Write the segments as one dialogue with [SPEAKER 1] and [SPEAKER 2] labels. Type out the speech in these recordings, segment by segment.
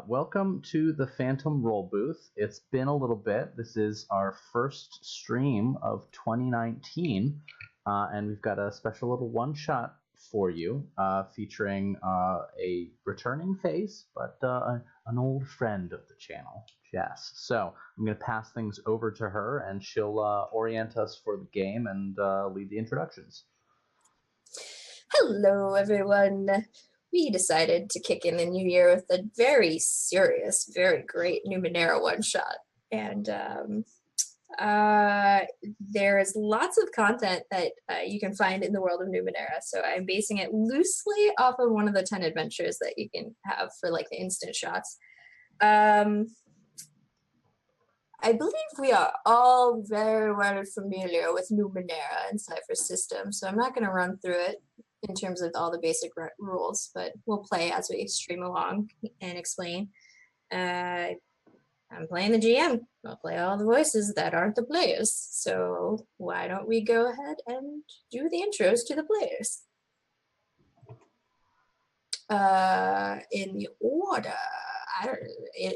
[SPEAKER 1] Welcome to the Phantom Roll Booth. It's been a little bit. This is our first stream of 2019, and we've got a special little one-shot for you, featuring a returning face, but an old friend of the channel, Jess. So I'm going to pass things over to her, and she'll orient us for the game and lead the introductions.
[SPEAKER 2] Hello, everyone. We decided to kick in the new year with a very serious, very great Numenara One Shot. And there is lots of content that you can find in the world of Numenara. So I'm basing it loosely off of one of the 10 adventures that you can have for like the instant shots. I believe we are all very well familiar with Numenara and Cypher system, so I'm not going to run through it in terms of all the basic rules, but we'll play as we stream along and explain. I'm playing the GM. I'll play all the voices that aren't the players. So why don't we go ahead and do the intros to the players? In the order,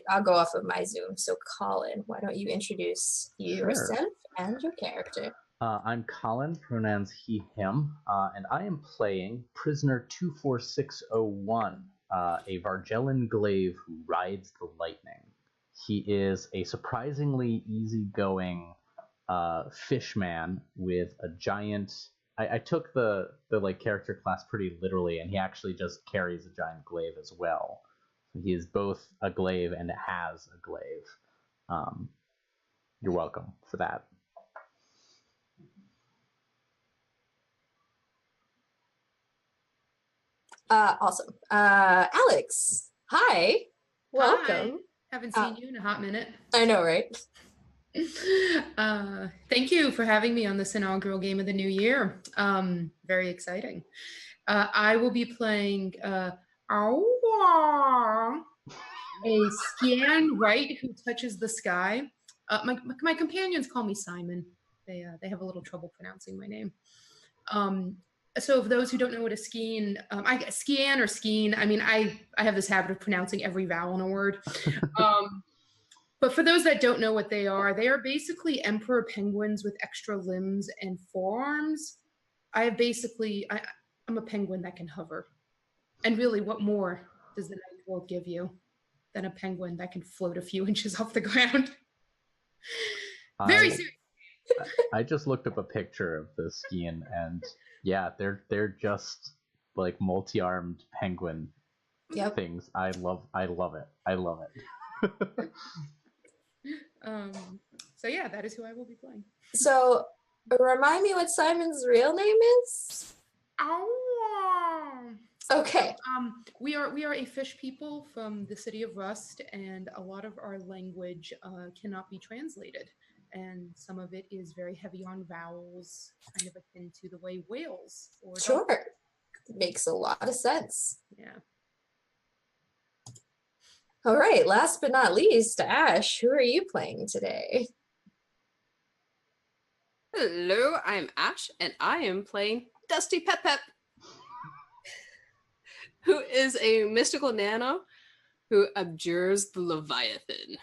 [SPEAKER 2] I'll go off of my Zoom. So Colin, why don't you introduce yourself and your character?
[SPEAKER 1] I'm Colin, pronouns he, him, and I am playing Prisoner 24601, a Vargellan glaive who rides the lightning. He is a surprisingly easygoing fishman with a giant... I took the like character class pretty literally, and he actually just carries a giant glaive as well. So he is both a glaive and has a glaive. You're welcome for that.
[SPEAKER 2] Awesome. Alex, hi. Welcome.
[SPEAKER 3] Hi. Haven't seen you in a hot minute.
[SPEAKER 2] I know, right?
[SPEAKER 3] Thank you for having me on this inaugural game of the new year. Very exciting. I will be playing a scan right who touches the sky. My companions call me Simon. They have a little trouble pronouncing my name. So for those who don't know what a skein, scan or skeen, I mean, I have this habit of pronouncing every vowel in a word. But for those that don't know what they are basically emperor penguins with extra limbs and forearms. I'm a penguin that can hover. And really, what more does the night world give you than a penguin that can float a few inches off the ground? Very serious.
[SPEAKER 1] I just looked up a picture of the skein, and yeah, they're just like multi-armed penguin things. I love it. I love it.
[SPEAKER 3] So yeah, that is who I will be playing.
[SPEAKER 2] So remind me what Simon's real name is? Okay.
[SPEAKER 3] We are a fish people from the city of Rust, and a lot of our language cannot be translated. And some of it is very heavy on vowels, kind of akin to the way whales or
[SPEAKER 2] sure. Makes a lot of sense.
[SPEAKER 3] Yeah.
[SPEAKER 2] All right, last but not least, Ash, who are you playing today?
[SPEAKER 4] Hello, I'm Ash, and I am playing Dusty Pep Pep, who is a mystical nano who abjures the Leviathan.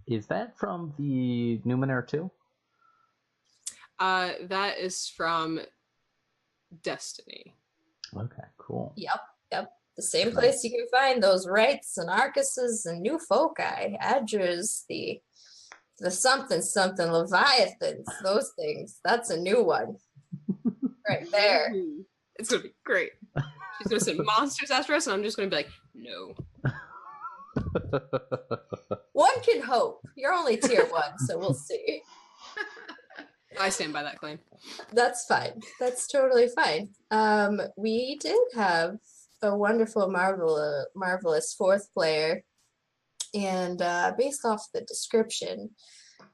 [SPEAKER 1] Is that from the Numenara 2?
[SPEAKER 4] That is from Destiny.
[SPEAKER 1] Okay, cool.
[SPEAKER 2] Yep. The same place you can find those rites and Arcuses and new foci, Adgers, the something Leviathans, those things. That's a new one. Right there.
[SPEAKER 4] It's gonna be great. She's gonna send monsters after us, and I'm just gonna be like, no.
[SPEAKER 2] One can hope. You're only tier 1, so we'll see.
[SPEAKER 4] I stand by that claim.
[SPEAKER 2] That's fine. That's totally fine. We did have a wonderful, marvelous fourth player, and based off the description,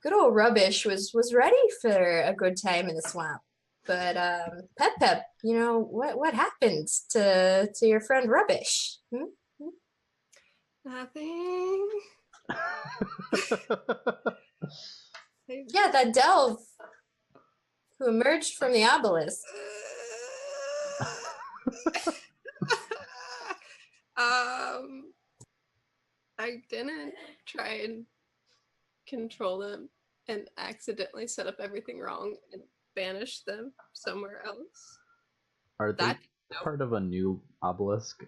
[SPEAKER 2] good old Rubbish was ready for a good time in the swamp. But Pep, you know what happened to your friend Rubbish?
[SPEAKER 4] Nothing.
[SPEAKER 2] Yeah, that delve who emerged from the obelisk.
[SPEAKER 4] I didn't try and control them and accidentally set up everything wrong and banish them somewhere else.
[SPEAKER 1] Are they
[SPEAKER 4] That
[SPEAKER 1] part of a new obelisk?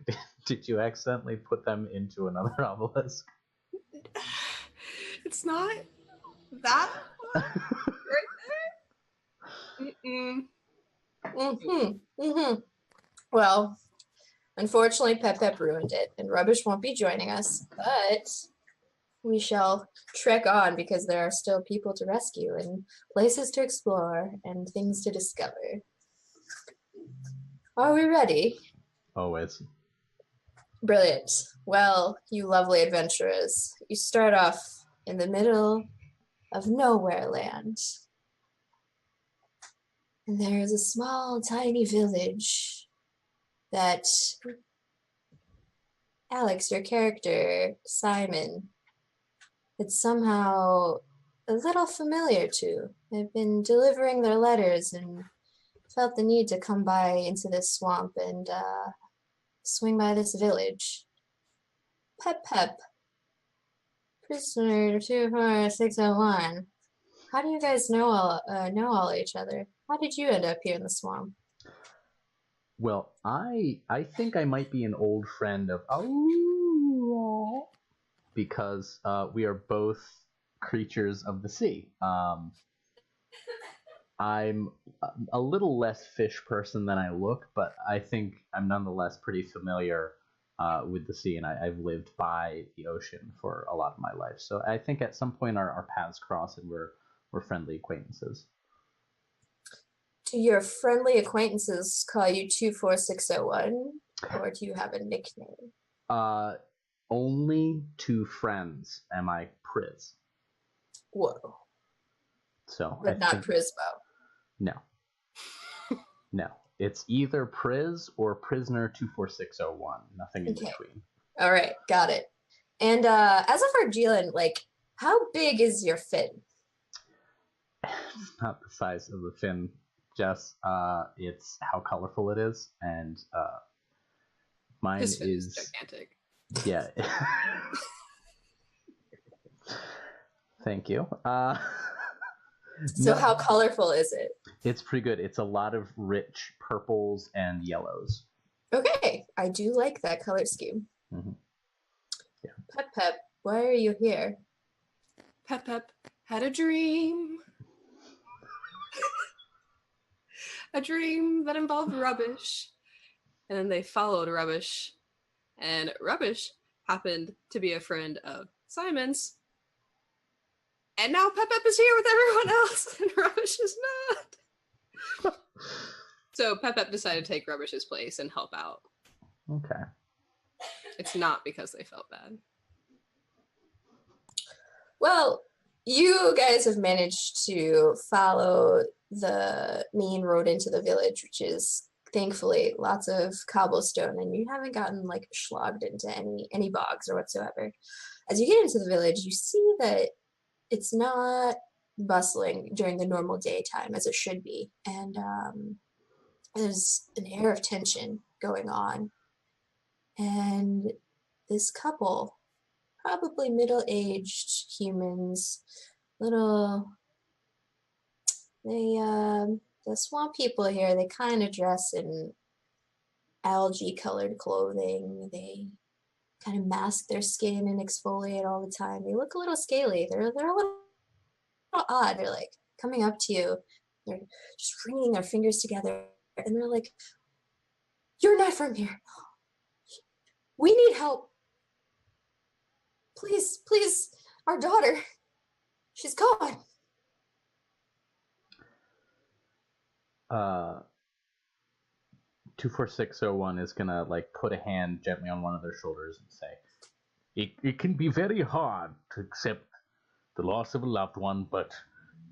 [SPEAKER 1] Did you accidentally put them into another obelisk?
[SPEAKER 4] it's not that one right there.
[SPEAKER 2] Well, unfortunately, Pep ruined it, and Rubbish won't be joining us, but we shall trek on because there are still people to rescue and places to explore and things to discover. Are we ready?
[SPEAKER 1] Always.
[SPEAKER 2] Brilliant. Well, you lovely adventurers, you start off in the middle of nowhere land. And there is a small, tiny village that Alex, your character, Simon, it's somehow a little familiar to. They've been delivering their letters and felt the need to come by into this swamp and swing by this village. Pep, prisoner 24601. How do you guys know all each other? How did you end up here in the swamp?
[SPEAKER 1] Well, I think I might be an old friend of Aurora because we are both creatures of the sea. I'm a little less fish person than I look, but I think I'm nonetheless pretty familiar with the sea, and I've lived by the ocean for a lot of my life. So I think at some point our paths cross, and we're friendly acquaintances.
[SPEAKER 2] Do your friendly acquaintances call you 24601, or do you have a nickname?
[SPEAKER 1] Only to friends am I Priz.
[SPEAKER 2] Whoa.
[SPEAKER 1] So
[SPEAKER 2] but not Prismo.
[SPEAKER 1] No. No. It's either Priz or Prisoner 24601. Nothing in between.
[SPEAKER 2] All right, got it. And as of Argelan, like, how big is your fin?
[SPEAKER 1] It's not the size of the fin, Jess. It's how colorful it is, and mine
[SPEAKER 4] His fin
[SPEAKER 1] is
[SPEAKER 4] gigantic.
[SPEAKER 1] Yeah. Thank you.
[SPEAKER 2] So how colorful is it?
[SPEAKER 1] It's pretty good. It's a lot of rich purples and yellows.
[SPEAKER 2] Okay, I do like that color scheme.
[SPEAKER 1] Mm-hmm. Yeah.
[SPEAKER 2] Pep, why are you here?
[SPEAKER 4] Pep had a dream. A dream that involved Rubbish. And then they followed Rubbish. And Rubbish happened to be a friend of Simon's. And now Pep is here with everyone else, and Rubbish is not. So Pep decided to take Rubbish's place and help out.
[SPEAKER 1] Okay.
[SPEAKER 4] It's not because they felt bad.
[SPEAKER 2] Well, you guys have managed to follow the main road into the village, which is thankfully lots of cobblestone, and you haven't gotten like slogged into any bogs or whatsoever. As you get into the village, you see that it's not bustling during the normal daytime as it should be, and there's an air of tension going on. And this couple, probably middle-aged humans, the swamp people here, they kind of dress in algae-colored clothing. They kind of mask their skin and exfoliate all the time. They look a little scaly. They're a little odd. They're like coming up to you. They're just wringing their fingers together, and they're like, "You're not from here. We need help. Please, our daughter. She's gone."
[SPEAKER 1] 24601 is gonna like put a hand gently on one of their shoulders and say, It can be very hard to accept the loss of a loved one, but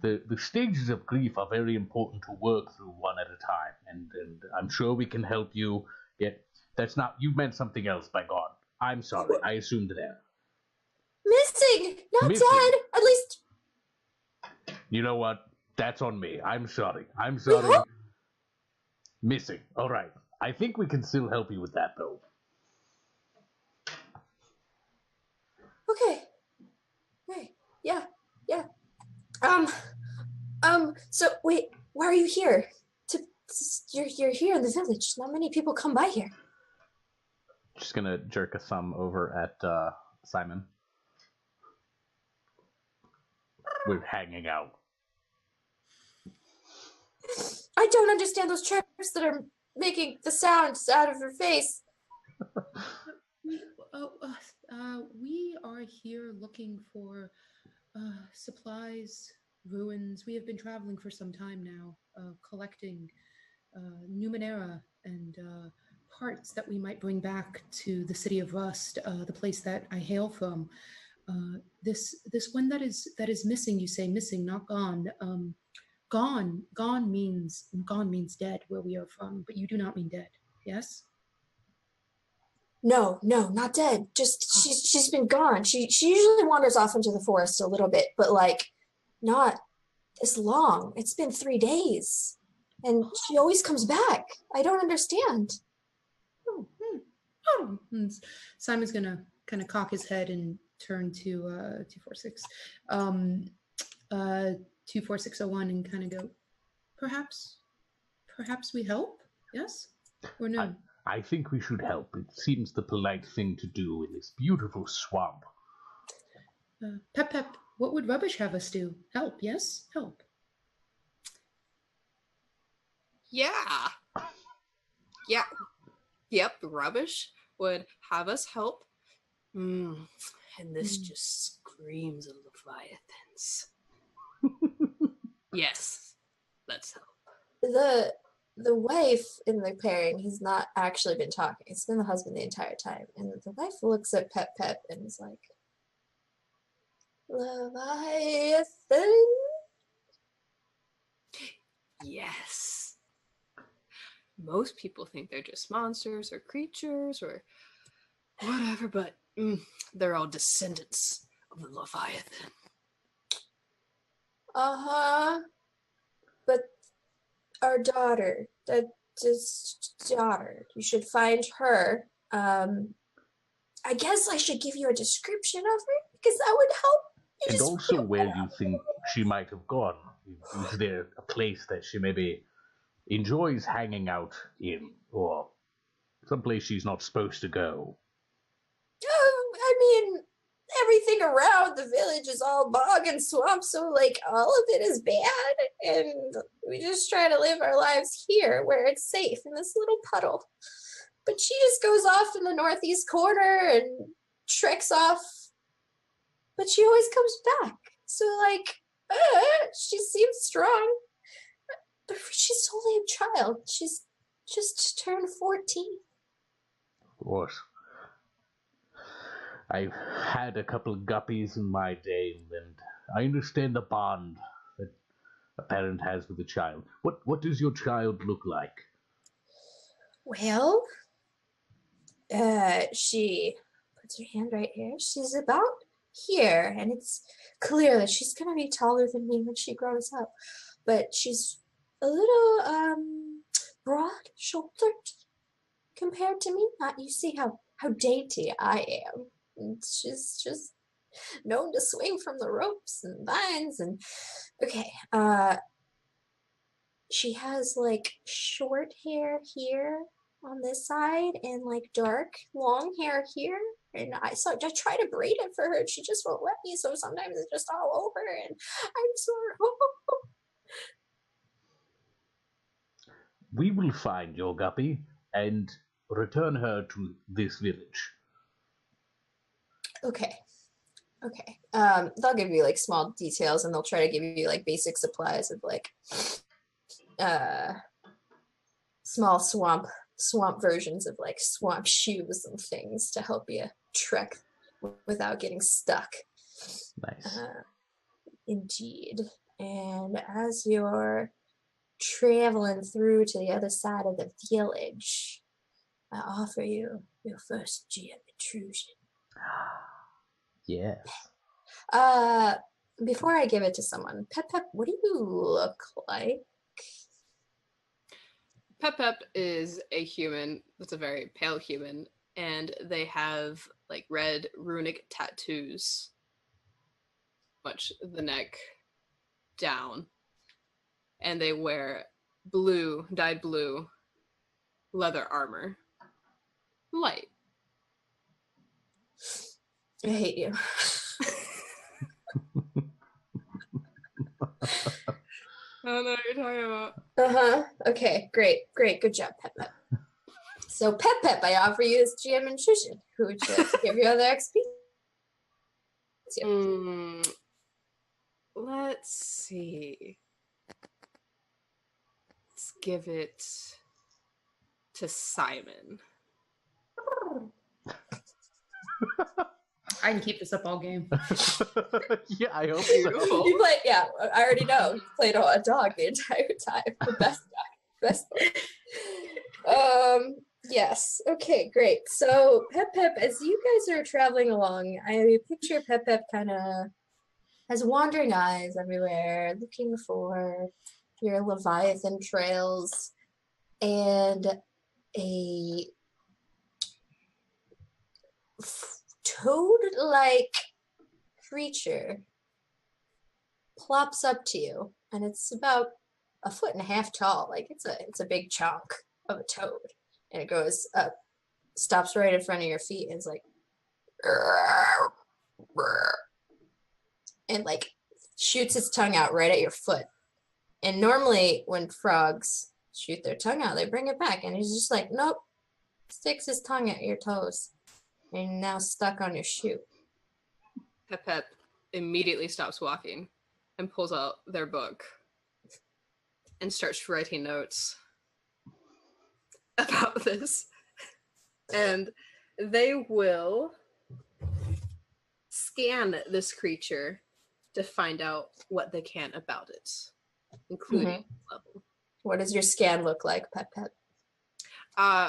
[SPEAKER 1] the stages of grief are very important to work through one at a time, and I'm sure we can help you get. That's not, you meant something else, by God. I'm sorry, I assumed that.
[SPEAKER 2] Missing, not
[SPEAKER 1] Missing.
[SPEAKER 2] dead. At least.
[SPEAKER 1] You know what? That's on me. I'm sorry. Missing. All right. I think we can still help you with that, though.
[SPEAKER 2] So wait, why are you here? You're here in the village. Not many people come by here.
[SPEAKER 1] Just gonna jerk a thumb over at Simon. We're hanging out.
[SPEAKER 2] I don't understand those chirps that are making the sounds out of her face.
[SPEAKER 3] We are here looking for supplies, ruins. We have been traveling for some time now, collecting Numenara and parts that we might bring back to the city of Rust, the place that I hail from. This one that is missing. You say missing, not gone. Gone means dead where we are from, but you do not mean dead. Yes.
[SPEAKER 2] No, not dead. Just she's been gone. She usually wanders off into the forest a little bit, but like not as long. It's been 3 days, and she always comes back. I don't understand.
[SPEAKER 3] Simon's gonna kind of cock his head and turn to 246, 24601, and kind of go, perhaps we help. Yes or no?
[SPEAKER 1] I think we should help. It seems the polite thing to do in this beautiful swamp.
[SPEAKER 3] Pep, what would Rubbish have us do? Help, yes? Help.
[SPEAKER 4] Yeah. Yep, Rubbish would have us help. And this just screams of Leviathans. Yes, let's help.
[SPEAKER 2] The wife in the pairing has not actually been talking. It's been the husband the entire time. And the wife looks at Pep and is like, Leviathan?
[SPEAKER 4] Yes. Most people think they're just monsters or creatures or whatever, but they're all descendants of the Leviathan.
[SPEAKER 2] Uh-huh. But our daughter, you should find her. I guess I should give you a description of her, because that would help.
[SPEAKER 1] And also where you think she might have gone. Is there a place that she maybe enjoys hanging out in, or someplace she's not supposed to go?
[SPEAKER 2] I mean, everything around the village is all bog and swamp, so like all of it is bad, and we just try to live our lives here where it's safe in this little puddle. But she just goes off in the northeast corner and treks off, but she always comes back. So like, she seems strong, but she's only a child. She's just turned 14.
[SPEAKER 1] Of course. I've had a couple of guppies in my day, and I understand the bond that a parent has with a child. What does your child look like?
[SPEAKER 2] Well, she puts her hand right here. She's about here, and it's clear that she's gonna be taller than me when she grows up. But she's a little broad-shouldered compared to me. You see how dainty I am. And she's just known to swing from the ropes and vines and okay. She has like short hair here on this side and like dark long hair here. And I try to braid it for her and she just won't let me, so sometimes it's just all over and I'm sort of
[SPEAKER 1] We will find your guppy and return her to this village.
[SPEAKER 2] Okay. They'll give you like small details and they'll try to give you like basic supplies of like small swamp versions of like swamp shoes and things to help you trek without getting stuck.
[SPEAKER 1] Nice.
[SPEAKER 2] Indeed. And as you're traveling through to the other side of the village, I offer you your first GM intrusion.
[SPEAKER 1] Yes.
[SPEAKER 2] Before I give it to someone, Pep, what do you look like?
[SPEAKER 4] Pep is a human that's a very pale human, and they have like red runic tattoos, much the neck down. and they wear dyed blue leather armor. Light.
[SPEAKER 2] I hate you.
[SPEAKER 4] I don't know what you're talking about.
[SPEAKER 2] Uh-huh. Okay, great. Good job, Pep Pep. So Pep, I offer you this GM nutrition. Who would you like to give your other XP?
[SPEAKER 4] Let's see. Let's give it to Simon.
[SPEAKER 3] I can keep this up all game.
[SPEAKER 1] Yeah, I hope so.
[SPEAKER 2] You play, yeah, I already know. You played a dog the entire time. The best dog. Best dog. Yes. Okay, great. So Pep, as you guys are traveling along, I picture Pep kind of has wandering eyes everywhere, looking for your Leviathan trails, and a toad-like creature plops up to you, and it's about 1.5 feet tall. Like it's a big chunk of a toad, and it goes up, stops right in front of your feet, and it's like, and like shoots its tongue out right at your foot. And normally when frogs shoot their tongue out, they bring it back, and he's just like, nope, sticks his tongue at your toes, and you're now stuck on your shoe.
[SPEAKER 4] Pep immediately stops walking and pulls out their book and starts writing notes about this. And they will scan this creature to find out what they can about it, including level.
[SPEAKER 2] What does your scan look like, Pep?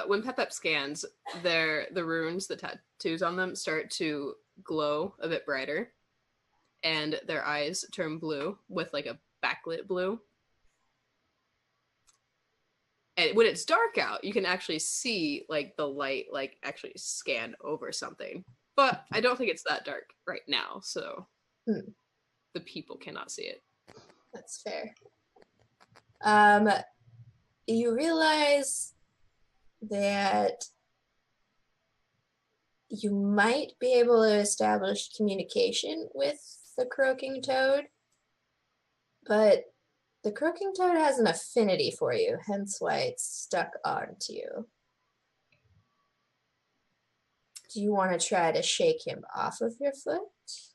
[SPEAKER 4] When Pep scans, the runes, the tattoos on them, start to glow a bit brighter, and their eyes turn blue with like a backlit blue. And when it's dark out, you can actually see like the light like actually scan over something. But I don't think it's that dark right now, so the people cannot see it.
[SPEAKER 2] That's fair. You realize that you might be able to establish communication with the croaking toad, but the croaking toad has an affinity for you, hence why it's stuck onto you. Do you want to try to shake him off of your foot?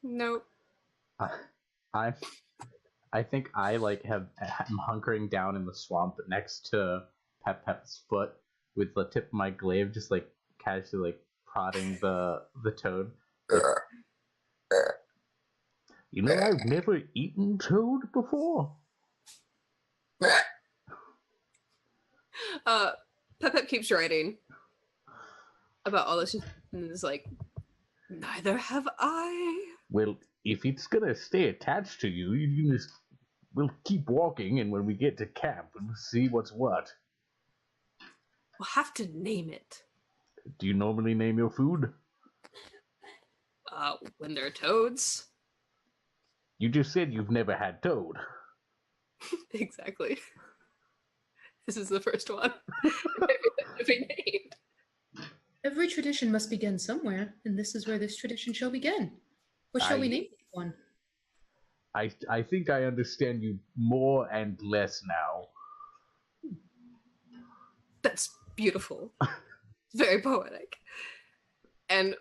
[SPEAKER 4] Nope.
[SPEAKER 1] I think I am hunkering down in the swamp next to Pep's foot with the tip of my glaive, just like casually like prodding the toad. You know, I've never eaten toad before.
[SPEAKER 4] Pep keeps writing about all this, and is like, neither have I.
[SPEAKER 1] Well, if it's gonna stay attached to you, we'll keep walking, and when we get to camp, we'll see what's what.
[SPEAKER 4] We'll have to name it.
[SPEAKER 1] Do you normally name your food?
[SPEAKER 4] When they're toads.
[SPEAKER 1] You just said you've never had toad.
[SPEAKER 4] Exactly. This is the first one to be named.
[SPEAKER 3] Every tradition must begin somewhere, and this is where this tradition shall begin. What shall we name one?
[SPEAKER 1] I think I understand you more and less now.
[SPEAKER 4] That's beautiful. Very poetic. And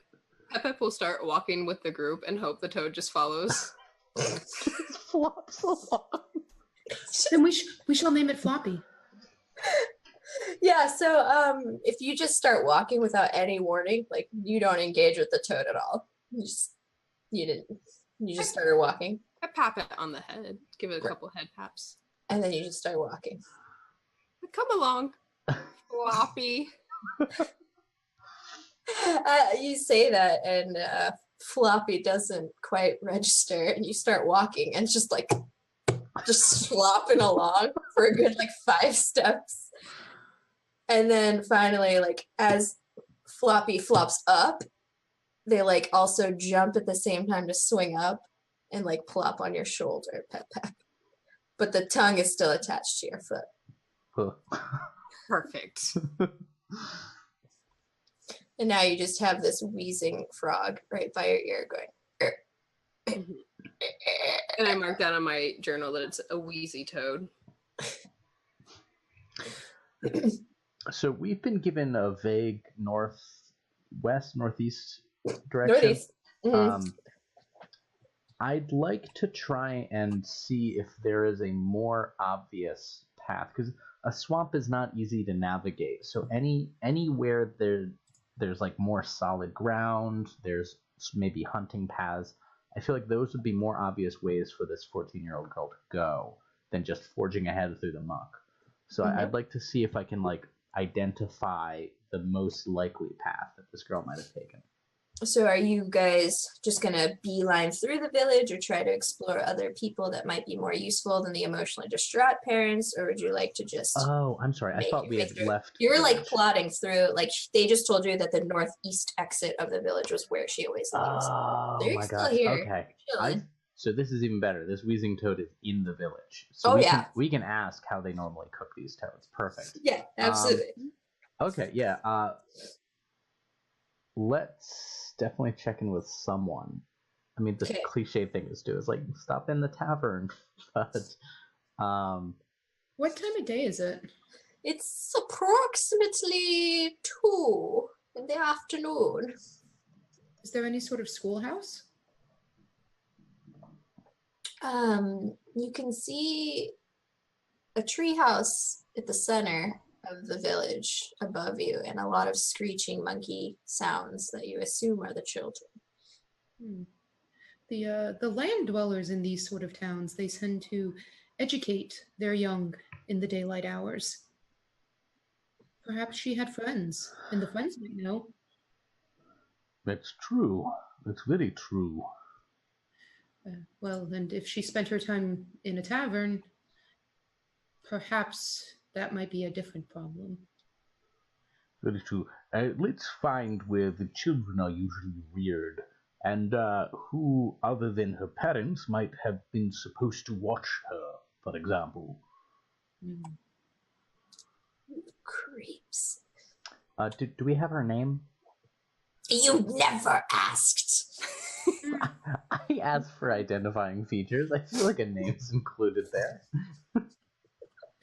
[SPEAKER 4] Pep will start walking with the group and hope the toad just follows.
[SPEAKER 1] Just flops along.
[SPEAKER 3] Then we shall name it Floppy.
[SPEAKER 2] Yeah, so if you just start walking without any warning, like you don't engage with the toad at all. You just started walking.
[SPEAKER 4] I pap it on the head. Give it a couple head paps.
[SPEAKER 2] And then you just start walking.
[SPEAKER 4] Come along, Floppy.
[SPEAKER 2] You say that, and Floppy doesn't quite register, and you start walking, and it's just like slopping along for a good 5 steps. And then finally, as Floppy flops up, they also jump at the same time to swing up and plop on your shoulder, Pep. but the tongue is still attached to your foot.
[SPEAKER 4] Perfect.
[SPEAKER 2] And now you just have this wheezing frog right by your ear going.
[SPEAKER 4] And I marked down on my journal that it's a wheezy toad.
[SPEAKER 1] So we've been given a vague northwest, northeast direction.
[SPEAKER 2] Northeast. Mm-hmm.
[SPEAKER 1] I'd like to try and see if there is a more obvious path, because a swamp is not easy to navigate. So anywhere there's like more solid ground, there's maybe hunting paths. I feel like those would be more obvious ways for this 14-year-old girl to go than just forging ahead through the muck. So I'd like to see if I can like identify the most likely path that this girl might have taken.
[SPEAKER 2] So are you guys just going to beeline through the village or try to explore other people that might be more useful than the emotionally distraught parents? Or would you like to just...
[SPEAKER 1] Oh, I'm sorry. I thought we had left.
[SPEAKER 2] You were like plotting through, like they just told you that the northeast exit of the village was where she always leaves.
[SPEAKER 1] Oh,
[SPEAKER 2] so you're
[SPEAKER 1] my
[SPEAKER 2] still
[SPEAKER 1] gosh.
[SPEAKER 2] here.
[SPEAKER 1] Okay. So this is even better. This wheezing toad is in the village. So we can ask how they normally cook these toads. Perfect.
[SPEAKER 2] Yeah, absolutely.
[SPEAKER 1] Okay, yeah. Let's definitely check in with someone. I mean, the cliche thing is do is like stop in the tavern, but
[SPEAKER 3] what time of day is it?
[SPEAKER 2] It's approximately 2 in the afternoon.
[SPEAKER 3] Is there any sort of schoolhouse?
[SPEAKER 2] You can see a treehouse at the center of the village above you, and a lot of screeching monkey sounds that you assume are the children.
[SPEAKER 3] The land dwellers in these sort of towns, they tend to educate their young in the daylight hours. Perhaps she had friends, and the friends might know.
[SPEAKER 1] That's true. That's very true.
[SPEAKER 3] Well, and if she spent her time in a tavern, perhaps that might be a different problem.
[SPEAKER 1] Very true. Let's find where the children are usually reared, and who, other than her parents, might have been supposed to watch her, for example.
[SPEAKER 2] Creeps.
[SPEAKER 1] Do we have her name?
[SPEAKER 2] You never asked.
[SPEAKER 1] I asked for identifying features. I feel like a name's included there.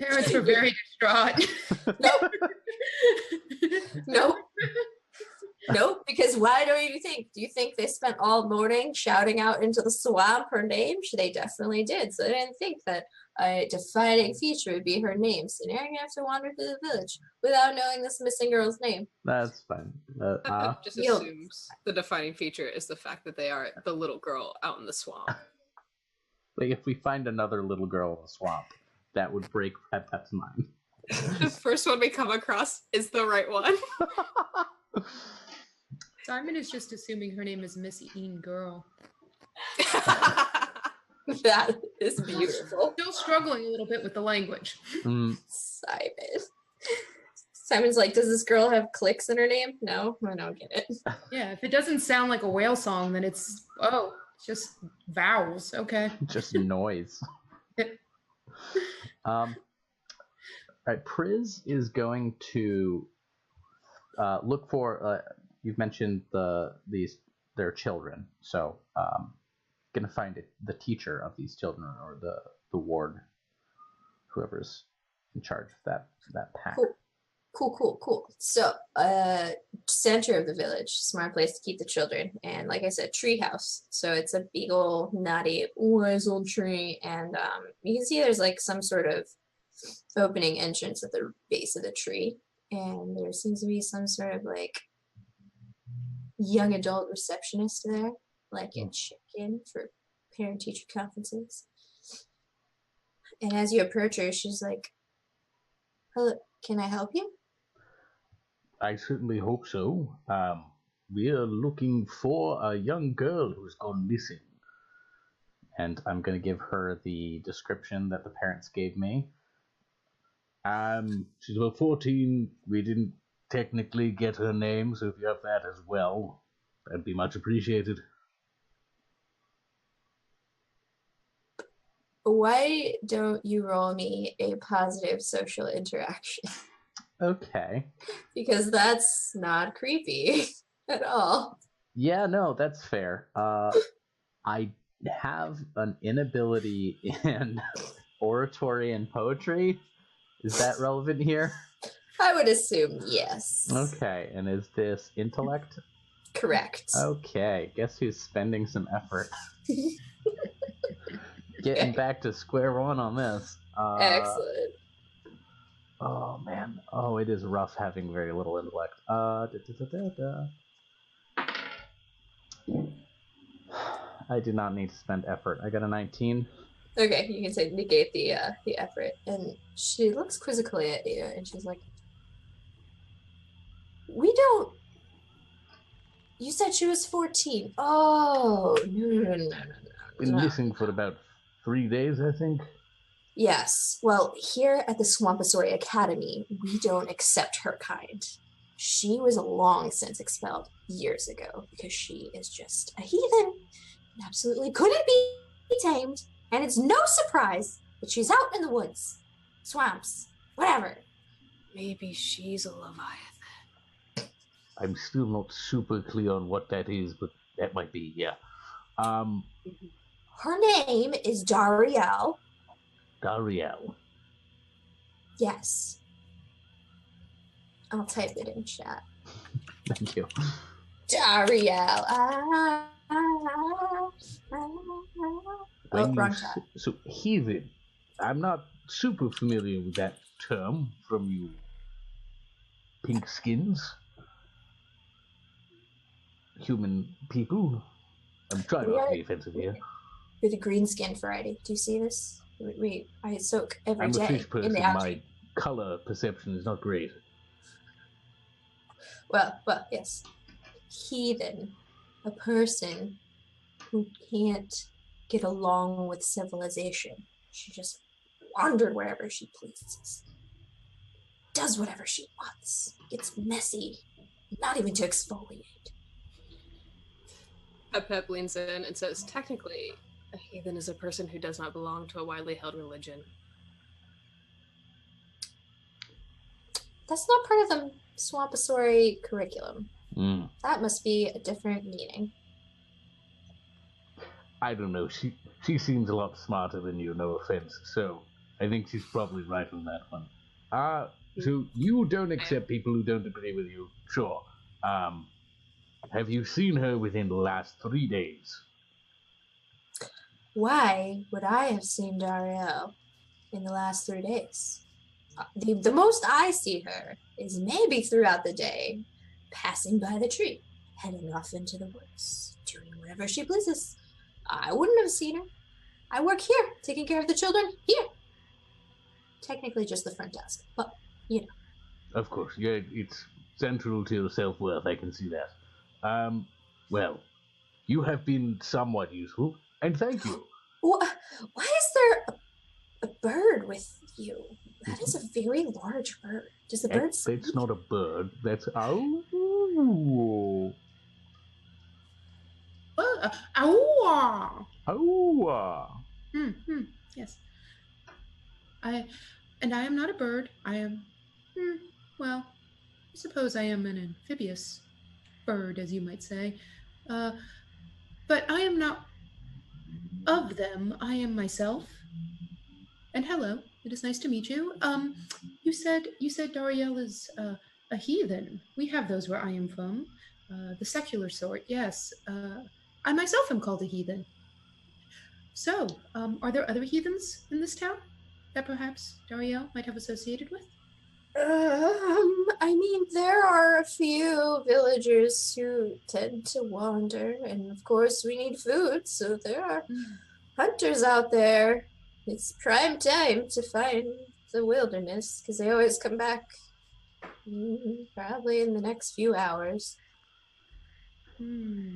[SPEAKER 3] Parents were very distraught.
[SPEAKER 2] Nope, because why don't you think? Do you think they spent all morning shouting out into the swamp her name? They definitely did. So they didn't think that a defining feature would be her name. So now you're going to have to wander through the village without knowing this missing girl's name.
[SPEAKER 1] That's fine.
[SPEAKER 4] Just assumes the defining feature is the fact that they are the little girl out in the swamp.
[SPEAKER 1] Like, if we find another little girl in the swamp, that would break Pep's mind.
[SPEAKER 4] The first one we come across is the right one.
[SPEAKER 3] Simon is just assuming her name is Miss Ean Girl.
[SPEAKER 2] That is beautiful.
[SPEAKER 3] Still struggling a little bit with the language.
[SPEAKER 2] Simon's like, does this girl have clicks in her name? No, I don't get it.
[SPEAKER 3] Yeah, if it doesn't sound like a whale song, then it's just vowels. Okay.
[SPEAKER 1] Just noise. All right, Priz is going to look for. You've mentioned their children, so gonna find the teacher of these children or the ward, whoever's in charge of that pack.
[SPEAKER 2] Cool. So, center of the village, smart place to keep the children, and like I said, treehouse. So it's a big old naughty old tree, and you can see there's like some sort of opening entrance at the base of the tree, and there seems to be some sort of like young adult receptionist there, like a check-in for parent-teacher conferences. And as you approach her, she's like, "Hello, can I help you?"
[SPEAKER 1] I certainly hope so. We are looking for a young girl who's gone missing. And I'm going to give her the description that the parents gave me. She's about 14. We didn't technically get her name, so if you have that as well, that'd be much appreciated.
[SPEAKER 2] Why don't you roll me a positive social interaction?
[SPEAKER 1] Okay.
[SPEAKER 2] Because that's not creepy at all.
[SPEAKER 1] Yeah, no, that's fair. I have an inability in oratory and poetry. Is that relevant here?
[SPEAKER 2] I would assume yes.
[SPEAKER 1] Okay, and is this intellect?
[SPEAKER 2] Correct.
[SPEAKER 1] Okay, guess who's spending some effort? Getting back to square one on this.
[SPEAKER 2] Excellent.
[SPEAKER 1] Oh man. Oh, it is rough having very little intellect. I did not need to spend effort. I got a 19.
[SPEAKER 2] Okay, you can say negate the effort. And she looks quizzically at you, and she's like, "We don't." You said she was 14. Oh, no.
[SPEAKER 1] Been missing for about 3 days, I think.
[SPEAKER 2] Yes. Well, here at the Swamp-nanigans Academy, we don't accept her kind. She was long since expelled years ago because she is just a heathen and absolutely couldn't be tamed. And it's no surprise that she's out in the woods, swamps, whatever.
[SPEAKER 4] Maybe she's a Leviathan.
[SPEAKER 1] I'm still not super clear on what that is, but that might be, yeah.
[SPEAKER 2] Her name is Dariel.
[SPEAKER 1] Dariel.
[SPEAKER 2] Yes. I'll type it in chat.
[SPEAKER 1] Thank you.
[SPEAKER 2] Dariel. Wrong chat.
[SPEAKER 1] So, heathen. I'm not super familiar with that term from you pink skins. Human people. I'm trying not to be offensive here.
[SPEAKER 2] We're the green skin variety. Do you see this? I soak every day
[SPEAKER 1] I'm a fish person.
[SPEAKER 2] in the algae.
[SPEAKER 1] My color perception is not great.
[SPEAKER 2] Well, yes. Heathen. A person who can't get along with civilization. She just wanders wherever she pleases. Does whatever she wants. Gets messy. Not even to exfoliate.
[SPEAKER 4] Pep leans in and says, technically, a heathen is a person who does not belong to a widely held religion.
[SPEAKER 2] That's not part of the Swamp-nanigans curriculum.
[SPEAKER 1] Mm.
[SPEAKER 2] That must be a different meaning.
[SPEAKER 1] I don't know. She seems a lot smarter than you, no offense. So I think she's probably right on that one. So you don't accept people who don't agree with you. Sure. Have you seen her within the last 3 days?
[SPEAKER 2] Why would I have seen Dariel in the last 3 days? The most I see her is maybe throughout the day, passing by the tree, heading off into the woods, doing whatever she pleases. I wouldn't have seen her. I work here, taking care of the children here. Technically just the front desk, but, you know.
[SPEAKER 1] Of course, yeah, it's central to your self-worth, I can see that. Well, you have been somewhat useful, and thank you.
[SPEAKER 2] Why is there a bird with you? That is a very large bird. Does the bird speak?
[SPEAKER 1] That's not a bird. That's ow.
[SPEAKER 3] Yes. I am not a bird. I am, well, I suppose I am an amphibious bird, as you might say. But I am not of them. I am myself. And hello, it is nice to meet you. You said Dariel is a heathen. We have those where I am from. The secular sort, yes. I myself am called a heathen. So, are there other heathens in this town that perhaps Dariel might have associated with?
[SPEAKER 2] I mean, there are a few villagers who tend to wander, and of course we need food, so there are hunters out there. It's prime time to find the wilderness, because they always come back probably in the next few hours.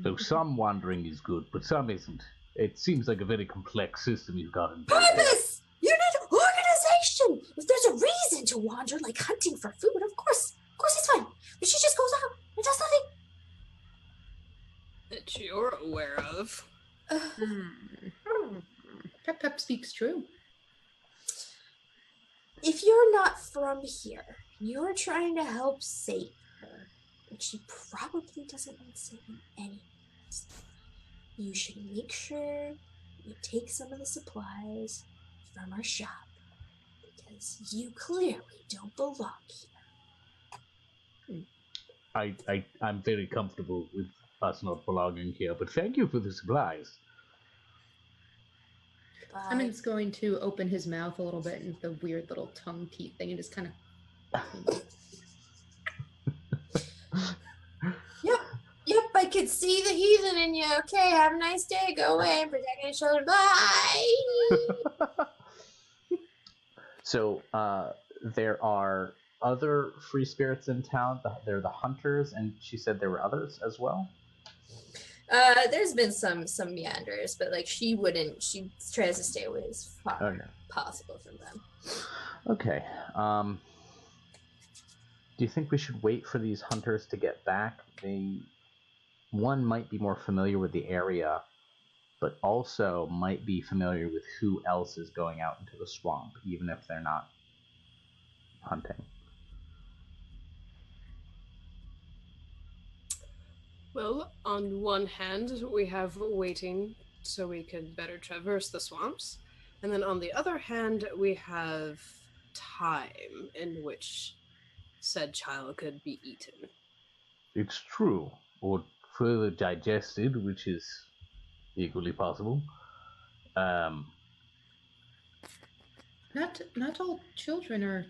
[SPEAKER 1] So some wandering is good, but some isn't. It seems like a very complex system you've got in place.
[SPEAKER 2] Purpose! You need organization! If there's a reason to wander, like hunting for food, of course it's fine. But she just goes out and does nothing.
[SPEAKER 4] That you're aware of.
[SPEAKER 3] Pep speaks true.
[SPEAKER 2] If you're not from here, you're trying to help save her, but she probably doesn't need saving anyways. You should make sure you take some of the supplies from our shop, because you clearly don't belong here.
[SPEAKER 1] I'm very comfortable with us not belonging here, but thank you for the supplies.
[SPEAKER 3] Simon's going to open his mouth a little bit and the weird little tongue teeth thing and just kind of...
[SPEAKER 2] Yep, I could see the heathen in you. Okay, have a nice day. Go away and protect each other. Bye!
[SPEAKER 1] So, there are other free spirits in town. They're the hunters, and she said there were others as well?
[SPEAKER 2] There's been some meanders, but like she tries to stay away as far as possible from them.
[SPEAKER 1] Okay. Do you think we should wait for these hunters to get back? One might be more familiar with the area, but also might be familiar with who else is going out into the swamp, even if they're not hunting.
[SPEAKER 4] Well, on one hand, we have waiting so we can better traverse the swamps. And then on the other hand, we have time in which said child could be eaten.
[SPEAKER 1] It's true. Or further digested, which is equally possible.
[SPEAKER 3] Not all children are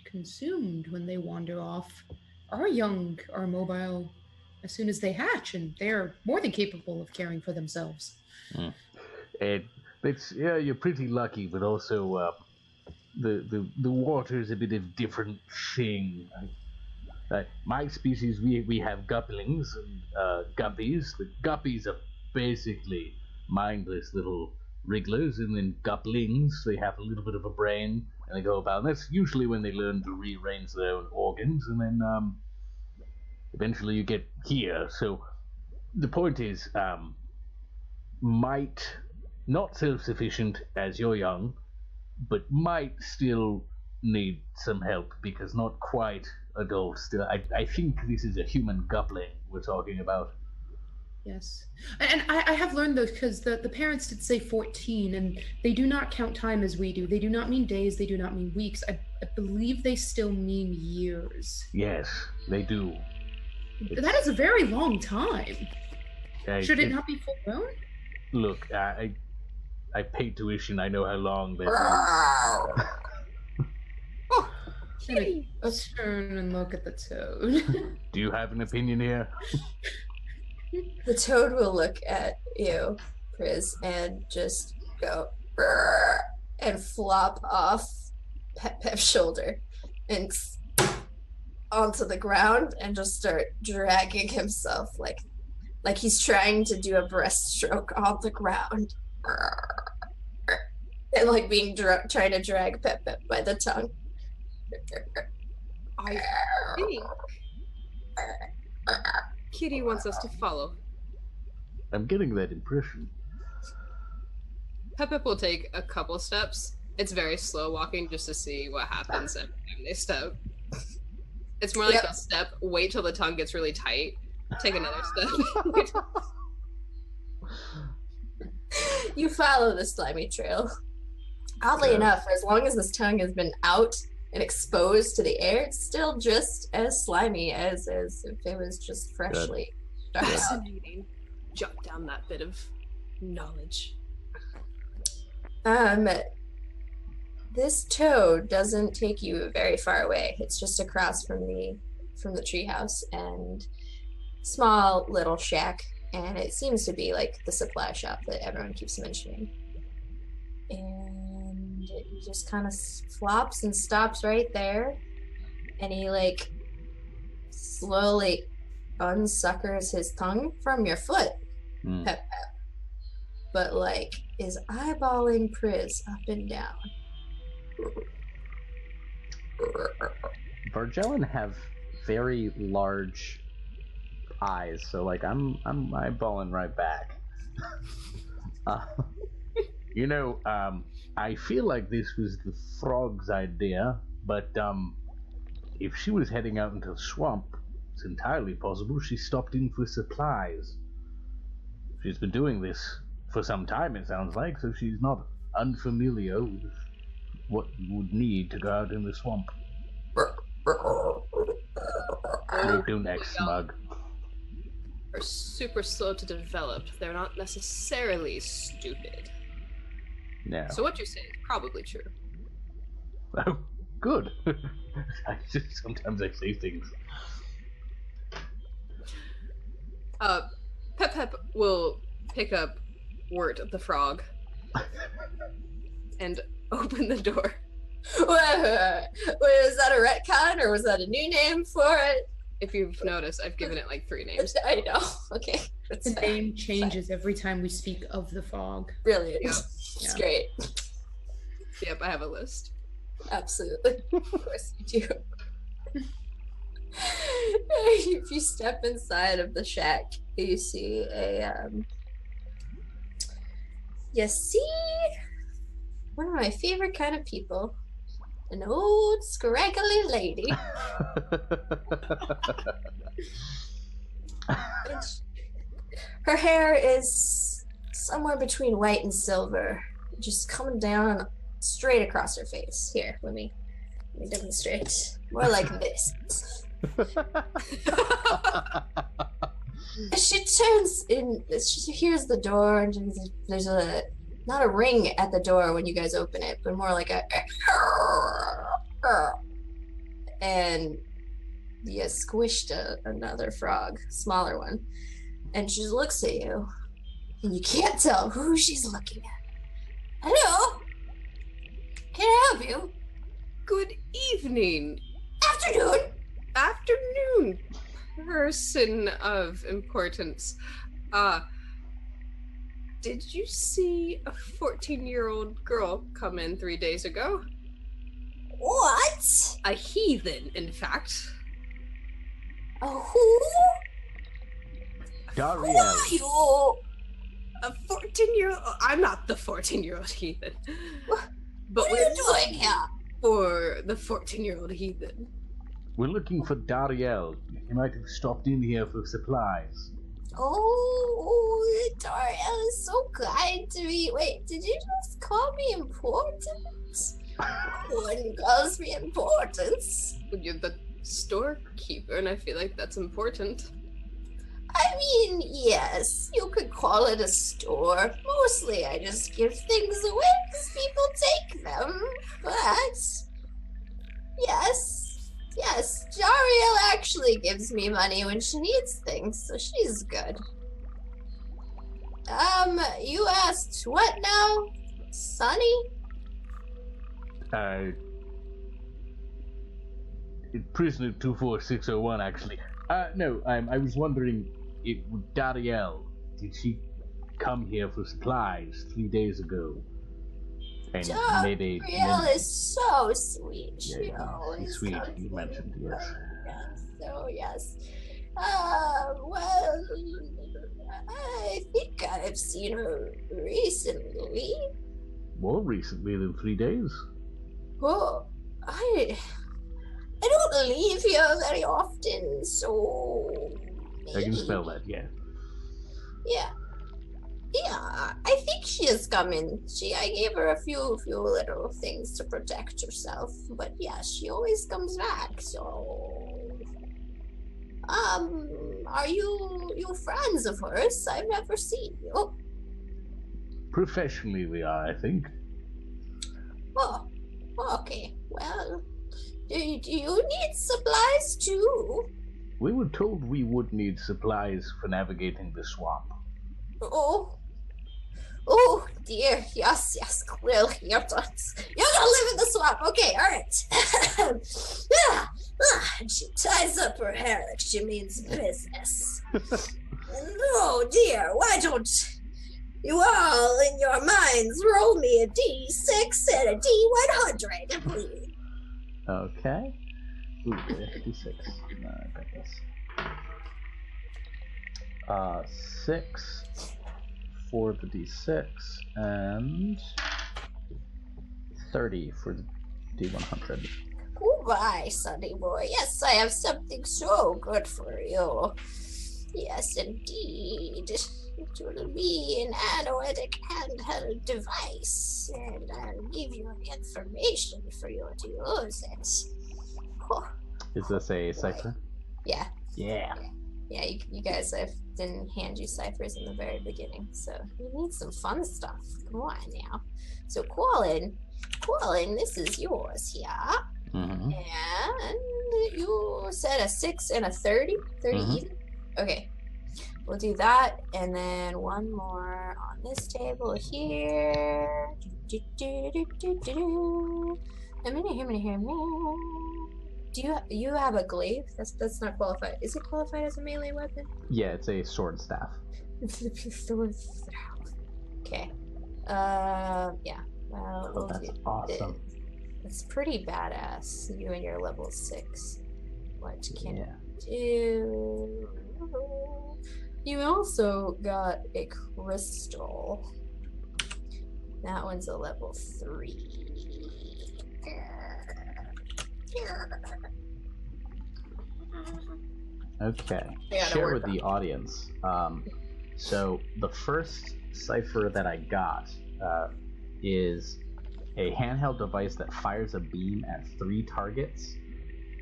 [SPEAKER 3] consumed when they wander off. Our young are mobile as soon as they hatch, and they're more than capable of caring for themselves.
[SPEAKER 1] And you're pretty lucky, but also the water's a bit of a different thing. My species, we have gupplings and guppies. The guppies are basically mindless little wrigglers, and then gupplings, they have a little bit of a brain, and they go about. And that's usually when they learn to rearrange their own organs, and then eventually you get here. So the point is, might not self-sufficient as you're young, but might still need some help because not quite adult still. I think this is a human gupling we're talking about.
[SPEAKER 3] Yes. And I have learned those because the parents did say 14, and they do not count time as we do. They do not mean days, they do not mean weeks. I believe they still mean years.
[SPEAKER 1] Yes, they do.
[SPEAKER 3] That is a very long time. Should it not be full grown?
[SPEAKER 1] Look, I paid tuition. I know how long they
[SPEAKER 3] Let's turn and look at the toad.
[SPEAKER 1] Do you have an opinion here?
[SPEAKER 2] The toad will look at you, Priz, and just go "Brr," and flop off Pep's shoulder and onto the ground and just start dragging himself like he's trying to do a breaststroke on the ground. And like being trying to drag Pep by the tongue.
[SPEAKER 4] I think Kitty wants us to follow.
[SPEAKER 1] I'm getting that impression.
[SPEAKER 4] Pep will take a couple steps. It's very slow walking just to see what happens every time they step. It's more like a step, wait till the tongue gets really tight, take another step.
[SPEAKER 2] You follow the slimy trail. Oddly enough, as long as this tongue has been out and exposed to the air, it's still just as slimy as if it was just freshly started out.
[SPEAKER 4] Fascinating. Jump down that bit of knowledge.
[SPEAKER 2] This toad doesn't take you very far away. It's just across from the treehouse and small little shack, and it seems to be like the supply shop that everyone keeps mentioning. And he just kind of flops and stops right there, and he like slowly unsuckers his tongue from your foot, Pep, but like is eyeballing Priz up and down.
[SPEAKER 1] Vargellen have very large eyes, so like I'm eyeballing right back. You know, I feel like this was the frog's idea, but if she was heading out into the swamp, it's entirely possible she stopped in for supplies. She's been doing this for some time, it sounds like, so she's not unfamiliar with what you would need to go out in the swamp. No, don't act smug.
[SPEAKER 4] Are super slow to develop. They're not necessarily stupid.
[SPEAKER 1] No.
[SPEAKER 4] So what you say is probably true.
[SPEAKER 1] Oh, good. Sometimes I say things.
[SPEAKER 4] Pep will pick up Wirt the frog and open the door.
[SPEAKER 2] Wait, was that a retcon or was that a new name for it?
[SPEAKER 4] If you've noticed, I've given it like 3 names.
[SPEAKER 2] I know. Okay.
[SPEAKER 3] The name changes every time we speak of the fog.
[SPEAKER 2] Brilliant.
[SPEAKER 4] Yeah.
[SPEAKER 2] It's great.
[SPEAKER 4] Yep, I have a list.
[SPEAKER 2] Absolutely. Of course you do. If you step inside of the shack, you see one of my favorite kind of people. An old scraggly lady. Her hair is somewhere between white and silver, just coming down straight across her face. Here, let me demonstrate. More like this. She turns in, she hears the door, and there's not a ring at the door when you guys open it, but more like a and you squished another frog, smaller one, and she looks at you, and you can't tell who she's looking at. Hello? Can I help you?
[SPEAKER 4] Good evening.
[SPEAKER 2] Afternoon.
[SPEAKER 4] Person of importance. Did you see a 14-year-old girl come in 3 days ago?
[SPEAKER 2] What?
[SPEAKER 4] A heathen, in fact.
[SPEAKER 2] A who?
[SPEAKER 1] Dariel.
[SPEAKER 2] Who are you?
[SPEAKER 4] A 14-year-old... I'm not the 14-year-old heathen. But
[SPEAKER 2] What are you doing here?
[SPEAKER 4] For the 14-year-old heathen.
[SPEAKER 1] We're looking for Dariel. He might have stopped in here for supplies.
[SPEAKER 2] Oh, Dariel is so kind to me. Wait, did you just call me important? No one calls me importance.
[SPEAKER 4] You're the storekeeper, and I feel like that's important.
[SPEAKER 2] I mean, yes, you could call it a store. Mostly I just give things away because people take them. But, yes, Dariel actually gives me money when she needs things, so she's good. You asked what now? Sonny?
[SPEAKER 1] Prisoner 24601, actually. No, I was wondering, Dariel, did she come here for supplies 3 days ago? And
[SPEAKER 2] Dariel is so sweet. She
[SPEAKER 1] Yeah,
[SPEAKER 2] always
[SPEAKER 1] he's sweet,
[SPEAKER 2] comes
[SPEAKER 1] you
[SPEAKER 2] in.
[SPEAKER 1] mentioned, yes.
[SPEAKER 2] Yes. Well, I think I've seen her recently.
[SPEAKER 1] More recently than 3 days.
[SPEAKER 2] Well, I don't leave here very often, so
[SPEAKER 1] I can spell that, yeah.
[SPEAKER 2] Yeah, I think she has come in. I gave her a few little things to protect herself, but yeah, she always comes back. So, are you friends of hers? I've never seen you.
[SPEAKER 1] Professionally, we are, I think.
[SPEAKER 2] Oh, okay. Well, do you need supplies too?
[SPEAKER 1] We were told we would need supplies for navigating the swamp.
[SPEAKER 2] Oh dear, yes, clearly you're gonna live in the swamp. Okay, all right. And she ties up her hair like she means business. Oh dear, why don't you all in your minds roll me a D6 and a D100, please?
[SPEAKER 1] Okay. Ooh, 56. I got this. 6, for the D6 and 30 for the D100.
[SPEAKER 2] Goodbye, sonny boy. Yes, I have something so good for you. Yes, indeed. It will be an analytic handheld device, and I'll give you the information for you to use it. Oh,
[SPEAKER 1] Is this a cipher?
[SPEAKER 2] yeah.
[SPEAKER 1] Yeah.
[SPEAKER 2] Yeah, you guys, I didn't hand you ciphers in the very beginning, so you need some fun stuff. Come on now. So, Quallen, this is yours here.
[SPEAKER 1] Mm-hmm.
[SPEAKER 2] And you said a 6 and a 30? 30
[SPEAKER 1] Mhm.
[SPEAKER 2] even? Okay. We'll do that, and then one more on this table here. Do you have a glaive? That's not qualified. Is it qualified as a melee weapon?
[SPEAKER 1] Yeah, it's a sword staff.
[SPEAKER 2] Okay. Yeah. Well,
[SPEAKER 1] Oh,
[SPEAKER 2] we'll
[SPEAKER 1] that's
[SPEAKER 2] do
[SPEAKER 1] awesome.
[SPEAKER 2] It's pretty badass. You and your level 6. What can
[SPEAKER 1] Yeah.
[SPEAKER 2] you do? You also got a crystal. That one's a level 3.
[SPEAKER 1] Okay.
[SPEAKER 2] I gotta
[SPEAKER 1] Share
[SPEAKER 2] work
[SPEAKER 1] with
[SPEAKER 2] on
[SPEAKER 1] the
[SPEAKER 2] it.
[SPEAKER 1] audience. So the first cipher that I got is a handheld device that fires a beam at 3 targets,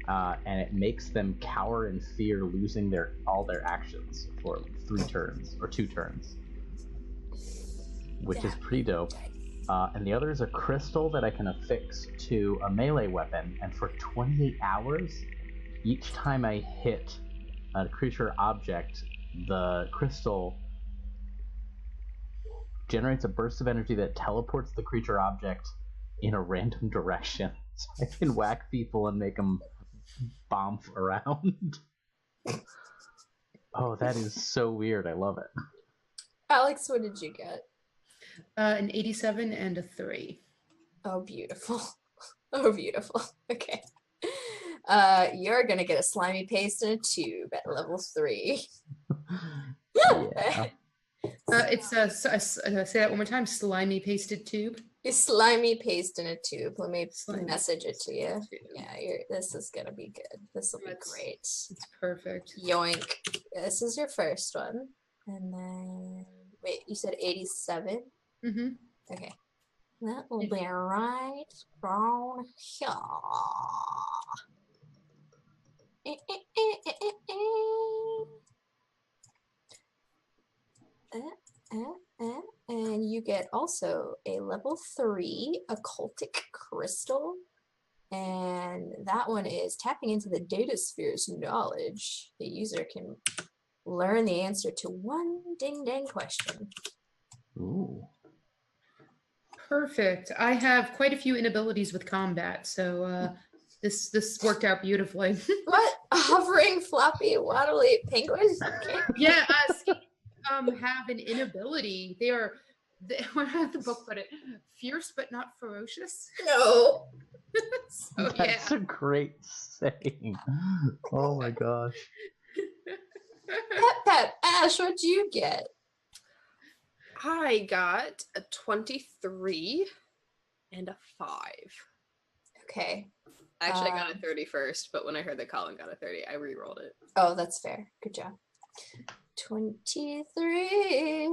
[SPEAKER 1] and it makes them cower in fear, losing all their actions for 3 turns or 2 turns, which is pretty dope. And the other is a crystal that I can affix to a melee weapon, and for 28 hours, each time I hit a creature object, the crystal generates a burst of energy that teleports the creature object in a random direction. So I can whack people and make them bomb around. Oh, that is so weird. I love it.
[SPEAKER 2] Alex, what did you get?
[SPEAKER 3] An 87 and a 3.
[SPEAKER 2] Oh, beautiful. Oh, beautiful. Okay. You're gonna get a slimy paste in a tube at level 3.
[SPEAKER 1] Yeah.
[SPEAKER 3] It's say that one more time. Slimy pasted tube.
[SPEAKER 2] A slimy paste in a tube. Let me
[SPEAKER 3] Slimy
[SPEAKER 2] message it to you.
[SPEAKER 3] tube.
[SPEAKER 2] Yeah, this is gonna be good. This will be great.
[SPEAKER 3] It's perfect.
[SPEAKER 2] Yoink. This is your first one. And then, wait, you said 87?
[SPEAKER 3] Mm-hmm.
[SPEAKER 2] Okay. That will be right down here. And you get also a level 3 occultic crystal. And that one is tapping into the data sphere's knowledge. The user can learn the answer to one ding-dang question.
[SPEAKER 1] Ooh.
[SPEAKER 3] Perfect. I have quite a few inabilities with combat, so this worked out beautifully.
[SPEAKER 2] What? A hovering, floppy, waddly penguin? Okay.
[SPEAKER 3] Yeah, have an inability. What did the book put it? Fierce but not ferocious.
[SPEAKER 2] No.
[SPEAKER 3] So,
[SPEAKER 1] That's a great saying. Oh my gosh.
[SPEAKER 2] Pep, Ash, what'd you get?
[SPEAKER 4] I got a 23 and a 5.
[SPEAKER 2] Okay.
[SPEAKER 4] Actually, I got a 30 first, but when I heard that Colin got a 30, I re-rolled it.
[SPEAKER 2] Oh, that's fair. Good job. 23.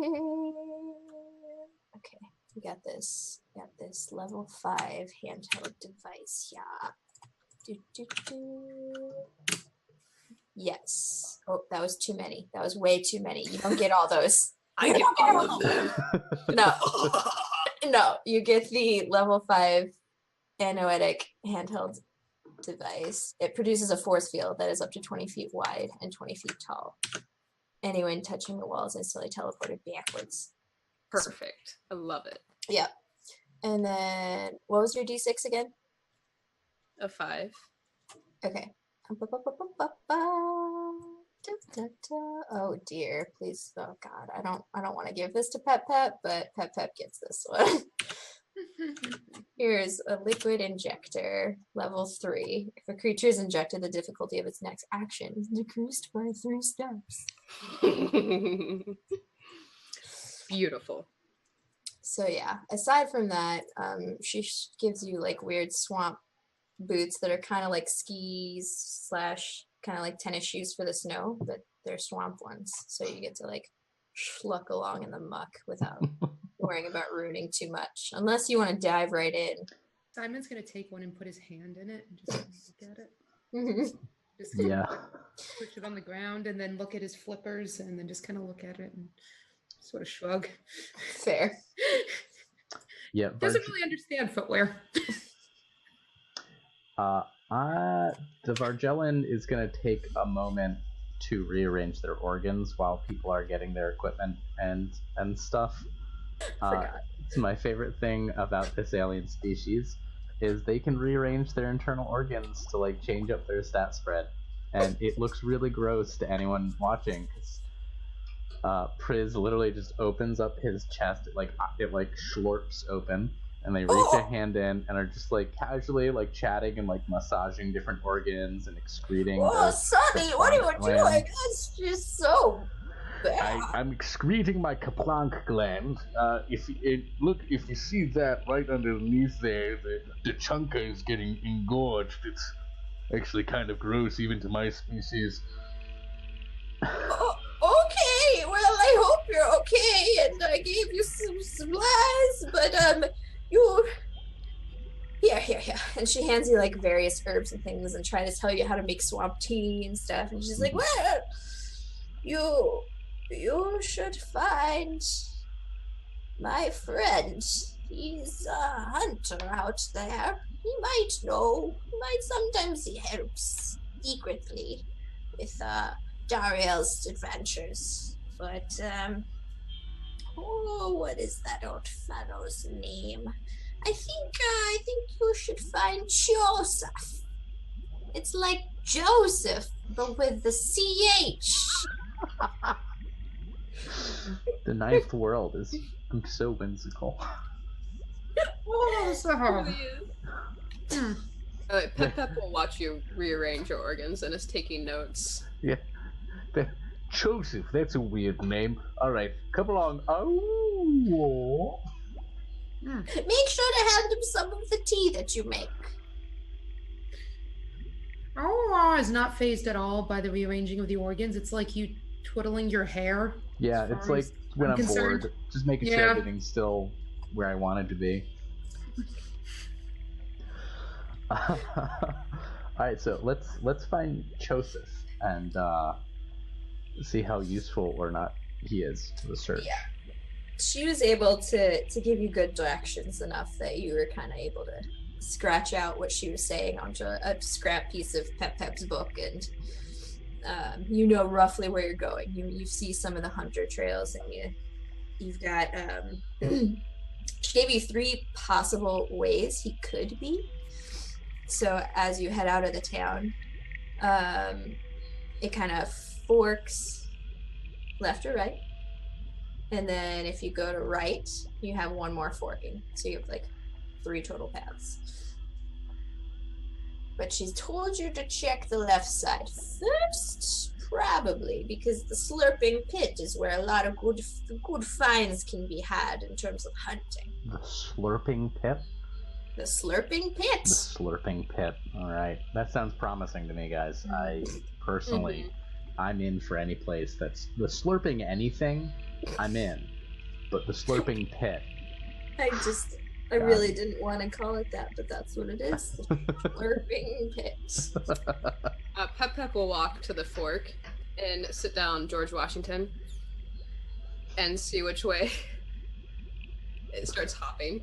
[SPEAKER 2] Okay, we got this. Got this level 5 handheld device. Yeah. Yes. Oh, that was too many. That was way too many. You don't get all those.
[SPEAKER 4] I get all of them.
[SPEAKER 2] No, you get the level 5 anoetic handheld device. It produces a force field that is up to 20 feet wide and 20 feet tall. Anyone touching the wall is instantly teleported backwards.
[SPEAKER 4] Perfect. I love it.
[SPEAKER 2] Yep. And then, what was your D6 again?
[SPEAKER 4] A 5.
[SPEAKER 2] Okay. Oh dear, please. Oh God, I don't want to give this to Pep, but Pep gets this one. Here's a liquid injector, level 3. If a creature is injected, the difficulty of its next action is decreased by 3 steps.
[SPEAKER 4] Beautiful.
[SPEAKER 2] So yeah, aside from that, she gives you like weird swamp boots that are kind of like skis slash kind of like tennis shoes for the snow, but they're swamp ones. So you get to like schluck along in the muck without worrying about ruining too much, unless you want to dive right in.
[SPEAKER 3] Simon's gonna take one and put his hand in it and just look at it. Just
[SPEAKER 1] Yeah.
[SPEAKER 3] push it on the ground and then look at his flippers and then just kind of look at it and sort of shrug.
[SPEAKER 2] Fair.
[SPEAKER 1] Yeah.
[SPEAKER 3] Doesn't really understand footwear.
[SPEAKER 1] The Vargellan is going to take a moment to rearrange their organs while people are getting their equipment and stuff. It's my favorite thing about this alien species is they can rearrange their internal organs to like change up their stat spread, and it looks really gross to anyone watching. Priz literally just opens up his chest, it schlorps open, and they reach a hand in and are just like casually like chatting and like massaging different organs and excreting.
[SPEAKER 2] Oh, Sonny, what are you doing? That's just so bad.
[SPEAKER 1] I'm excreting my Kaplank gland. If you see that right underneath there, the chunka is getting engorged. It's actually kind of gross even to my species.
[SPEAKER 2] Okay, well, I hope you're okay, and I gave you some supplies, but, Here. And she hands you, like, various herbs and things and try to tell you how to make swamp tea and stuff, and she's like, well, you should find my friend. He's a hunter out there. He might know. Sometimes he helps secretly with, Dariel's adventures, but what is that old fellow's name? I think you should find Joseph. It's like Joseph, but with the CH.
[SPEAKER 1] The ninth world is so whimsical.
[SPEAKER 4] Pep will watch you rearrange your organs and is taking notes.
[SPEAKER 1] Yeah. Joseph, that's a weird name. Alright, come along. Oh.
[SPEAKER 2] Make sure to hand him some of the tea that you make.
[SPEAKER 3] Aurora is not phased at all by the rearranging of the organs. It's like you twiddling your hair.
[SPEAKER 1] Yeah, it's like when I'm bored, just making sure everything's still where I want it to be. Alright, so let's find Joseph and see how useful or not he is to the search.
[SPEAKER 2] Yeah. She was able to give you good directions enough that you were kind of able to scratch out what she was saying onto a scrap piece of Pep's book, and you know roughly where you're going. You see some of the hunter trails, and you've got she gave you 3 possible ways he could be. So as you head out of the town, it kind of forks left or right. And then if you go to right, you have 1 more forking. So you have like 3 total paths. But she's told you to check the left side first, probably, because the slurping pit is where a lot of good finds can be had in terms of hunting.
[SPEAKER 1] The slurping pit?
[SPEAKER 2] The slurping pit.
[SPEAKER 1] The slurping pit. All right. That sounds promising to me, guys. I personally, I'm in for any place that's the slurping anything. I'm in, but the slurping pit.
[SPEAKER 2] I really didn't want to call it that, but that's what it is. The slurping pit.
[SPEAKER 4] Pep will walk to the fork and sit down George Washington and see which way it starts hopping.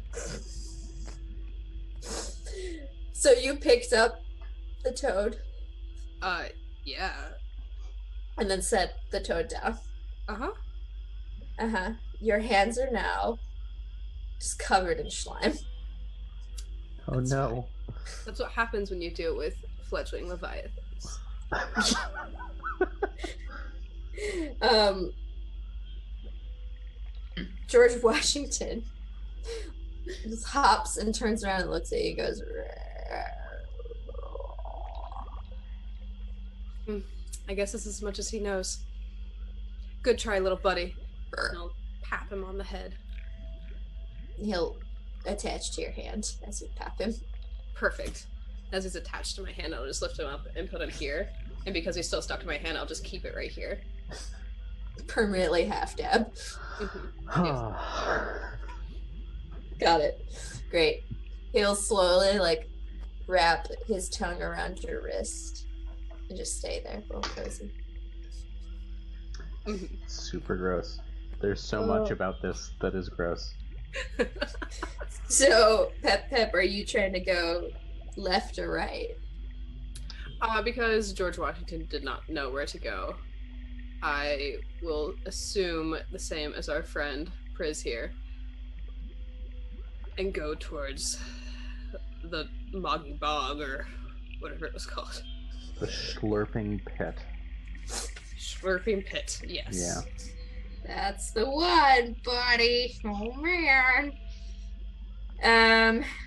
[SPEAKER 2] So you picked up the toad?
[SPEAKER 4] Yeah.
[SPEAKER 2] And then set the toad down? Your hands are now just covered in slime.
[SPEAKER 1] Oh no.
[SPEAKER 4] That's what happens when you do it with fledgling leviathans.
[SPEAKER 2] George Washington just hops and turns around and looks at you and goes,
[SPEAKER 4] I guess this is as much as he knows. Good try, little buddy. pat him on the head.
[SPEAKER 2] He'll attach to your hand as you pat him.
[SPEAKER 4] Perfect. As he's attached to my hand, I'll just lift him up and put him here. And because he's still stuck to my hand, I'll just keep it right here.
[SPEAKER 2] Permanently half dab.
[SPEAKER 1] Ah.
[SPEAKER 2] Got it. Great. He'll slowly, like, wrap his tongue around your wrist and just stay there, real cozy.
[SPEAKER 1] Super gross. There's so much about this that is gross.
[SPEAKER 2] So, Pep, are you trying to go left or right?
[SPEAKER 4] Because George Washington did not know where to go, I will assume the same as our friend Priz here and go towards the Moggy Bog or whatever it was called.
[SPEAKER 1] The slurping pit.
[SPEAKER 4] Slurping pit, yes.
[SPEAKER 1] Yeah.
[SPEAKER 2] That's the one, buddy. Oh man.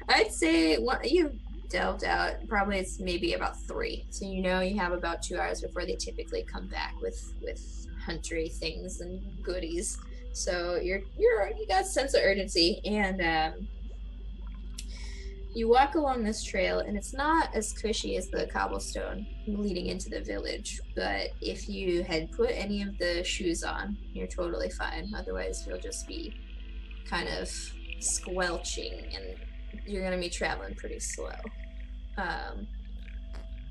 [SPEAKER 2] I'd say you delved out. Probably it's maybe about 3. So you know you have about 2 hours before they typically come back with huntery things and goodies. So you got a sense of urgency, and you walk along this trail, and it's not as cushy as the cobblestone leading into the village, but if you had put any of the shoes on, you're totally fine. Otherwise, you'll just be kind of squelching, and you're going to be traveling pretty slow.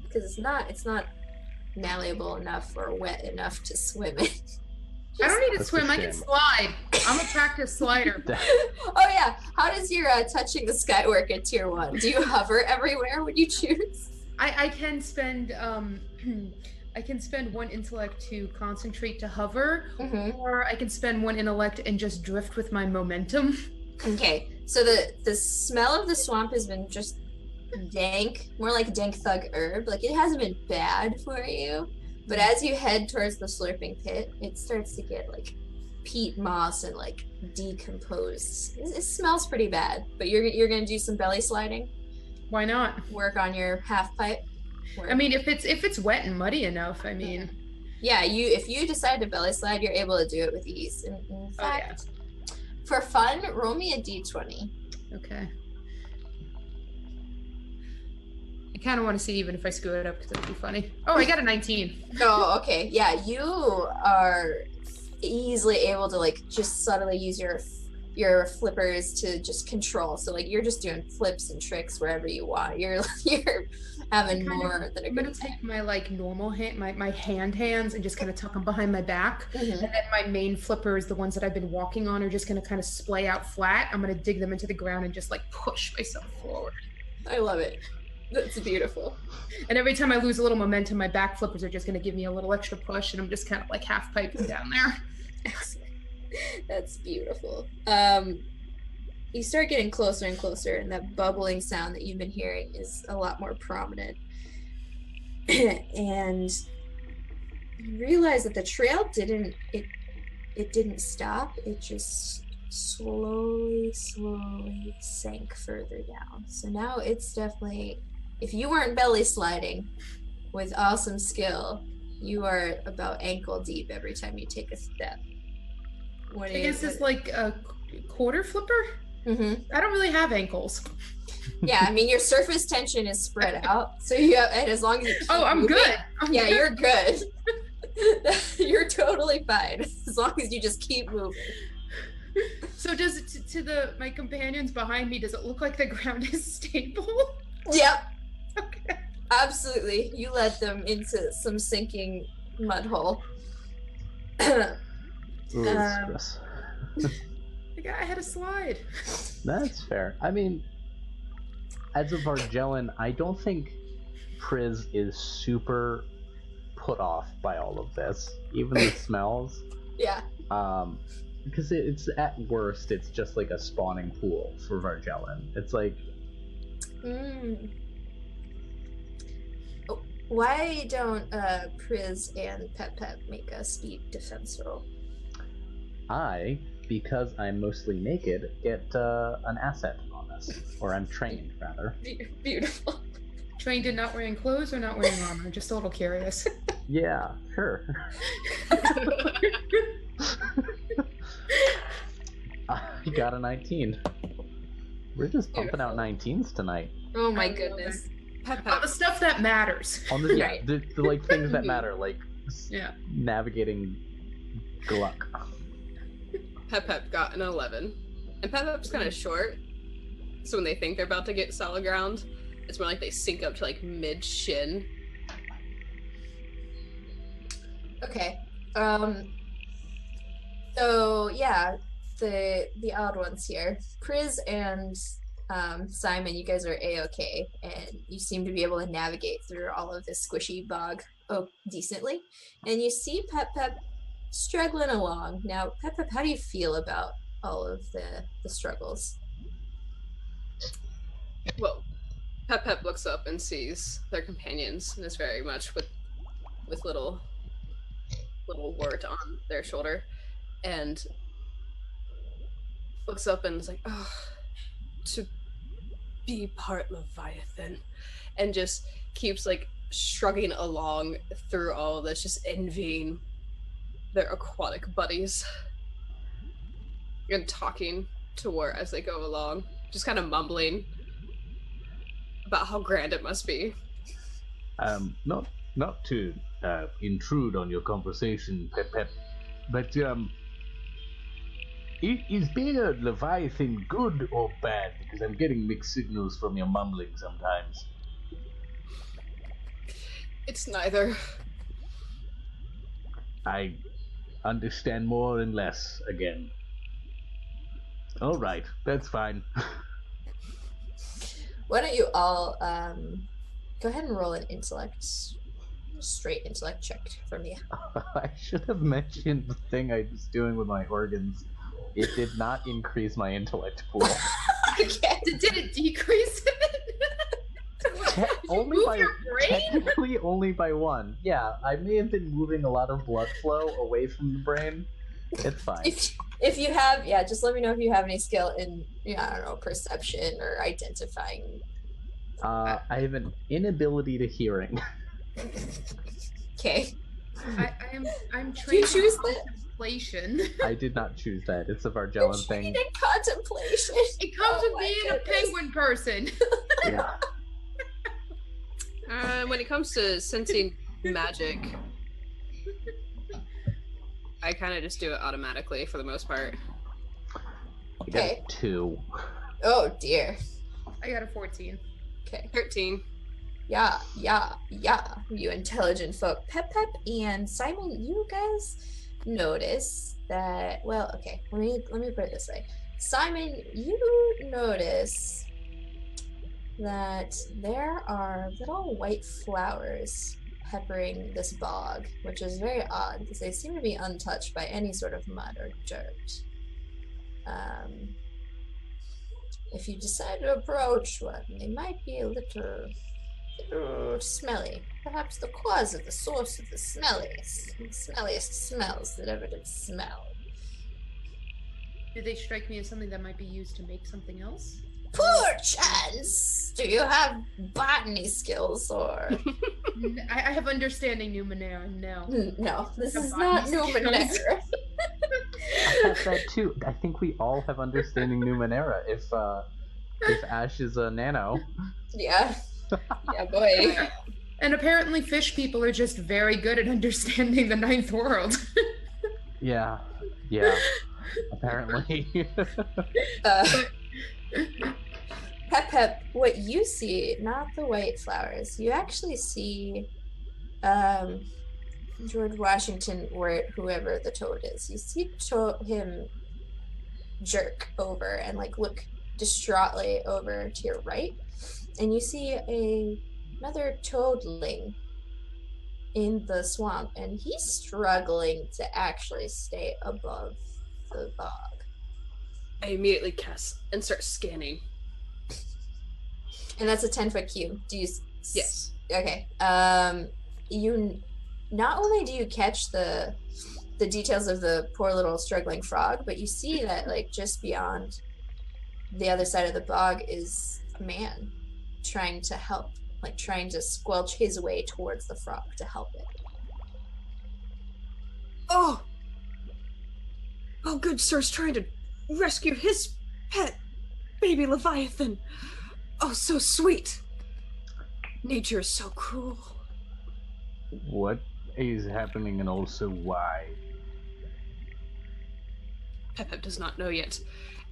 [SPEAKER 2] Because it's not malleable enough or wet enough to swim in.
[SPEAKER 3] I don't need to
[SPEAKER 1] That's
[SPEAKER 3] swim.
[SPEAKER 1] a
[SPEAKER 3] I can
[SPEAKER 1] shame.
[SPEAKER 3] slide. I'm a practice slider.
[SPEAKER 2] Oh yeah, how does your touching the sky work at tier 1? Do you hover everywhere when you choose?
[SPEAKER 3] I can spend I can spend 1 intellect to concentrate to hover, or I can spend 1 intellect and just drift with my momentum.
[SPEAKER 2] Okay, so the smell of the swamp has been just dank, more like dank thug herb. Like, it hasn't been bad for you, but as you head towards the slurping pit, it starts to get like peat moss and like decomposed. It smells pretty bad, but you're gonna do some belly sliding.
[SPEAKER 3] Why not?
[SPEAKER 2] Work on your half pipe.
[SPEAKER 3] I mean, if it's wet and muddy enough, I mean.
[SPEAKER 2] Yeah, if you decide to belly slide, you're able to do it with ease. In fact, for fun, roll me a d20.
[SPEAKER 3] Okay. I kind of want to see even if I screw it up because it would be funny. Oh, I got a 19.
[SPEAKER 2] Oh, okay. Yeah, you are easily able to like just subtly use your flippers to just control. So like you're just doing flips and tricks wherever you want. You're having more than a
[SPEAKER 3] I'm
[SPEAKER 2] good
[SPEAKER 3] gonna
[SPEAKER 2] time.
[SPEAKER 3] take my like normal hand, my hands, and just kind of tuck them behind my back. And then my main flippers, the ones that I've been walking on, are just gonna kind of splay out flat. I'm gonna dig them into the ground and just like push myself forward.
[SPEAKER 2] I love it. That's beautiful.
[SPEAKER 3] And every time I lose a little momentum, my back flippers are just gonna give me a little extra push, and I'm just kind of like half piping down there.
[SPEAKER 2] That's beautiful. You start getting closer and closer, and that bubbling sound that you've been hearing is a lot more prominent. And you realize that the trail didn't stop. It just slowly sank further down. So now it's definitely, if you weren't belly sliding with awesome skill, you are about ankle deep every time you take a step.
[SPEAKER 3] I guess it's like a quarter flipper. I don't really have ankles.
[SPEAKER 2] Yeah, I mean your surface tension is spread out, so you have, and as long as you keep
[SPEAKER 3] I'm
[SPEAKER 2] moving,
[SPEAKER 3] good.
[SPEAKER 2] Yeah, you're good. You're totally fine as long as you just keep moving.
[SPEAKER 3] So does it to my companions behind me? Does it look like the ground is stable?
[SPEAKER 2] Yep.
[SPEAKER 3] Okay.
[SPEAKER 2] Absolutely. You led them into some sinking mud hole.
[SPEAKER 1] Ooh, stress.
[SPEAKER 3] I had a slide.
[SPEAKER 1] That's fair. I mean, as a Vargellan, I don't think Priz is super put off by all of this, even the smells.
[SPEAKER 2] Yeah.
[SPEAKER 1] Because it's at worst, it's just like a spawning pool for Vargellan. It's like.
[SPEAKER 2] Why don't Priz and Pep make a speed defense roll?
[SPEAKER 1] Because I'm mostly naked, get an asset on this. Or I'm trained, rather.
[SPEAKER 2] Beautiful.
[SPEAKER 3] Trained in not wearing clothes or not wearing armor? Just a little curious.
[SPEAKER 1] Yeah, sure. He got a 19. We're just pumping out 19s tonight.
[SPEAKER 2] Oh my goodness.
[SPEAKER 4] Pep
[SPEAKER 3] Oh,
[SPEAKER 4] Pep.
[SPEAKER 3] the stuff that matters.
[SPEAKER 1] On the,
[SPEAKER 2] Right.
[SPEAKER 1] the like things that matter, like
[SPEAKER 3] Yeah.
[SPEAKER 1] navigating Gluck.
[SPEAKER 4] Pep Pep got an 11. And Pep Pep's kind of short, so when they think they're about to get solid ground, it's more like they sink up to like mid-shin.
[SPEAKER 2] Okay. So yeah, the odd ones here, Priz and Simon, you guys are a-okay, and you seem to be able to navigate through all of this squishy bog decently. And you see Pep Pep struggling along. Now, Pep Pep, how do you feel about all of the struggles?
[SPEAKER 4] Well, Pep Pep looks up and sees their companions and is very much with little wart on their shoulder, and looks up and is like, oh, to be part Leviathan, and just keeps like shrugging along through all of this, just envying their aquatic buddies and talking to War as they go along, just kind of mumbling about how grand it must be.
[SPEAKER 1] Not to intrude on your conversation, Pep Pep, but is being a Leviathan good or bad? Because I'm getting mixed signals from your mumbling sometimes.
[SPEAKER 4] It's neither.
[SPEAKER 1] I understand more and less again. All right, that's fine.
[SPEAKER 2] Why don't you all go ahead and roll an intellect, straight intellect check from you.
[SPEAKER 1] I should have mentioned the thing I was doing with my organs. It did not increase my intellect pool.
[SPEAKER 2] Okay.
[SPEAKER 3] Did it decrease it?
[SPEAKER 1] Only
[SPEAKER 3] move
[SPEAKER 1] by
[SPEAKER 3] your brain?
[SPEAKER 1] technically only by one. Yeah, I may have been moving a lot of blood flow away from the brain. It's fine.
[SPEAKER 2] If you have, just let me know if you have any skill in, I don't know, perception or identifying.
[SPEAKER 1] I have an inability to hearing.
[SPEAKER 2] Okay.
[SPEAKER 3] I'm
[SPEAKER 2] Do you
[SPEAKER 3] trained
[SPEAKER 2] choose
[SPEAKER 3] in
[SPEAKER 2] that?
[SPEAKER 3] contemplation.
[SPEAKER 1] I did not choose that. It's a
[SPEAKER 2] You're
[SPEAKER 1] Vargellan
[SPEAKER 2] trained
[SPEAKER 1] thing.
[SPEAKER 2] in contemplation.
[SPEAKER 3] It comes
[SPEAKER 2] Oh
[SPEAKER 3] with
[SPEAKER 2] my
[SPEAKER 3] being
[SPEAKER 2] goodness.
[SPEAKER 3] a penguin person.
[SPEAKER 1] Yeah.
[SPEAKER 4] When it comes to sensing magic, I kind of just do it automatically for the most part.
[SPEAKER 1] I got
[SPEAKER 2] Okay.
[SPEAKER 1] 2.
[SPEAKER 2] Oh dear.
[SPEAKER 3] I got a 14.
[SPEAKER 2] Okay.
[SPEAKER 4] 13.
[SPEAKER 2] Yeah. You intelligent folk. Pep Pep and Simon, you guys notice that, well, okay, let me put it this way. Simon, you notice that there are little white flowers peppering this bog, which is very odd because they seem to be untouched by any sort of mud or dirt. If you decide to approach one, they might be a little smelly. Perhaps the cause of the source of the smelliest smells that ever did smell.
[SPEAKER 3] Do they strike me as something that might be used to make something else?
[SPEAKER 2] Poor chance! Do you have botany skills or?
[SPEAKER 3] I have understanding Numenara, no.
[SPEAKER 2] No, this
[SPEAKER 3] Have
[SPEAKER 2] is not
[SPEAKER 3] botany skills.
[SPEAKER 2] Numenara.
[SPEAKER 1] I have that too. I think we all have understanding Numenera. If Ash is a nano.
[SPEAKER 2] Yeah. Yeah, boy.
[SPEAKER 3] And apparently fish people are just very good at understanding the ninth world.
[SPEAKER 1] Yeah. Apparently.
[SPEAKER 2] Pep Pep, what you see, not the white flowers, you actually see George Washington or whoever the toad is. You see him jerk over and look distraughtly over to your right, and you see another toadling in the swamp, and he's struggling to actually stay above the bog.
[SPEAKER 4] I immediately cast and start scanning.
[SPEAKER 2] And that's a 10-foot cube. Do you?
[SPEAKER 4] Yes.
[SPEAKER 2] Okay. You not only do you catch the details of the poor little struggling frog, but you see that just beyond the other side of the bog is a man trying to help, trying to squelch his way towards the frog to help it.
[SPEAKER 4] Oh, good sir's trying to rescue his pet, baby Leviathan. Oh, so sweet. Nature is so cruel.
[SPEAKER 1] What is happening and also why?
[SPEAKER 4] Pep does not know yet.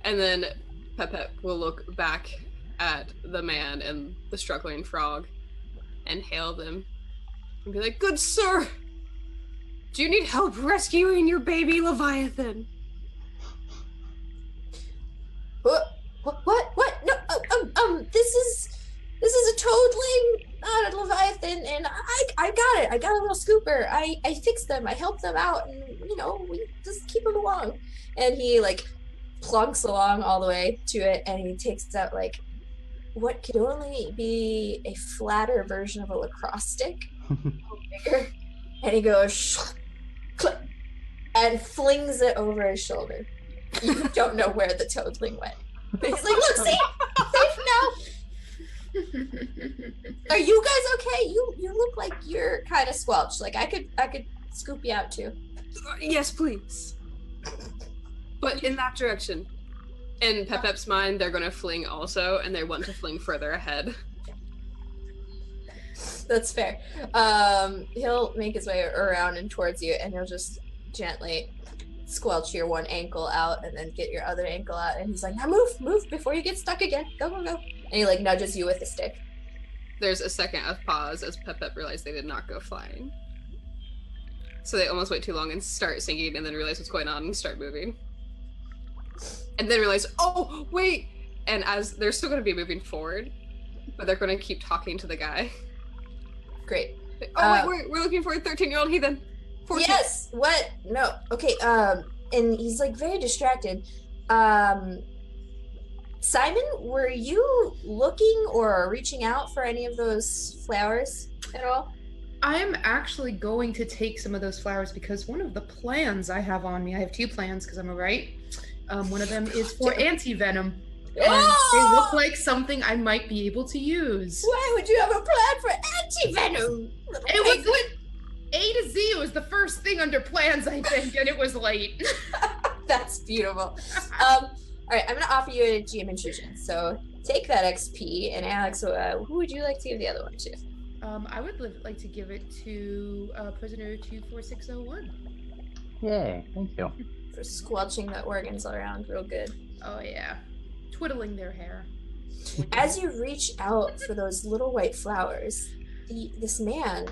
[SPEAKER 4] And then Pep will look back at the man and the struggling frog and hail them and be like, "Good sir, do you need help rescuing your baby Leviathan?"
[SPEAKER 2] What? No, this is a toadling, not a Leviathan, and I got it. I got a little scooper. I fixed them. I helped them out, and we just keep them along. And he like plunks along all the way to it, and he takes out like what could only be a flatter version of a lacrosse stick, bigger, and he goes click, and flings it over his shoulder. You don't know where the toadling went. But he's like, look, see? Safe now. Are you guys okay? You look like you're kind of squelched. Like I could scoop you out too.
[SPEAKER 4] Yes, please. But in that direction. In Pep's mind, they're gonna fling also, and they want to fling further ahead.
[SPEAKER 2] That's fair. He'll make his way around and towards you, and he'll just gently squelch your one ankle out and then get your other ankle out, and he's like, now move before you get stuck again. Go. And he like nudges you with a stick.
[SPEAKER 4] There's a second of pause as Pep realized they did not go flying. So they almost wait too long and start singing, and then realize what's going on and start moving. And then realize, oh, wait! And as they're still going to be moving forward, but they're going to keep talking to the guy.
[SPEAKER 2] Great.
[SPEAKER 4] Oh, wait, we're looking for a 13-year-old heathen. 14.
[SPEAKER 2] Yes! What? No. Okay, and he's like very distracted. Simon, were you looking or reaching out for any of those flowers at all?
[SPEAKER 3] I'm actually going to take some of those flowers because one of the plans I have on me, I have two plans because I'm a right. One of them is for anti-venom. And they look like something I might be able to use.
[SPEAKER 2] Why would you have a plan for anti-venom?
[SPEAKER 3] It was like A to Z. It was the first thing under plans, I think, and it was late.
[SPEAKER 2] That's beautiful. All right, I'm going to offer you a GM intrusion. So take that XP, and Alex, who would you like to give the other one to?
[SPEAKER 3] I would like to give it to prisoner 24601.
[SPEAKER 1] Yay, thank you.
[SPEAKER 2] For squelching the organs around real good.
[SPEAKER 3] Oh, yeah. Twiddling their hair.
[SPEAKER 2] As you reach out for those little white flowers, this man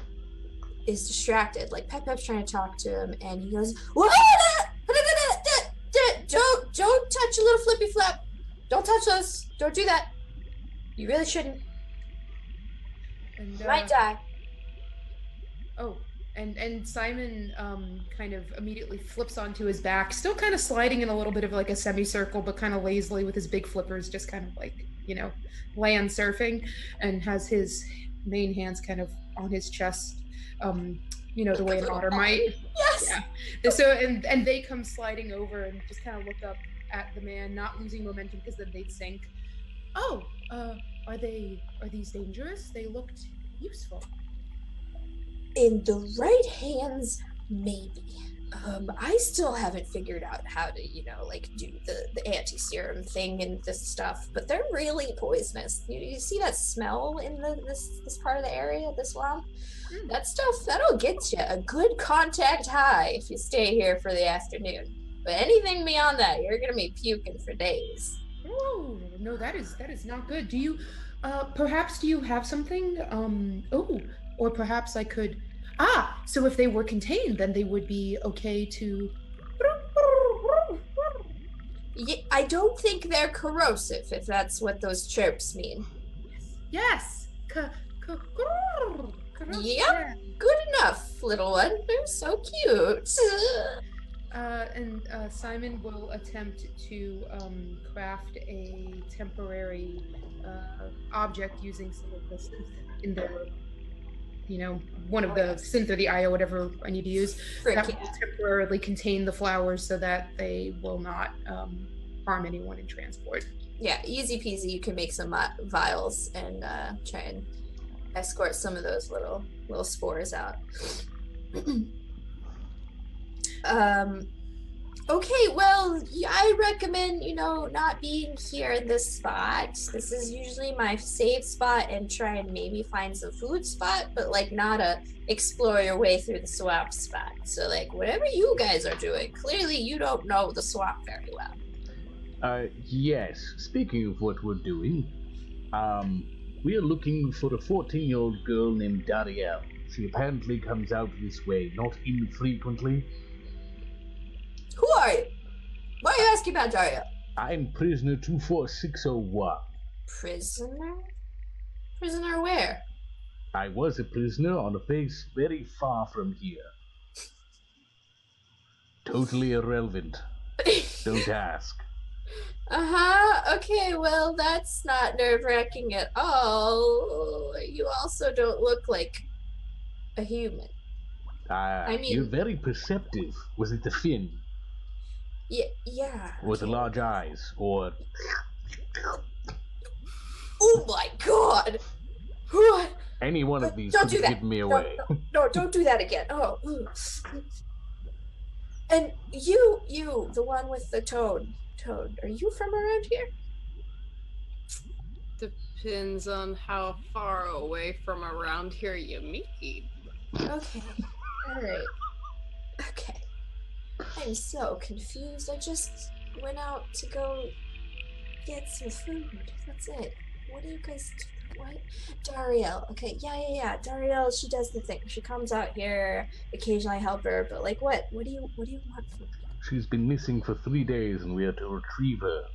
[SPEAKER 2] is distracted. Like Pep's trying to talk to him, and he goes, don't touch a little flippy flap. Don't touch those. Don't do that. You really shouldn't.
[SPEAKER 3] And,
[SPEAKER 2] You might die.
[SPEAKER 3] Oh, and Simon kind of immediately flips onto his back, still kind of sliding in a little bit of like a semicircle, but kind of lazily with his big flippers, just kind of like, land surfing, and has his main hands kind of on his chest, the way an otter might.
[SPEAKER 2] Yes.
[SPEAKER 3] Yeah. So and they come sliding over and just kind of look up at the man, not losing momentum because then they'd sink. Oh, are these dangerous? They looked useful.
[SPEAKER 2] In the right hands, maybe. I still haven't figured out how to, do the anti-serum thing and this stuff, but they're really poisonous. You see that smell in this part of the area, the swamp? That stuff, that'll get you a good contact high if you stay here for the afternoon. But anything beyond that, you're gonna be puking for days.
[SPEAKER 3] Oh, no, that is not good. Do you, perhaps do you have something? Or perhaps I could... so if they were contained, then they would be okay to...
[SPEAKER 2] Yeah, I don't think they're corrosive, if that's what those chirps mean.
[SPEAKER 3] Yes!
[SPEAKER 2] Yep, good enough, little one. They're so cute.
[SPEAKER 3] And Simon will attempt to craft a temporary object using some of the synth in their, one of the synth or the eye or whatever I need to use. That will temporarily contain the flowers so that they will not harm anyone in transport.
[SPEAKER 2] Yeah, easy peasy. You can make some vials and try and escort some of those little Okay, well, I recommend, not being here in this spot. This is usually my safe spot and try and maybe find some food spot, but like not a explore your way through the swamp spot. So like whatever you guys are doing, clearly you don't know the swamp very well.
[SPEAKER 1] Yes. Speaking of what we're doing, we are looking for a 14-year-old girl named Darielle. She apparently comes out this way, not infrequently.
[SPEAKER 2] Who are you? Why are you asking about Dario?
[SPEAKER 1] I'm prisoner 24601.
[SPEAKER 2] Prisoner? Prisoner where?
[SPEAKER 1] I was a prisoner on a base very far from here. Totally irrelevant. Don't ask.
[SPEAKER 2] Okay, well, that's not nerve-wracking at all. You also don't look like a human. I mean,
[SPEAKER 1] You're very perceptive. Was it the fin?
[SPEAKER 2] Yeah.
[SPEAKER 1] Or the large eyes? Or...
[SPEAKER 2] Oh my god! What?
[SPEAKER 1] Any one of these
[SPEAKER 2] Don't
[SPEAKER 1] could
[SPEAKER 2] do
[SPEAKER 1] have
[SPEAKER 2] that.
[SPEAKER 1] given me away.
[SPEAKER 2] No, don't do that again. Oh. And you, the one with the toad, are you from around here?
[SPEAKER 4] Depends on how far away from around here you mean.
[SPEAKER 2] Okay. Alright. Okay. I'm so confused. I just went out to go get some food. That's it. What do you guys do? What? Darielle. Okay, yeah. Darielle, she does the thing. She comes out here, occasionally I help her, but like what? What do you want from me?
[SPEAKER 1] She's been missing for 3 days and we are to retrieve her.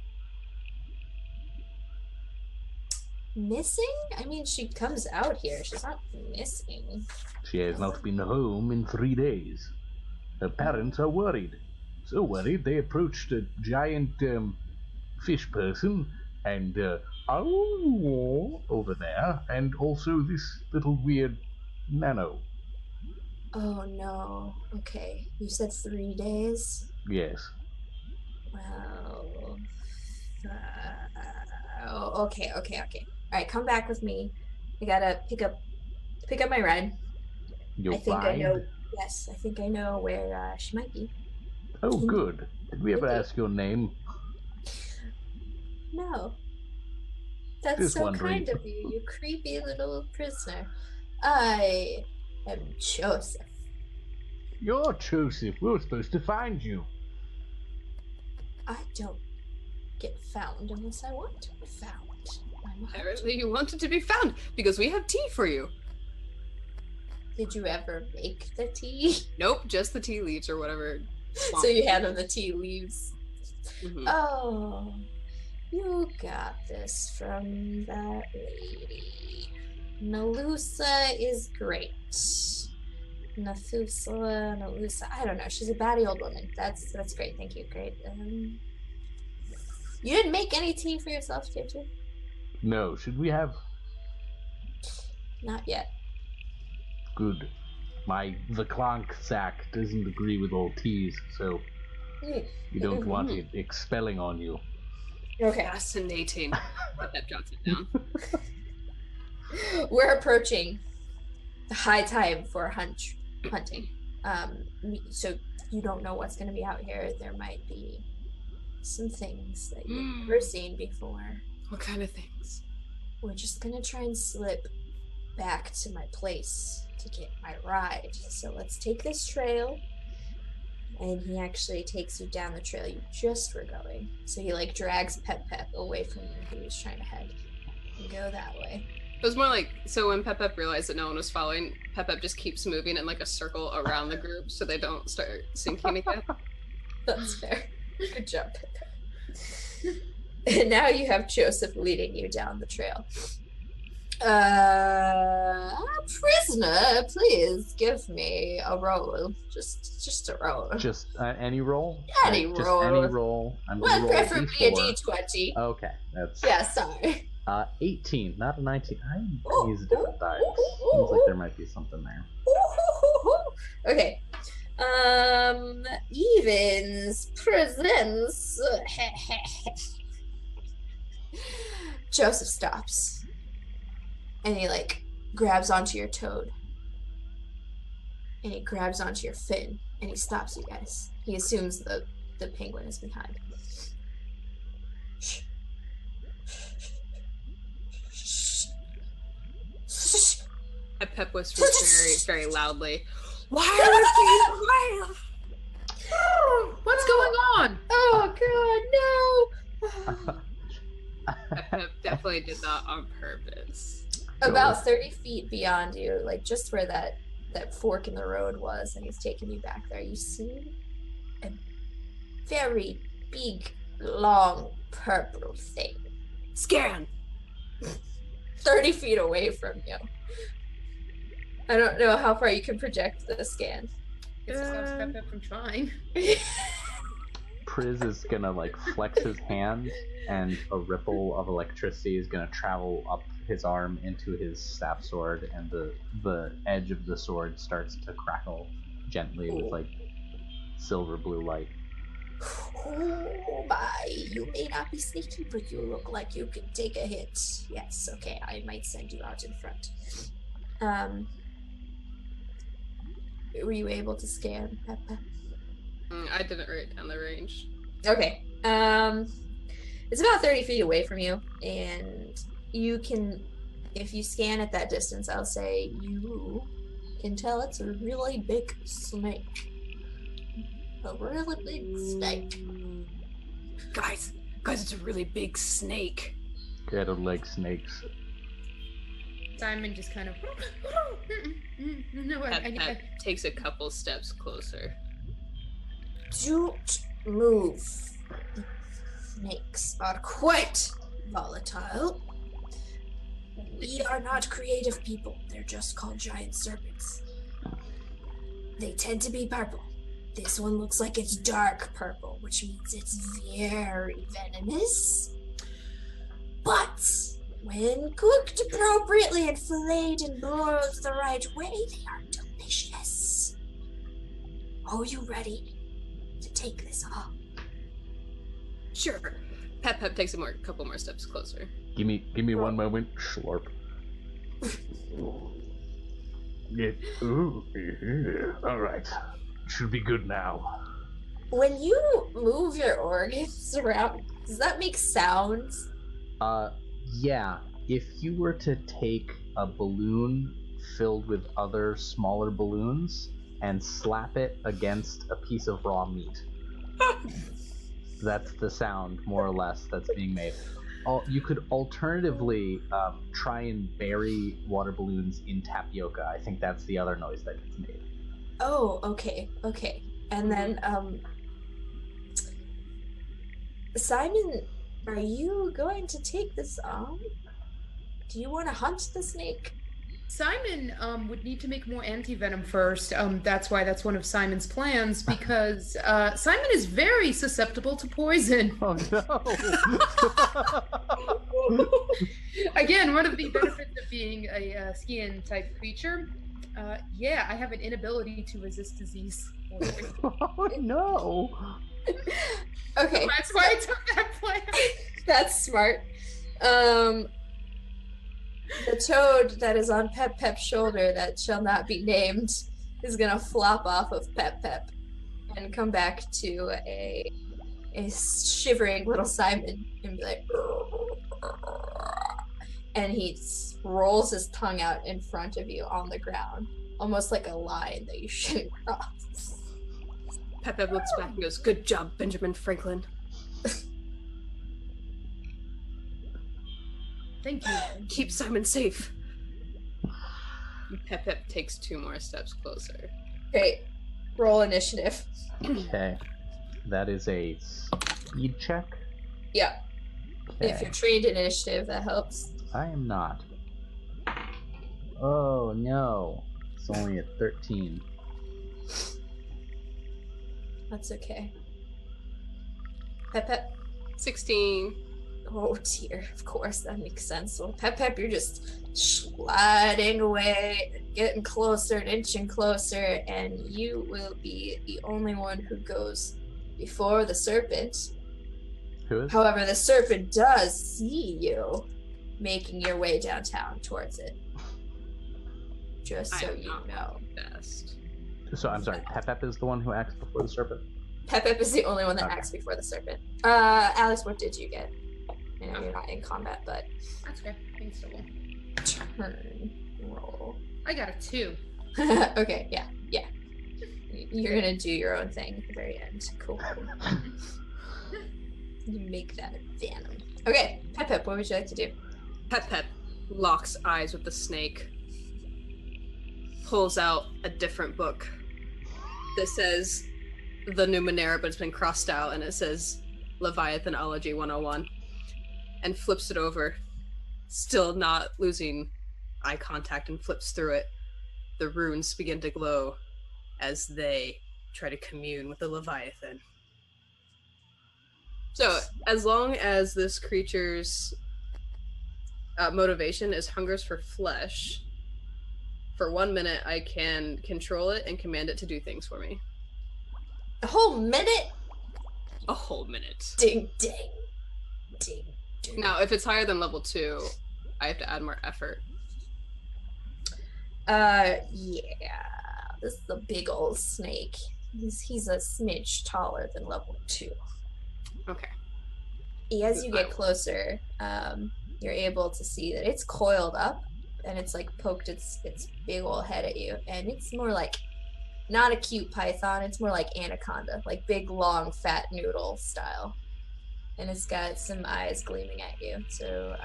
[SPEAKER 2] Missing? I mean, she comes out here. She's not missing.
[SPEAKER 1] She has not been home in 3 days. Her parents are worried. So worried they approached a giant fish person and over there, and also this little weird nano.
[SPEAKER 2] Oh no. Okay. You said 3 days?
[SPEAKER 1] Yes.
[SPEAKER 2] Well. Okay. Alright, come back with me. I gotta pick up my ride.
[SPEAKER 1] You're
[SPEAKER 2] I think
[SPEAKER 1] fine?
[SPEAKER 2] I know. Yes, I think I know where she might be.
[SPEAKER 1] Oh, good. Did we ever ask your name?
[SPEAKER 2] No. That's
[SPEAKER 1] Just
[SPEAKER 2] so
[SPEAKER 1] wondering.
[SPEAKER 2] kind of you, you creepy little prisoner. I am Joseph.
[SPEAKER 1] You're Joseph. We were supposed to find you.
[SPEAKER 2] I don't get found unless I want to be found. I'm a hunter.
[SPEAKER 4] Apparently you wanted to be found because we have tea for you.
[SPEAKER 2] Did you ever make the tea?
[SPEAKER 4] Nope, just the tea leaves or whatever.
[SPEAKER 2] So you hand him the tea leaves.
[SPEAKER 4] Mhm.
[SPEAKER 2] Oh, you got this from that lady. Nalusa is great. Nalusa, I don't know. She's a batty old woman. That's great. Thank you. Great. You didn't make any tea for yourself, did you?
[SPEAKER 1] No, should we have?
[SPEAKER 2] Not yet.
[SPEAKER 1] Good. The clonk sack doesn't agree with all teas, so you don't want it expelling on you.
[SPEAKER 2] Okay.
[SPEAKER 4] Fascinating. That jots it down.
[SPEAKER 2] We're approaching the high time for hunting. So you don't know what's going to be out here. There might be some things that you've never seen before.
[SPEAKER 4] What kind of things?
[SPEAKER 2] We're just going to try and slip back to my place to get my ride. So let's take this trail. And he actually takes you down the trail you just were going. So he like drags Pep away from where he was trying to head and go that way.
[SPEAKER 4] It was more like, so when Pep realized that no one was following, Pep just keeps moving in like a circle around the group so they don't start sinking again.
[SPEAKER 2] That's fair. Good job, Pep. And now you have Joseph leading you down the trail. Prisoner, please give me a roll. Just a roll.
[SPEAKER 1] Just any roll?
[SPEAKER 2] Any
[SPEAKER 1] Just
[SPEAKER 2] roll.
[SPEAKER 1] any roll. I'm gonna
[SPEAKER 2] Well,
[SPEAKER 1] roll
[SPEAKER 2] preferably a
[SPEAKER 1] D4.
[SPEAKER 2] D20.
[SPEAKER 1] Okay, that's...
[SPEAKER 2] Yeah, sorry.
[SPEAKER 1] 18, not a 19. I
[SPEAKER 2] Ooh,
[SPEAKER 1] use a different
[SPEAKER 2] ooh,
[SPEAKER 1] dice.
[SPEAKER 2] ooh,
[SPEAKER 1] Seems like
[SPEAKER 2] ooh.
[SPEAKER 1] there might be something there.
[SPEAKER 2] Okay. Evens presents. Joseph stops. And he like grabs onto your toad. And he grabs onto your fin. And he stops you guys. He assumes the the penguin is behind.
[SPEAKER 4] Pep whispers very, very loudly. Why are we being wild?
[SPEAKER 3] What's going on?
[SPEAKER 2] Oh god, no!
[SPEAKER 4] Pep definitely did that on purpose.
[SPEAKER 2] About 30 feet beyond you, like just where that fork in the road was, and he's taking you back there, you see a very big, long, purple thing.
[SPEAKER 4] Scan!
[SPEAKER 2] 30 feet away from you. I don't know how far you can project the scan.
[SPEAKER 3] Guess it stops Pep from trying.
[SPEAKER 1] Priz is gonna like flex his hand, and a ripple of electricity is gonna travel up his arm into his staff sword, and the edge of the sword starts to crackle gently with like silver blue light.
[SPEAKER 2] Oh my, you may not be sneaky, but you look like you can take a hit. Yes, okay, I might send you out in front. Were you able to scan, Peppa?
[SPEAKER 4] I didn't write down the range.
[SPEAKER 2] Okay. It's about 30 feet away from you, and you can, if you scan at that distance, I'll say you can tell it's a really big snake. A really big snake.
[SPEAKER 4] Guys, it's a really big snake.
[SPEAKER 1] Get a leg snakes.
[SPEAKER 3] Simon just kind of. No,
[SPEAKER 4] Pep takes a couple steps closer.
[SPEAKER 2] Don't move. Snakes are quite volatile. We are not creative people. They're just called giant serpents. They tend to be purple. This one looks like it's dark purple, which means it's very venomous. But when cooked appropriately and filleted and boiled the right way, they are delicious. Are you ready to take this off?
[SPEAKER 4] Sure. Pep takes a couple more steps closer.
[SPEAKER 1] Give me one moment. Slurp. All right. Should be good now.
[SPEAKER 2] When you move your organs around, does that make sounds?
[SPEAKER 1] Yeah. If you were to take a balloon filled with other smaller balloons and slap it against a piece of raw meat, that's the sound, more or less, that's being made. You could alternatively try and bury water balloons in tapioca. I think that's the other noise that gets made.
[SPEAKER 2] Oh, okay. And then, Simon, are you going to take this on? Do you want to hunt the snake?
[SPEAKER 3] Simon would need to make more anti-venom first. That's why that's one of Simon's plans, because Simon is very susceptible to poison.
[SPEAKER 1] Oh no!
[SPEAKER 3] Again, one of the benefits of being a Skian type creature. Yeah, I have an inability to resist disease.
[SPEAKER 1] Oh no!
[SPEAKER 2] Okay.
[SPEAKER 3] That's why I took that plan.
[SPEAKER 2] That's smart. The toad that is on Pep's shoulder that shall not be named is gonna flop off of Pep and come back to a shivering little Simon and be like, and he rolls his tongue out in front of you on the ground, almost like a line that you shouldn't cross.
[SPEAKER 4] Pep looks back and goes, "Good job, Benjamin Franklin."
[SPEAKER 3] Thank you.
[SPEAKER 4] Keep Simon safe. Pep takes 2 more steps closer.
[SPEAKER 2] Okay, roll initiative.
[SPEAKER 1] Okay. That is a speed check?
[SPEAKER 2] Yeah.
[SPEAKER 1] Okay.
[SPEAKER 2] If you're trained in initiative, that helps.
[SPEAKER 1] I am not. Oh no. It's only a 13.
[SPEAKER 2] That's okay. Pep.
[SPEAKER 4] 16.
[SPEAKER 2] Oh dear, of course, that makes sense. Well, Pep, you're just sliding away, getting closer and inching closer, and you will be the only one who goes before the serpent.
[SPEAKER 1] Who is?
[SPEAKER 2] However, the serpent does see you making your way downtown towards it. Just so you know.
[SPEAKER 4] Best.
[SPEAKER 1] So I'm sorry, Pep is the one who acts before the serpent?
[SPEAKER 2] Pep is the only one that
[SPEAKER 1] Okay.
[SPEAKER 2] acts before the serpent. Alex, what did you get? I know you're not in combat, but
[SPEAKER 3] That's okay. I can still roll.
[SPEAKER 2] turn roll.
[SPEAKER 3] I got a 2.
[SPEAKER 2] Okay, yeah. You're gonna do your own thing at the very end. Cool. You make that venom. Okay, Pep, what would you like to do?
[SPEAKER 4] Pep locks eyes with the snake, pulls out a different book that says the Numenara, but it's been crossed out, and it says Leviathanology 101, and flips it over, still not losing eye contact, and flips through it. The runes begin to glow as they try to commune with the Leviathan. So, as long as this creature's motivation is hungers for flesh, for 1 minute I can control it and command it to do things for me.
[SPEAKER 2] A whole minute?
[SPEAKER 4] A whole minute.
[SPEAKER 2] Ding, ding. Ding, ding.
[SPEAKER 4] Now, if it's higher than level 2, I have to add more effort.
[SPEAKER 2] Yeah. This is a big old snake. He's a smidge taller than level 2.
[SPEAKER 4] Okay.
[SPEAKER 2] As you get closer, you're able to see that it's coiled up and it's like poked its big old head at you, and it's more like not a cute python, it's more like anaconda, like big long fat noodle style, and it's got some eyes gleaming at you. So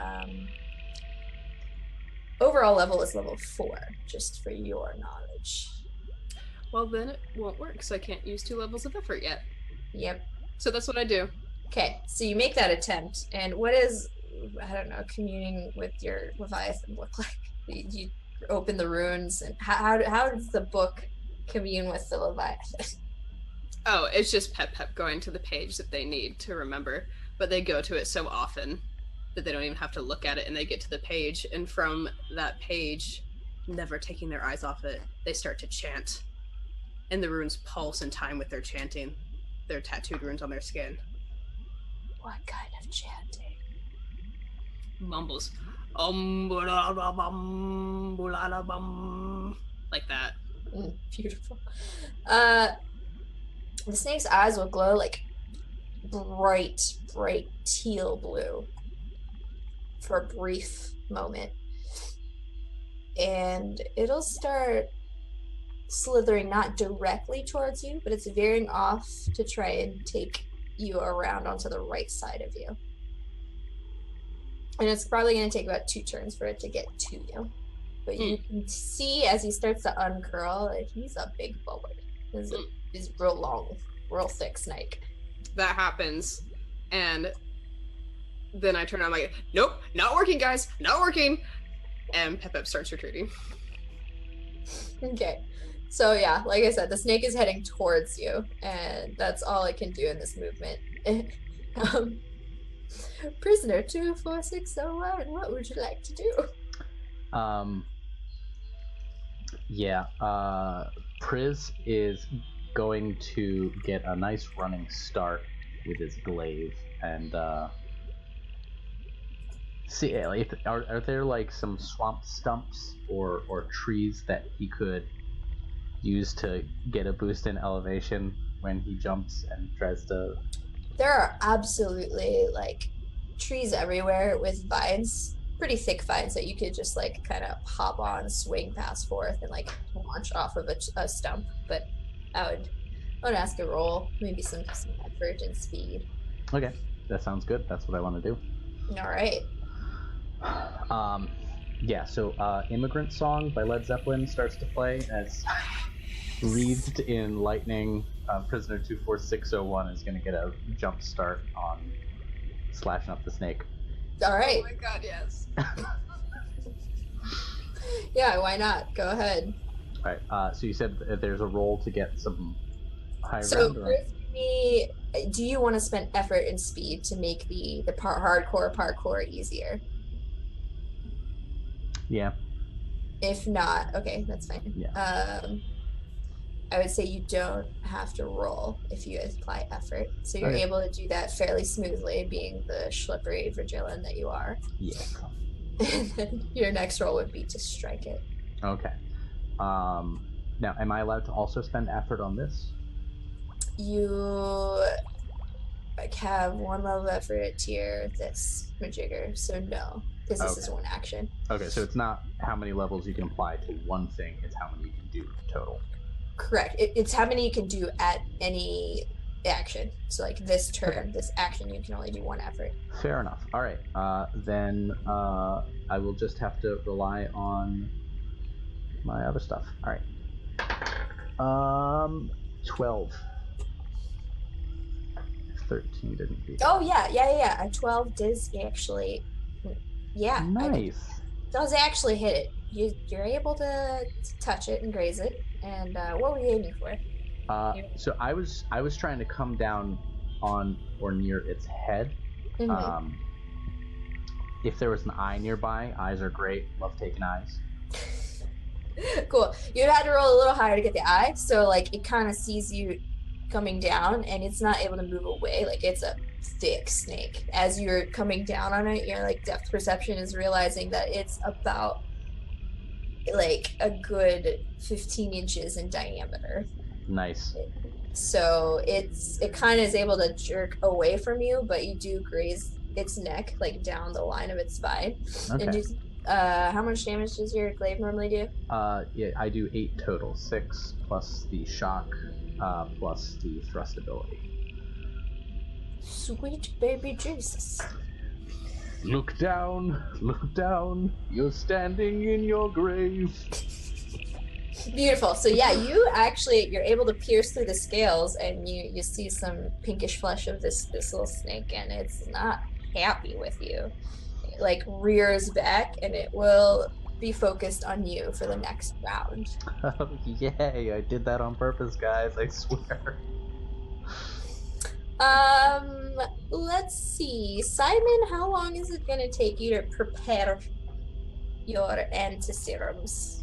[SPEAKER 2] overall level is level 4, just for your knowledge.
[SPEAKER 4] Well, then it won't work, so I can't use 2 levels of effort yet.
[SPEAKER 2] Yep.
[SPEAKER 4] So that's what I do.
[SPEAKER 2] Okay, so you make that attempt, and what is, I don't know, communing with your Leviathan look like? You open the runes, and how does the book commune with the Leviathan?
[SPEAKER 4] Oh, it's just Pep going to the page that they need to remember, but they go to it so often that they don't even have to look at it, and they get to the page, and from that page, never taking their eyes off it, they start to chant. And the runes pulse in time with their chanting. Their tattooed runes on their skin.
[SPEAKER 2] What kind of chanting?
[SPEAKER 4] Mumbles. Like that.
[SPEAKER 2] Beautiful. The snake's eyes will glow like bright teal blue for a brief moment. And it'll start slithering not directly towards you, but it's veering off to try and take you around onto the right side of you. And it's probably going to take about 2 turns for it to get to you. But you can see as he starts to uncurl, that he's a big boy. He's real long, real thick snake.
[SPEAKER 4] That happens, and then I turn on like, nope, not working, guys, not working. And Pep starts retreating.
[SPEAKER 2] Okay. So yeah, like I said, the snake is heading towards you, and that's all it can do in this movement. Prisoner 24601, what would you like to do?
[SPEAKER 1] Priz is going to get a nice running start with his glaive, and see, are there like some swamp stumps or trees that he could use to get a boost in elevation when he jumps and tries to...
[SPEAKER 2] There are absolutely like trees everywhere with vines, pretty thick vines that you could just like kind of hop on, swing past forth, and like launch off of a stump. But I would ask a roll, maybe some effort and speed.
[SPEAKER 1] Okay, that sounds good. That's what I want to do.
[SPEAKER 2] All right.
[SPEAKER 1] So Immigrant Song by Led Zeppelin starts to play as wreathed in lightning. Prisoner 24601 is going to get a jump start on slashing up the snake.
[SPEAKER 2] All right.
[SPEAKER 4] Oh my god, yes.
[SPEAKER 2] Yeah, why not? Go ahead.
[SPEAKER 1] All right. So you said that there's a roll to get some high
[SPEAKER 2] So
[SPEAKER 1] ground.
[SPEAKER 2] first, do you want to spend effort and speed to make the hardcore parkour easier?
[SPEAKER 1] Yeah.
[SPEAKER 2] If not, okay, that's fine.
[SPEAKER 1] Yeah.
[SPEAKER 2] I would say you don't have to roll if you apply effort. So you're
[SPEAKER 1] Okay.
[SPEAKER 2] able to do that fairly smoothly, being the slippery Virgilin that you are.
[SPEAKER 1] Yeah.
[SPEAKER 2] And then your next roll would be to strike it.
[SPEAKER 1] Okay. Now, am I allowed to also spend effort on this?
[SPEAKER 2] you like have 1 level effort tier this majigger, so no, because this is 1 action.
[SPEAKER 1] Okay, so it's not how many levels you can apply to one thing, it's how many you can do total.
[SPEAKER 2] Correct. It's how many you can do at any action. So like this turn, this action, you can only do 1 effort.
[SPEAKER 1] Fair enough. All right, then I will just have to rely on my other stuff. All right. 12. 13 didn't beat.
[SPEAKER 2] Oh yeah. A 12 does actually, yeah.
[SPEAKER 1] Nice.
[SPEAKER 2] Does actually hit it. You're able to touch it and graze it. And what were you aiming for?
[SPEAKER 1] So I was trying to come down on or near its head.
[SPEAKER 2] Mm-hmm.
[SPEAKER 1] If there was an eye nearby, eyes are great. Love taking eyes.
[SPEAKER 2] Cool. You'd had to roll a little higher to get the eye, so like it kind of sees you coming down, and it's not able to move away. Like it's a thick snake. As you're coming down on it, your like depth perception is realizing that it's about like a good 15 inches in diameter.
[SPEAKER 1] Nice.
[SPEAKER 2] So it kind of is able to jerk away from you, but you do graze its neck, like down the line of its spine.
[SPEAKER 1] Okay.
[SPEAKER 2] And how much damage does your glaive normally do?
[SPEAKER 1] Yeah, I do 8 total. 6 plus the shock, plus the thrust ability.
[SPEAKER 2] Sweet baby Jesus.
[SPEAKER 1] Look down, you're standing in your grave.
[SPEAKER 2] Beautiful. So yeah, you're able to pierce through the scales, and you see some pinkish flesh of this little snake, and it's not happy with you. It like rears back, and it will be focused on you for the next round.
[SPEAKER 1] Oh, yay, I did that on purpose, guys, I swear.
[SPEAKER 2] Let's see. Simon, how long is it gonna take you to prepare your antiserums?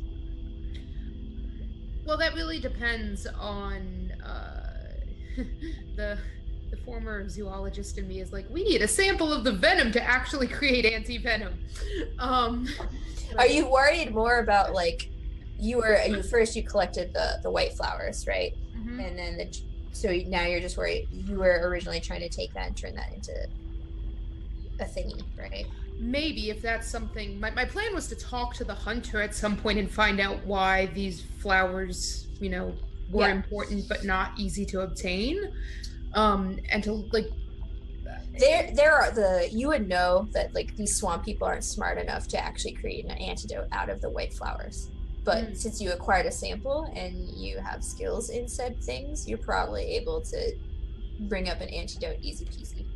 [SPEAKER 3] Well, that really depends on the former zoologist in me is like, we need a sample of the venom to actually create anti-venom.
[SPEAKER 2] Are you worried more about like you collected the white flowers, right?
[SPEAKER 3] Mm-hmm.
[SPEAKER 2] And then so now you're just worried. You were originally trying to take that and turn that into a thingy, right?
[SPEAKER 3] Maybe, if that's something. My plan was to talk to the hunter at some point and find out why these flowers, were important but not easy to obtain. And to like.
[SPEAKER 2] You would know that like these swamp people aren't smart enough to actually create an antidote out of the white flowers. But since you acquired a sample and you have skills in said things, you're probably able to bring up an antidote easy peasy,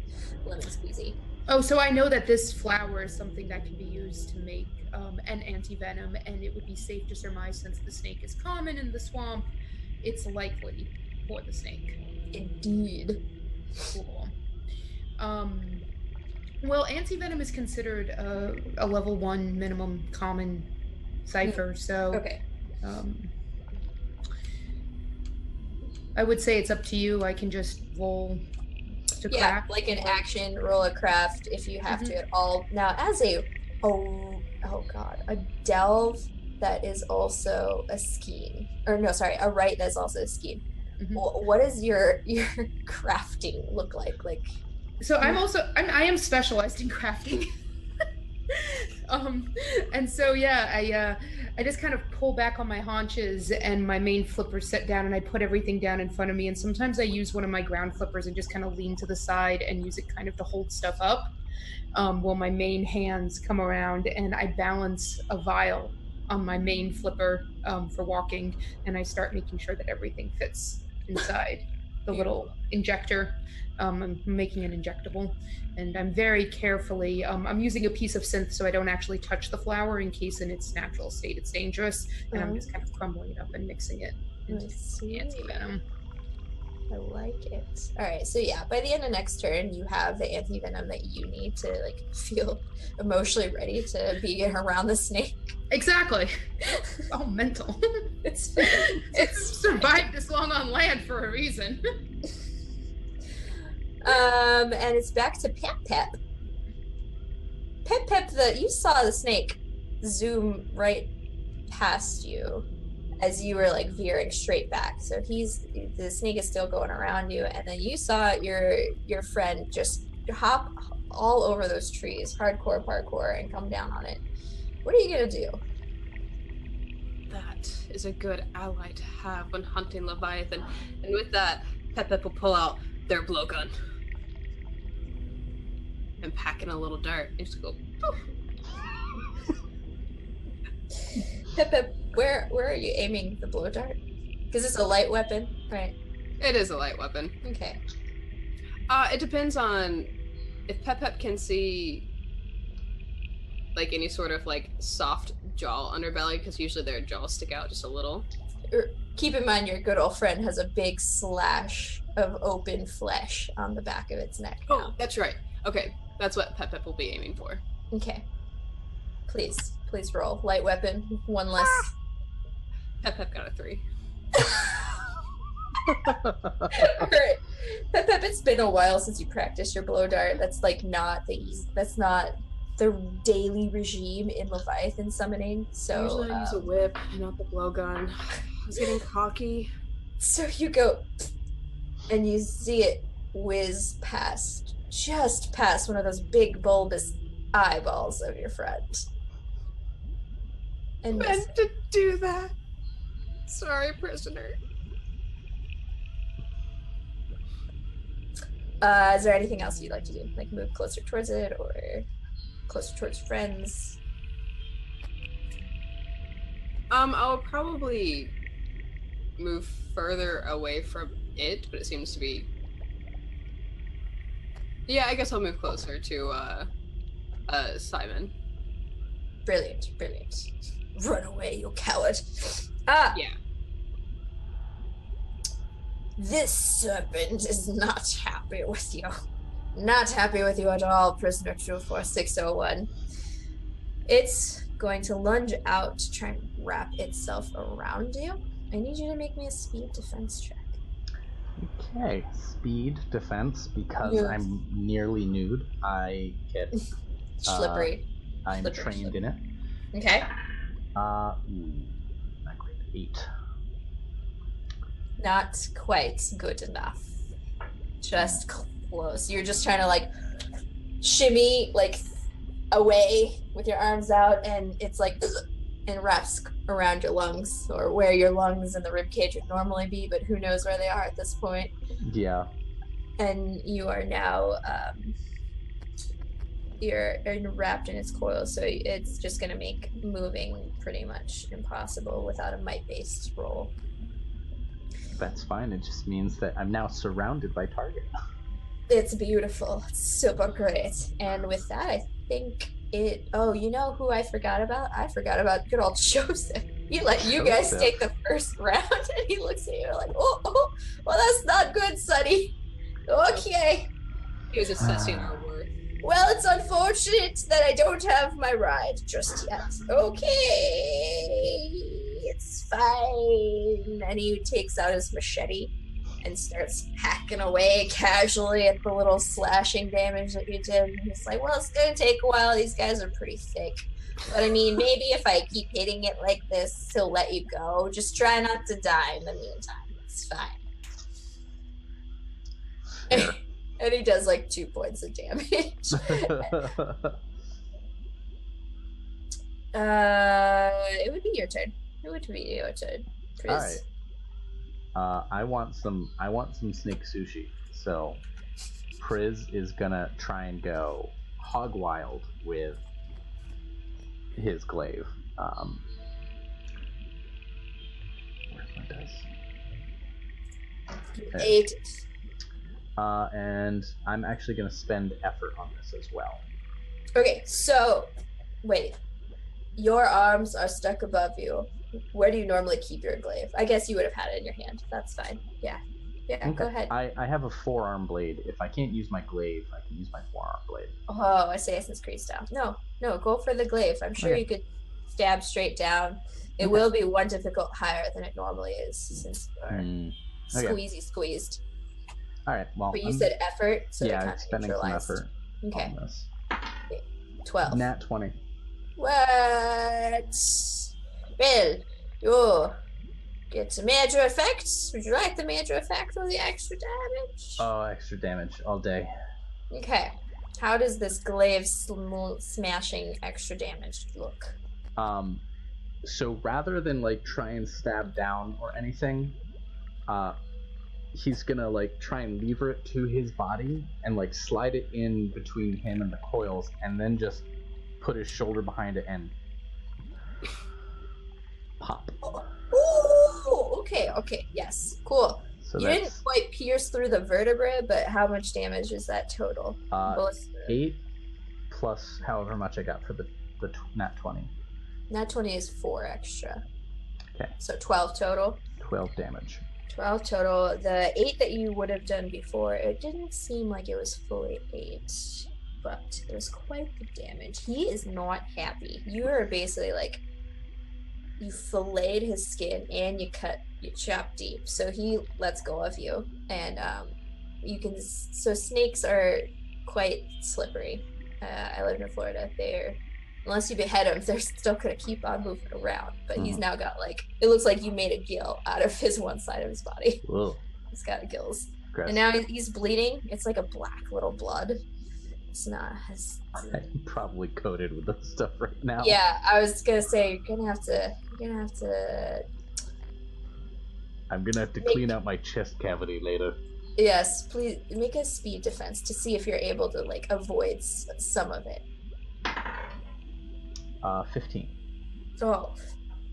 [SPEAKER 2] lemon squeezy.
[SPEAKER 3] Oh, so I know that this flower is something that can be used to make an anti-venom, and it would be safe to surmise since the snake is common in the swamp, it's likely for the snake.
[SPEAKER 2] Indeed.
[SPEAKER 3] Cool. Well, anti-venom is considered a level 1 minimum common cipher, so
[SPEAKER 2] okay.
[SPEAKER 3] I would say it's up to you. I can just roll to craft.
[SPEAKER 2] Like an action, roll a craft if you have to at all. Now, as a delve that is also a scheme, or no, sorry, a right that's also a scheme. Mm-hmm. What does your crafting look like? Like,
[SPEAKER 3] so I am specialized in crafting. And so I just kind of pull back on my haunches and my main flipper set down, and I put everything down in front of me, and sometimes I use one of my ground flippers and just kind of lean to the side and use it kind of to hold stuff up, while my main hands come around, and I balance a vial on my main flipper for walking, and I start making sure that everything fits inside the little injector. I'm making an injectable, and I'm very carefully, I'm using a piece of synth so I don't actually touch the flower in case in its natural state it's dangerous, and I'm just kind of crumbling it up and mixing it into anti-venom.
[SPEAKER 2] I like it. All right, so yeah, by the end of next turn, you have the anti-venom that you need to like feel emotionally ready to be around the snake.
[SPEAKER 3] Exactly. It's all mental. It's survived this long on land for a reason.
[SPEAKER 2] And it's back to Pep. Pep, you saw the snake zoom right past you, as you were like veering straight back. So the snake is still going around you, and then you saw your friend just hop all over those trees, hardcore parkour, and come down on it. What are you gonna do?
[SPEAKER 4] That is a good ally to have when hunting Leviathan. And with that, Pep will pull out their blowgun and pack in a little dart and just go poof.
[SPEAKER 2] Pep, where are you aiming the blow dart? Because it's a light weapon, right?
[SPEAKER 4] It is a light weapon.
[SPEAKER 2] Okay.
[SPEAKER 4] It depends on if Pep can see like any sort of like soft jaw underbelly, because usually their jaws stick out just a little.
[SPEAKER 2] Keep in mind your good old friend has a big slash of open flesh on the back of its neck now.
[SPEAKER 4] Oh, that's right. Okay, that's what Pep will be aiming for.
[SPEAKER 2] Okay. Please roll. Light weapon, one less.
[SPEAKER 4] Pep got a 3.
[SPEAKER 2] Alright. Pep, it's been a while since you practiced your blow dart. That's like not the daily regime in Leviathan summoning. So
[SPEAKER 4] usually I use a whip, not the blowgun. I was getting cocky.
[SPEAKER 2] So you go and you see it whiz past, just past one of those big bulbous eyeballs of your friend. And
[SPEAKER 4] Meant to do that. Sorry, prisoner.
[SPEAKER 2] Is there anything else you'd like to do? Like move closer towards it or closer towards friends?
[SPEAKER 4] I'll probably move further away from it, but it seems to be... Yeah, I guess I'll move closer to, Simon.
[SPEAKER 2] Brilliant. Run away, you coward.
[SPEAKER 4] Yeah.
[SPEAKER 2] This serpent is not happy with you. Not happy with you at all, prisoner 24601. It's going to lunge out to try and wrap itself around you. I need you to make me a speed defense check.
[SPEAKER 1] Okay, speed defense, because
[SPEAKER 2] Yes.
[SPEAKER 1] I'm nearly nude. I get
[SPEAKER 2] Slippery.
[SPEAKER 1] I'm
[SPEAKER 2] Slippery,
[SPEAKER 1] trained
[SPEAKER 2] slippery.
[SPEAKER 1] in it.
[SPEAKER 2] Okay.
[SPEAKER 1] Not great. 8.
[SPEAKER 2] Not quite good enough. Just close. You're just trying to like shimmy like away with your arms out, and it's like and wraps around your lungs, or where your lungs and the rib cage would normally be, but who knows where they are at this point.
[SPEAKER 1] Yeah.
[SPEAKER 2] And you are now you're wrapped in its coil, so it's just going to make moving pretty much impossible without a might-based roll.
[SPEAKER 1] That's fine. It just means that I'm now surrounded by target.
[SPEAKER 2] It's beautiful. It's super great. And with that, I think it... Oh, you know who I forgot about? I forgot about good old Joseph. He let you guys
[SPEAKER 1] Joseph.
[SPEAKER 2] take the first round, and he looks at you like, oh, well, that's not good, Sonny. Okay.
[SPEAKER 4] He was assessing our worth.
[SPEAKER 2] Well, it's unfortunate that I don't have my ride just yet. Okay. It's fine. And he takes out his machete and starts hacking away casually at the little slashing damage that you did. And he's like, well, it's going to take a while. These guys are pretty thick. But I mean, maybe if I keep hitting it like this, he'll let you go. Just try not to die in the meantime. It's fine. And he does like 2 points of damage. It would be your turn. It would be your turn.
[SPEAKER 1] All right. I want some snake sushi. So Priz is gonna try and go hog wild with his glaive. Where's my dice? There.
[SPEAKER 2] 8.
[SPEAKER 1] And I'm actually gonna spend effort on this as well.
[SPEAKER 2] Okay, so wait. Your arms are stuck above you. Where do you normally keep your glaive? I guess you would have had it in your hand. That's fine. Yeah. Yeah,
[SPEAKER 1] Okay.
[SPEAKER 2] Go ahead.
[SPEAKER 1] I have a forearm blade. If I can't use my glaive, I can use my forearm blade.
[SPEAKER 2] Oh, Assassin's Creed style. No, go for the glaive. I'm sure
[SPEAKER 1] Okay.
[SPEAKER 2] you could stab straight down. It will be one difficult higher than it normally is, since you are
[SPEAKER 1] Okay.
[SPEAKER 2] squeezed.
[SPEAKER 1] All right. Well,
[SPEAKER 2] But you said effort, so
[SPEAKER 1] yeah,
[SPEAKER 2] kind
[SPEAKER 1] I'm
[SPEAKER 2] of
[SPEAKER 1] spending some
[SPEAKER 2] neutralized.
[SPEAKER 1] effort
[SPEAKER 2] Okay,
[SPEAKER 1] on this.
[SPEAKER 2] 12.
[SPEAKER 1] Nat 20.
[SPEAKER 2] What? Well, you It's a major effect. Would you like the major effect or the extra damage?
[SPEAKER 1] Oh, extra damage all day.
[SPEAKER 2] Okay. How does this glaive smashing extra damage look?
[SPEAKER 1] So rather than like try and stab down or anything, he's gonna like try and lever it to his body and like slide it in between him and the coils, and then just put his shoulder behind it and pop.
[SPEAKER 2] Oh, okay, yes, cool.
[SPEAKER 1] So
[SPEAKER 2] you didn't quite pierce through the vertebrae, but how much damage is that total?
[SPEAKER 1] 8 plus however much I got for the nat 20.
[SPEAKER 2] Nat 20 is 4 extra.
[SPEAKER 1] Okay.
[SPEAKER 2] So 12 total.
[SPEAKER 1] 12 damage.
[SPEAKER 2] 12 total. The 8 that you would have done before, it didn't seem like it was fully 8, but it was quite the damage. He is not happy. You are basically like, you filleted his skin and you chop deep. So he lets go of you, and so snakes are quite slippery. I live in Florida. Unless you behead them, they're still gonna keep on moving around. But he's now got it looks like you made a gill out of his one side of his body.
[SPEAKER 1] Whoa.
[SPEAKER 2] He's got gills.
[SPEAKER 1] Gross.
[SPEAKER 2] And now he's bleeding. It's like a black little blood. It's not as...
[SPEAKER 1] I'm probably coated with this stuff right now.
[SPEAKER 2] Yeah, I was gonna say you're gonna have to
[SPEAKER 1] I'm gonna have to clean out my chest cavity later.
[SPEAKER 2] Yes, please make a speed defense to see if you're able to avoid some of it.
[SPEAKER 1] 15.
[SPEAKER 2] Oh,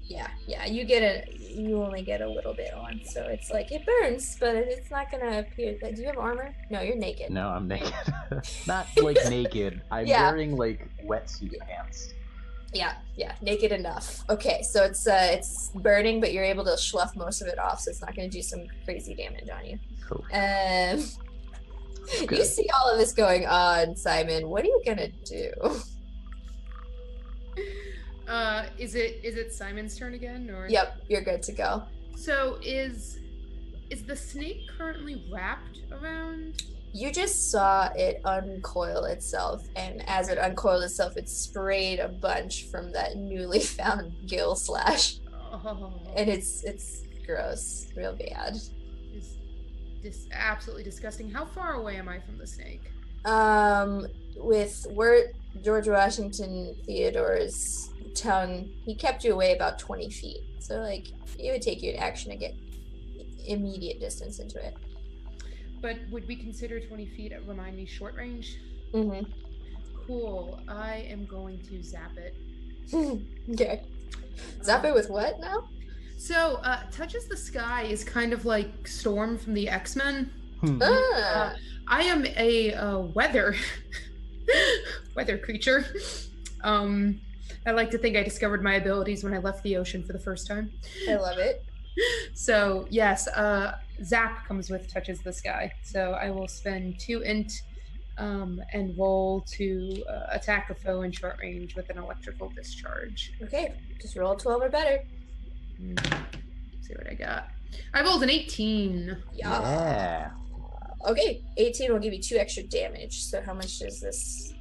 [SPEAKER 2] yeah. You only get a little bit on, so it's it burns, but it's not gonna appear. Do you have armor? No, you're naked.
[SPEAKER 1] No, I'm naked. Not naked. I'm wearing wetsuit pants.
[SPEAKER 2] Yeah, naked enough. Okay, so it's burning, but you're able to slough most of it off, so it's not gonna do some crazy damage on you.
[SPEAKER 1] Cool.
[SPEAKER 2] You see all of this going on, Simon. What are you gonna do?
[SPEAKER 3] Is it Simon's turn again, or?
[SPEAKER 2] Yep, you're good to go.
[SPEAKER 3] So is the snake currently wrapped around?
[SPEAKER 2] You just saw it uncoil itself, and as it uncoiled itself, it sprayed a bunch from that newly found gill slash.
[SPEAKER 3] Oh.
[SPEAKER 2] And it's gross, real bad.
[SPEAKER 3] It's absolutely disgusting. How far away am I from the snake?
[SPEAKER 2] With George Washington Theodore's tongue, he kept you away about 20 feet. So it would take you an action to get immediate distance into it.
[SPEAKER 3] But would we consider 20 feet, remind me, short range?
[SPEAKER 2] Mm-hmm.
[SPEAKER 3] Cool. I am going to zap it.
[SPEAKER 2] Okay. Zap it with what now?
[SPEAKER 3] So, Touches the Sky is kind of like Storm from the X-Men.
[SPEAKER 2] Ah.
[SPEAKER 3] I am a weather creature. I like to think I discovered my abilities when I left the ocean for the first time.
[SPEAKER 2] I love it.
[SPEAKER 3] So, yes, Zap comes with Touches the Sky. So I will spend 2 int and roll to attack a foe in short range with an electrical discharge.
[SPEAKER 2] Okay, just roll 12 or better.
[SPEAKER 3] See what I got. I rolled an 18.
[SPEAKER 1] Yeah.
[SPEAKER 2] Okay, 18 will give you 2 extra damage. So how much does this?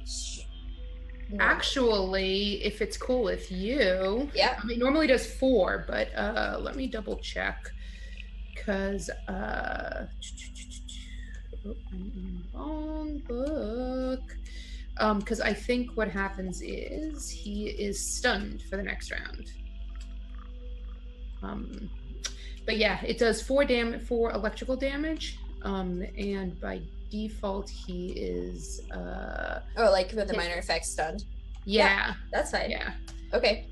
[SPEAKER 3] Actually, if it's cool with you,
[SPEAKER 2] yeah.
[SPEAKER 3] I mean, normally does 4, but let me double check, because wrong book. Because I think what happens is he is stunned for the next round. But yeah, it does 4 electrical damage. And by default, he is
[SPEAKER 2] like with the minor effects stunned.
[SPEAKER 3] Yeah,
[SPEAKER 2] that's fine.
[SPEAKER 3] Yeah.
[SPEAKER 2] Okay.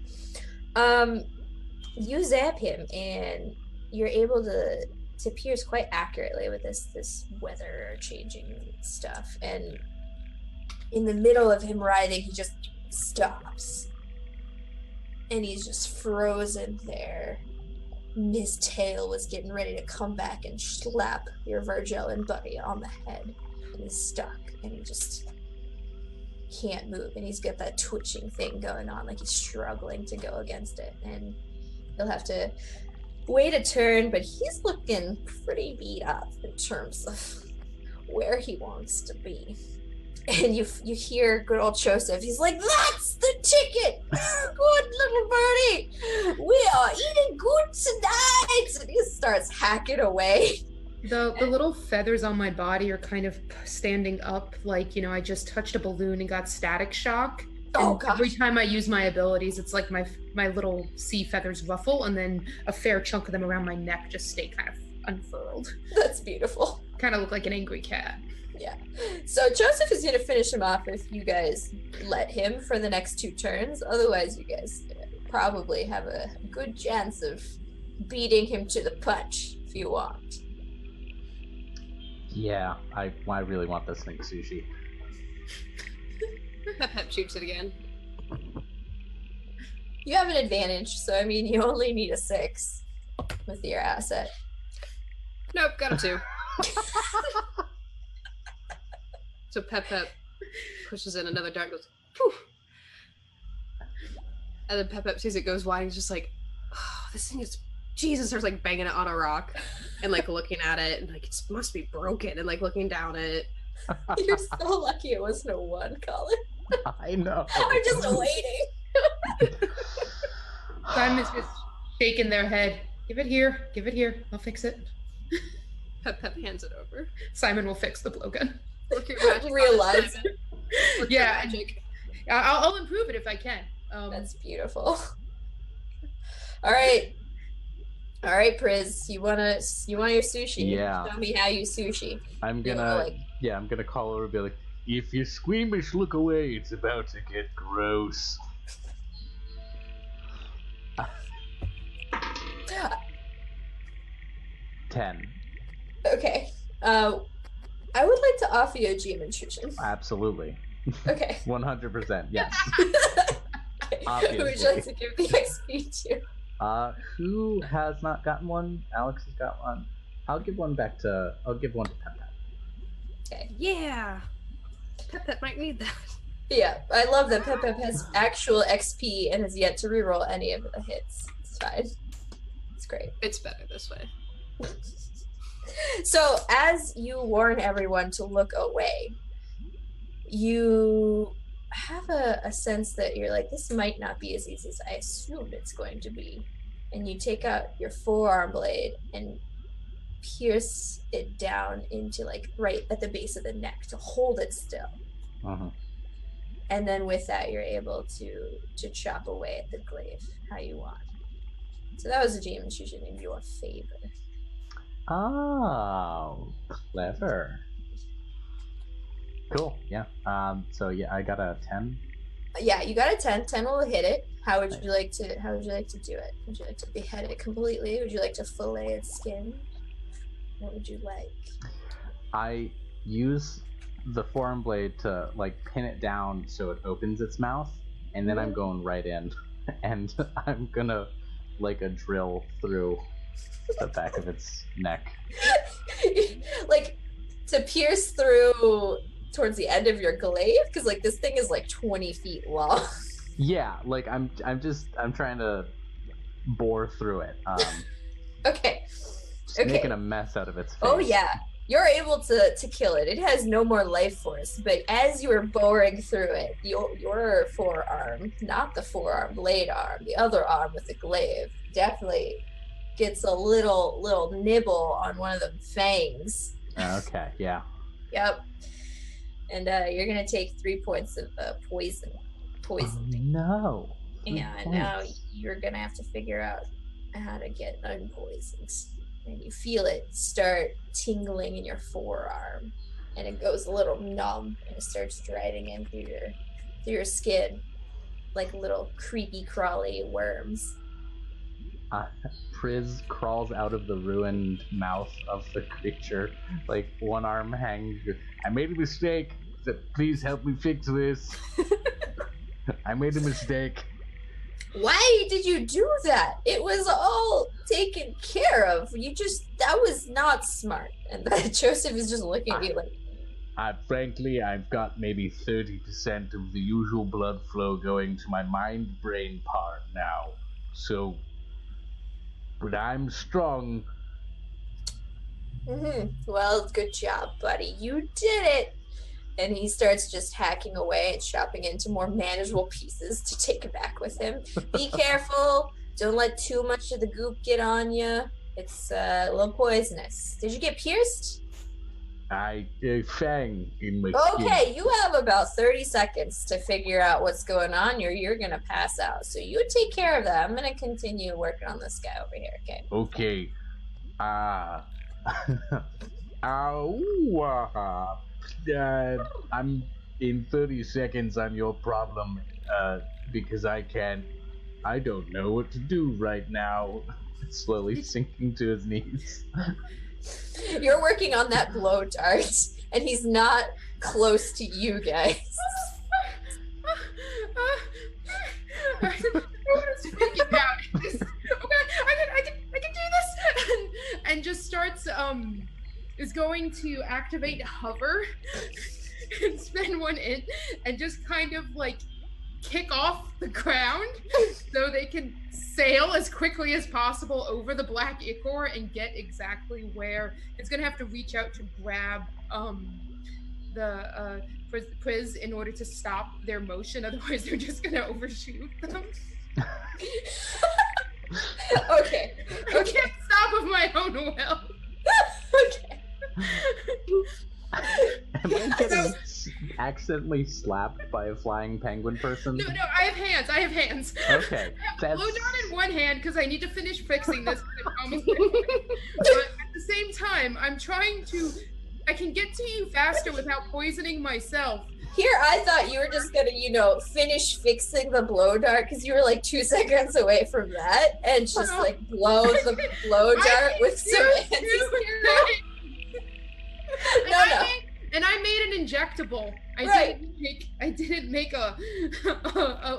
[SPEAKER 2] You zap him, and you're able to pierce quite accurately with this weather changing stuff. And in the middle of him writhing, he just stops, and he's just frozen there. His tail was getting ready to come back and slap your Virgilian buddy on the head. And he's stuck, and he just can't move. And he's got that twitching thing going on, like he's struggling to go against it. And he'll have to wait a turn, but he's looking pretty beat up in terms of where he wants to be. And you hear good old Joseph. He's like, "That's the ticket! Good little birdie! We are eating good tonight!" starts hacking away.
[SPEAKER 3] The little feathers on my body are kind of standing up, like, you know, I just touched a balloon and got static shock.
[SPEAKER 2] Oh,
[SPEAKER 3] And
[SPEAKER 2] gosh.
[SPEAKER 3] every time I use my abilities, it's like my little sea feathers ruffle, and then a fair chunk of them around my neck just stay kind of unfurled.
[SPEAKER 2] That's beautiful.
[SPEAKER 3] Kind of look like an angry cat.
[SPEAKER 2] Yeah. So Joseph is going to finish him off if you guys let him for the next 2 turns. Otherwise, you guys probably have a good chance of beating him to the punch if you want.
[SPEAKER 1] Yeah, I really want this thing sushi.
[SPEAKER 4] Pep shoots it again.
[SPEAKER 2] You have an advantage, so I mean, you only need a 6 with your asset.
[SPEAKER 4] Nope, got a 2. So Pep pushes in another dart and goes, phew. And then Pep sees it goes wide and he's just like, oh, this thing is, Jesus, starts like banging it on a rock and like looking at it and like, it must be broken and like looking down at it.
[SPEAKER 2] You're so lucky it wasn't a 1, Colin.
[SPEAKER 1] I know.
[SPEAKER 2] I'm just waiting.
[SPEAKER 3] Simon's just shaking their head. Give it here. I'll fix it.
[SPEAKER 4] Pep hands it over.
[SPEAKER 3] Simon will fix the blowgun.
[SPEAKER 4] Work your magic.
[SPEAKER 2] Realize.
[SPEAKER 4] Work
[SPEAKER 3] Yeah.
[SPEAKER 4] your magic.
[SPEAKER 3] I'll improve it if I can.
[SPEAKER 2] That's beautiful. All right, Priz. You want your sushi?
[SPEAKER 1] Yeah.
[SPEAKER 2] Show me how you sushi.
[SPEAKER 1] I'm gonna call over and be like, if you're squeamish, look away. It's about to get gross. 10.
[SPEAKER 2] Okay. I would like to offer you a gym nutrition.
[SPEAKER 1] Absolutely.
[SPEAKER 2] Okay.
[SPEAKER 1] 100%. Yes.
[SPEAKER 2] Okay.
[SPEAKER 1] Obviously.
[SPEAKER 2] Who would you like to give the XP to?
[SPEAKER 1] Who has not gotten one? Alex has got one. I'll give one to Pep Pep.
[SPEAKER 2] Okay.
[SPEAKER 4] Yeah. Pep might need that.
[SPEAKER 2] Yeah, I love that Pep has actual XP and has yet to reroll any of the hits. It's fine. It's great.
[SPEAKER 4] It's better this way.
[SPEAKER 2] So, as you warn everyone to look away, you have a sense that you're like, this might not be as easy as I assumed it's going to be. And you take out your forearm blade and pierce it down into, like, right at the base of the neck to hold it still.
[SPEAKER 1] Uh-huh.
[SPEAKER 2] And then with that, you're able to chop away at the glaive how you want. So that was a GM intrusion in your favor.
[SPEAKER 1] Oh, clever. Cool. Yeah. So yeah, I got a 10.
[SPEAKER 2] Yeah, you got a 10. 10 will hit it. How would you like to do it? Would you like to behead it completely? Would you like to fillet its skin? What would you like?
[SPEAKER 1] I use the forearm blade to like pin it down so it opens its mouth, and then I'm going right in, and I'm gonna like a drill through the back of its neck.
[SPEAKER 2] Like to pierce through towards the end of your glaive, because like this thing is like 20 feet long.
[SPEAKER 1] Yeah, like I'm trying to bore through it.
[SPEAKER 2] Okay.
[SPEAKER 1] Just making a mess out of its face.
[SPEAKER 2] Oh yeah, you're able to kill it. It has no more life force, but as you are boring through it, your forearm, not the forearm blade arm, the other arm with the glaive, definitely gets a little nibble on one of the fangs.
[SPEAKER 1] Okay, yeah.
[SPEAKER 2] Yep. And you're gonna take 3 points of poison.
[SPEAKER 1] Oh, no.
[SPEAKER 2] And now you're gonna have to figure out how to get unpoisoned. And you feel it start tingling in your forearm, and it goes a little numb, and it starts driving in through your skin, like little creepy crawly worms.
[SPEAKER 1] Priz crawls out of the ruined mouth of the creature, like one arm hangs. I made a mistake. Please help me fix this. I made a mistake.
[SPEAKER 2] Why did you do that? It was all taken care of. That was not smart. And Joseph is just looking at you like,
[SPEAKER 1] frankly, I've got maybe 30% of the usual blood flow going to my mind-brain part now. So, but I'm strong.
[SPEAKER 2] Well, good job, buddy. You did it. And he starts just hacking away and chopping into more manageable pieces to take it back with him. Be careful. Don't let too much of the goop get on you. It's a little poisonous. Did you get pierced?
[SPEAKER 1] I fang in my skin.
[SPEAKER 2] Okay, you have about 30 seconds to figure out what's going on, or you're gonna pass out. So you take care of that. I'm gonna continue working on this guy over here, okay?
[SPEAKER 1] Okay. I'm in 30 seconds. I'm your problem. Because I don't know what to do right now. Slowly sinking to his knees.
[SPEAKER 2] You're working on that blow dart, and he's not close to you guys.
[SPEAKER 3] I can do this, and just starts is going to activate hover and spend one in, and just kind of like kick off the ground so they can sail as quickly as possible over the black ichor and get exactly where it's gonna have to reach out to grab the Priz in order to stop their motion, otherwise they're just gonna overshoot them.
[SPEAKER 2] Okay.
[SPEAKER 3] I can't stop of my own will.
[SPEAKER 2] Okay.
[SPEAKER 1] Am I getting accidentally slapped by a flying penguin person?
[SPEAKER 3] No, I have hands.
[SPEAKER 1] Okay.
[SPEAKER 3] I have blow dart in one hand because I need to finish fixing this. But at the same time, I can get to you faster without poisoning myself.
[SPEAKER 2] Here, I thought you were just gonna, finish fixing the blow dart because you were like 2 seconds away from that, and just like blow the blow dart with some anti-serum. No.
[SPEAKER 3] And I made an injectable. I didn't make a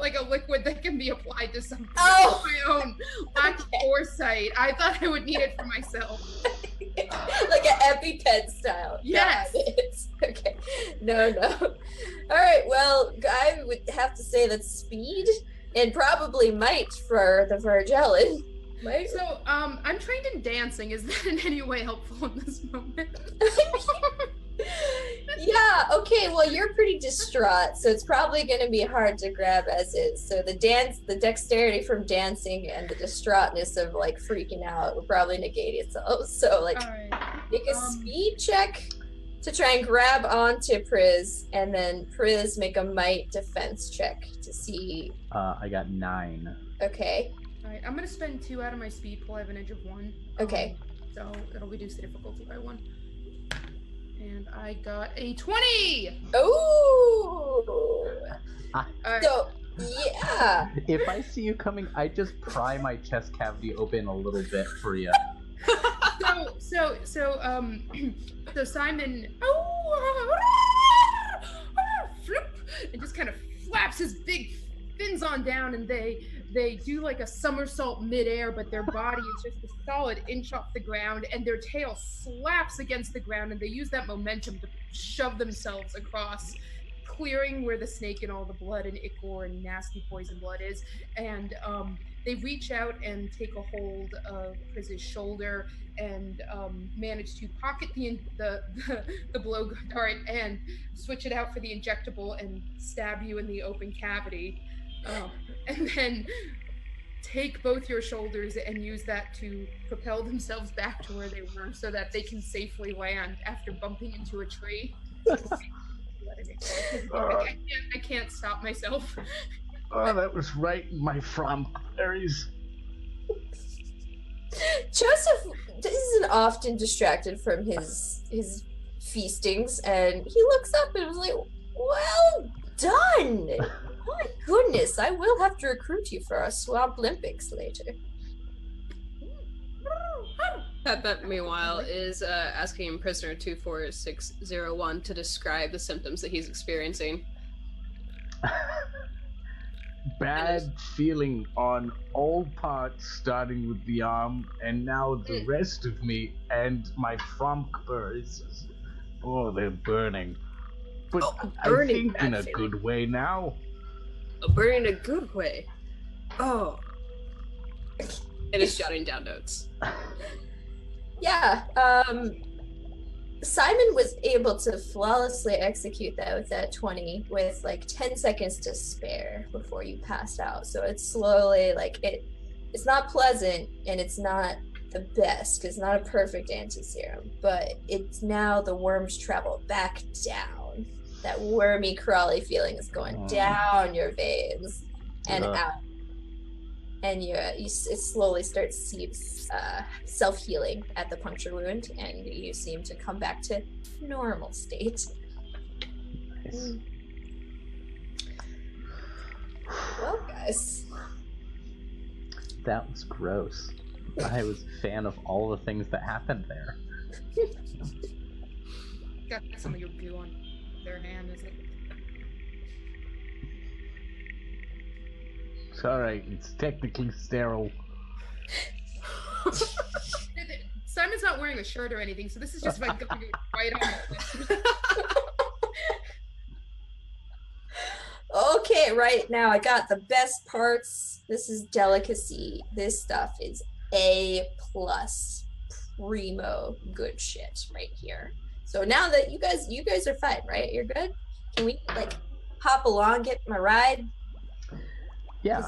[SPEAKER 3] like a liquid that can be applied to something.
[SPEAKER 2] Oh,
[SPEAKER 3] My own lack of foresight. I thought I would need it for myself.
[SPEAKER 2] Like an EpiPen style.
[SPEAKER 3] Yes.
[SPEAKER 2] Okay. No. All right. Well, I would have to say that's speed and probably might for the Vargellin. Might.
[SPEAKER 3] So, I'm trained in dancing. Is that in any way helpful in this moment?
[SPEAKER 2] Yeah, okay, well, you're pretty distraught, so it's probably going to be hard to grab as is. So the dexterity from dancing and the distraughtness of, like, freaking out will probably negate itself. So, like, make a speed check to try and grab onto Priz, and then Priz make a might defense check to see.
[SPEAKER 1] I got 9.
[SPEAKER 2] Okay.
[SPEAKER 3] Alright, I'm going to spend 2 out of my speed pool. I have an edge of 1.
[SPEAKER 2] Okay.
[SPEAKER 3] So it'll reduce the difficulty by 1. And I got a 20!
[SPEAKER 2] Ooh! So, yeah.
[SPEAKER 1] If I see you coming, I just pry my chest cavity open a little bit for you.
[SPEAKER 3] So Simon, and just kind of flaps his big fins on down, and they do like a somersault midair, but their body is just a solid inch off the ground, and their tail slaps against the ground, and they use that momentum to shove themselves across, clearing where the snake and all the blood and ichor and nasty poison blood is. And they reach out and take a hold of Priz's shoulder and manage to pocket the blow dart and switch it out for the injectable and stab you in the open cavity. And then take both your shoulders and use that to propel themselves back to where they were so that they can safely land after bumping into a tree. I can't stop myself.
[SPEAKER 1] Oh, that was right in my front berries.
[SPEAKER 2] Joseph isn't often distracted from his feastings, and he looks up and was like, "Well done! My goodness, I will have to recruit you for our Swamp Olympics later."
[SPEAKER 4] Pep, meanwhile, is asking prisoner 24601 to describe the symptoms that he's experiencing.
[SPEAKER 1] Bad feeling on all parts, starting with the arm, and now the rest of me, and my front burrs. Oh, they're burning. But I think in a good way now.
[SPEAKER 4] Burning in a good way? Oh. It is jotting down notes.
[SPEAKER 2] Yeah, Simon was able to flawlessly execute that with that 20 with like 10 seconds to spare before you passed out. So it's slowly, like, it's not pleasant and it's not the best, because not a perfect anti-serum, but it's now the worms travel back down. That wormy, crawly feeling is going down your veins and
[SPEAKER 1] Ugh.
[SPEAKER 2] out. And it slowly starts self-healing at the puncture wound, and you seem to come back to normal state.
[SPEAKER 1] Nice.
[SPEAKER 2] Well, guys.
[SPEAKER 1] That was gross. I was a fan of all the things that happened there.
[SPEAKER 3] Got some of your goo on their hand, is it?
[SPEAKER 1] It's alright, it's technically sterile.
[SPEAKER 3] Simon's not wearing a shirt or anything, so this is just like going right on.
[SPEAKER 2] Okay, right now I got the best parts. This is delicacy. This stuff is A+, primo good shit right here. So now that you guys are fine, right? You're good? Can we like hop along, get my ride?
[SPEAKER 1] Yeah.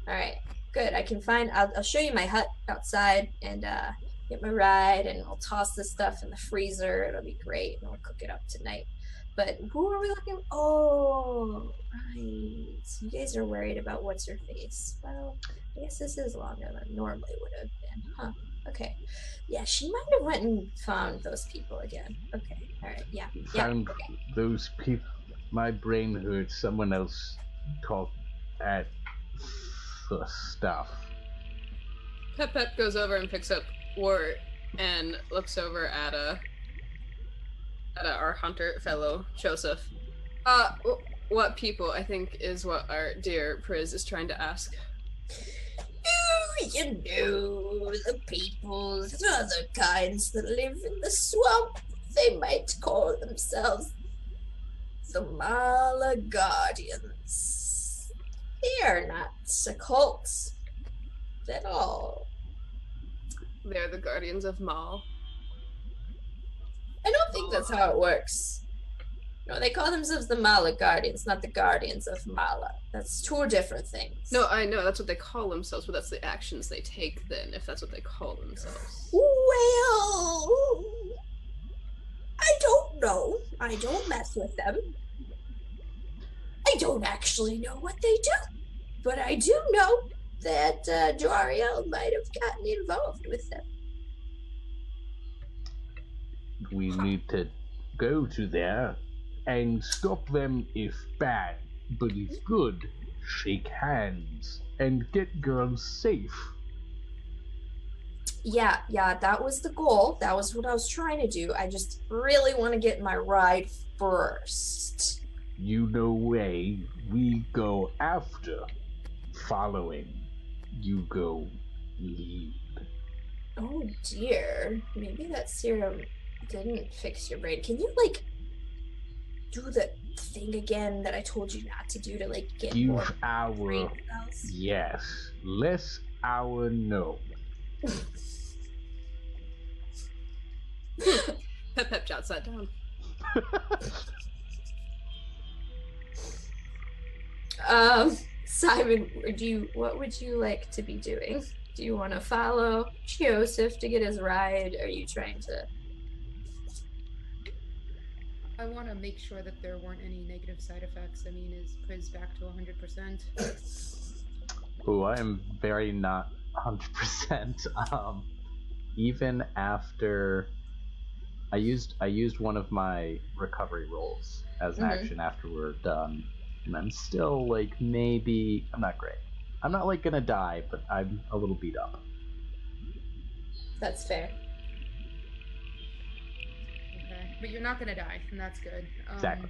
[SPEAKER 2] All right, good. I can find. I'll show you my hut outside and get my ride, and I'll toss this stuff in the freezer. It'll be great, and I'll cook it up tonight. But who are we looking? Oh, right. You guys are worried about what's her face. Well, I guess this is longer than normally would have been, huh? Okay. Yeah, she might have went and found those people again. Okay. All right. Yeah.
[SPEAKER 1] Found
[SPEAKER 2] Okay.
[SPEAKER 1] those people. My brain heard someone else talk at the stuff.
[SPEAKER 4] Pep goes over and picks up Wart and looks over at our hunter fellow, Joseph. What people, I think, is what our dear Priz is trying to ask.
[SPEAKER 2] You know, the peoples, the other kinds that live in the swamp, they might call themselves the Mala Guardians. They are not occult at all.
[SPEAKER 4] They're the guardians of Mal.
[SPEAKER 2] I don't think that's how it works. No, they call themselves the Mala Guardians, not the Guardians of Mala. That's two different things.
[SPEAKER 4] No, I know, that's what they call themselves, but that's the actions they take then, if that's what they call themselves.
[SPEAKER 2] Well, I don't know. I don't mess with them. I don't actually know what they do. But I do know that Jariel might have gotten involved with them.
[SPEAKER 1] We need to go to there and stop them if bad, but if good, shake hands and get girls safe.
[SPEAKER 2] Yeah, that was the goal. That was what I was trying to do. I just really want to get my ride first.
[SPEAKER 1] You know way, we go after, following. You go lead.
[SPEAKER 2] Oh dear. Maybe that serum didn't fix your brain. Can you like do the thing again that I told you not to do to like get more
[SPEAKER 1] Give our
[SPEAKER 2] brain cells?
[SPEAKER 1] yes, less our no.
[SPEAKER 4] Pep jots that down.
[SPEAKER 2] Simon, what would you like to be doing? Do you want to follow Joseph to get his ride? Are you trying to?
[SPEAKER 3] I want to make sure that there weren't any negative side effects. I mean, is Priz back to 100%?
[SPEAKER 1] Oh, I am very not 100%. Even after I used one of my recovery rolls as an action after we're done, and I'm still like maybe I'm not great. I'm not like gonna die, but I'm a little beat up.
[SPEAKER 2] That's fair.
[SPEAKER 3] Okay, but you're not gonna die, and that's good.
[SPEAKER 1] Exactly.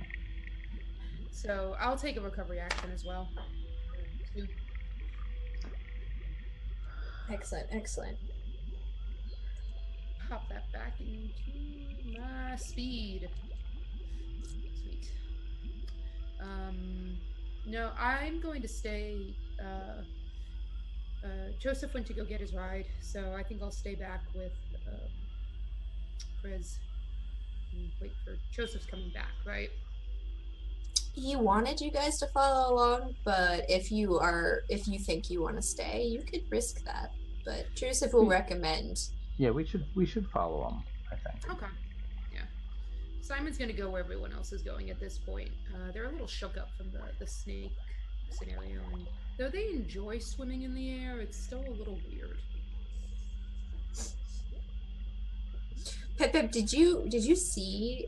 [SPEAKER 3] So I'll take a recovery action as well.
[SPEAKER 2] Excellent.
[SPEAKER 3] Pop that back into my speed. Sweet. No, I'm going to stay. Joseph went to go get his ride, so I think I'll stay back with Priz and wait for Joseph's coming back, right?
[SPEAKER 2] He wanted you guys to follow along, but if you think you want to stay, you could risk that. but Joseph will recommend.
[SPEAKER 1] Yeah, we should follow him, I think.
[SPEAKER 3] Okay. Yeah. Simon's gonna go where everyone else is going at this point. They're a little shook up from the snake scenario, and though they enjoy swimming in the air, it's still a little weird.
[SPEAKER 2] Pip, did you see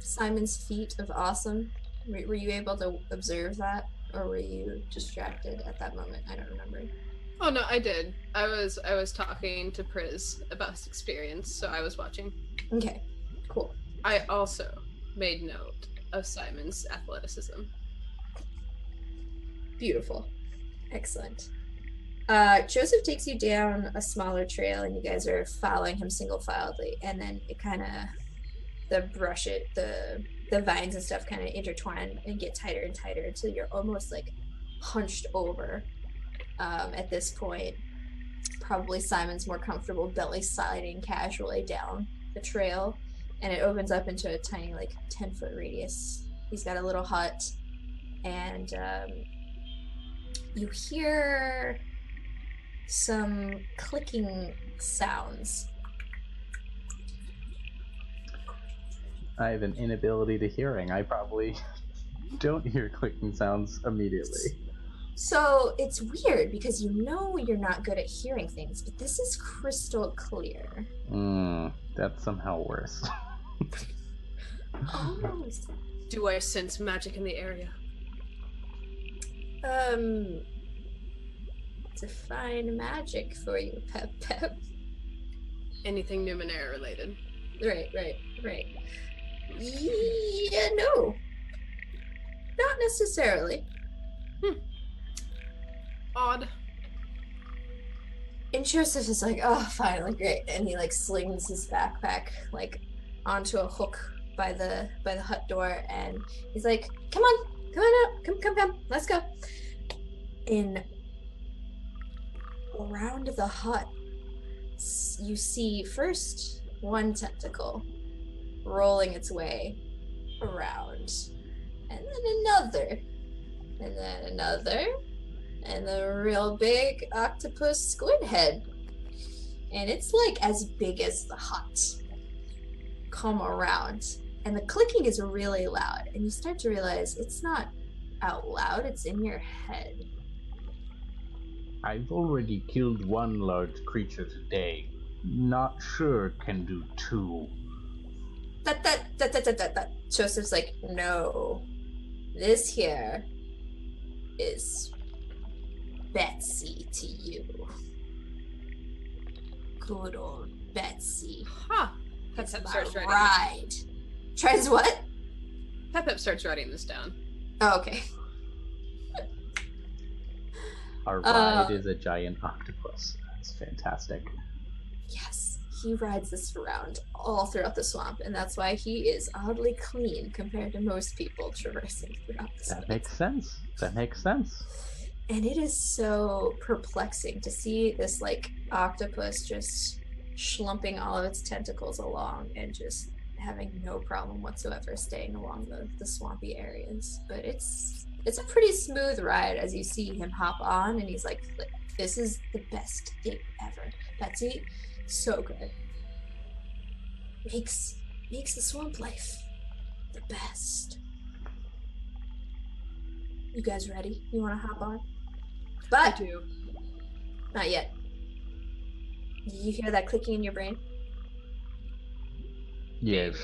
[SPEAKER 2] Simon's feat of awesome? Were you able to observe that, or were you distracted at that moment? I don't remember.
[SPEAKER 4] Oh no, I did. I was talking to Priz about his experience, so I was watching.
[SPEAKER 2] Okay, cool.
[SPEAKER 4] I also made note of Simon's athleticism.
[SPEAKER 2] Beautiful. Excellent. Joseph takes you down a smaller trail, and you guys are following him single-filedly, and then it kind of, the vines and stuff kind of intertwine and get tighter and tighter until you're almost like hunched over at this point. Probably Simon's more comfortable belly sliding casually down the trail, and it opens up into a tiny, like, 10-foot radius. He's got a little hut, and you hear some clicking sounds.
[SPEAKER 1] I have an inability to hearing. I probably don't hear clicking sounds immediately.
[SPEAKER 2] So it's weird because you know you're not good at hearing things, but this is crystal clear.
[SPEAKER 1] That's somehow worse.
[SPEAKER 2] Almost.
[SPEAKER 4] Do I sense magic in the area?
[SPEAKER 2] Define magic for you, Pep.
[SPEAKER 4] Anything Numenara related?
[SPEAKER 2] Right. Yeah, no. Not necessarily.
[SPEAKER 4] Odd.
[SPEAKER 2] And Joseph is like, oh, finally, great. And he, like, slings his backpack, like, onto a hook by the hut door, and he's like, come on up, come, let's go. In around the hut, you see first one tentacle rolling its way around, and then another, and then another, and the real big octopus squid head, and it's like as big as the hut come around, and the clicking is really loud, and you start to realize it's not out loud, it's in your head.
[SPEAKER 1] I've already killed one large creature today. Not sure can do two.
[SPEAKER 2] That. Joseph's like, no. This here is Betsy to you. Good old Betsy.
[SPEAKER 4] Huh.
[SPEAKER 2] That's
[SPEAKER 4] Pep
[SPEAKER 2] my
[SPEAKER 4] starts writing.
[SPEAKER 2] ride. Tries what?
[SPEAKER 4] Pep starts writing this down.
[SPEAKER 2] Oh, okay.
[SPEAKER 1] Our ride is a giant octopus. That's fantastic.
[SPEAKER 2] Yes, he rides this around all throughout the swamp, and that's why he is oddly clean compared to most people traversing throughout the swamp.
[SPEAKER 1] That makes sense.
[SPEAKER 2] And it is so perplexing to see this, like, octopus just schlumping all of its tentacles along and just having no problem whatsoever staying along the swampy areas. But it's a pretty smooth ride as you see him hop on, and he's like, this is the best thing ever. Betsy, so good. Makes the swamp life the best. You guys ready? You want to hop on?
[SPEAKER 4] I
[SPEAKER 2] But
[SPEAKER 4] do.
[SPEAKER 2] not yet. Did you hear that clicking in your brain?
[SPEAKER 1] Yes.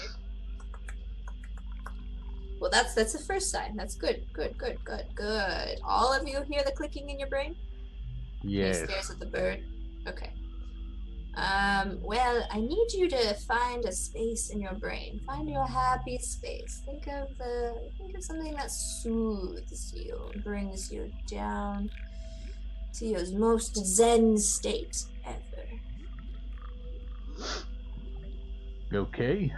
[SPEAKER 2] Well, that's the first sign. That's good. All of you hear the clicking in your brain?
[SPEAKER 1] Yes.
[SPEAKER 2] He stares at the bird. Okay. Well, I need you to find a space in your brain. Find your happy space. Think of something that soothes you, brings you down to your most zen state ever.
[SPEAKER 1] Okay.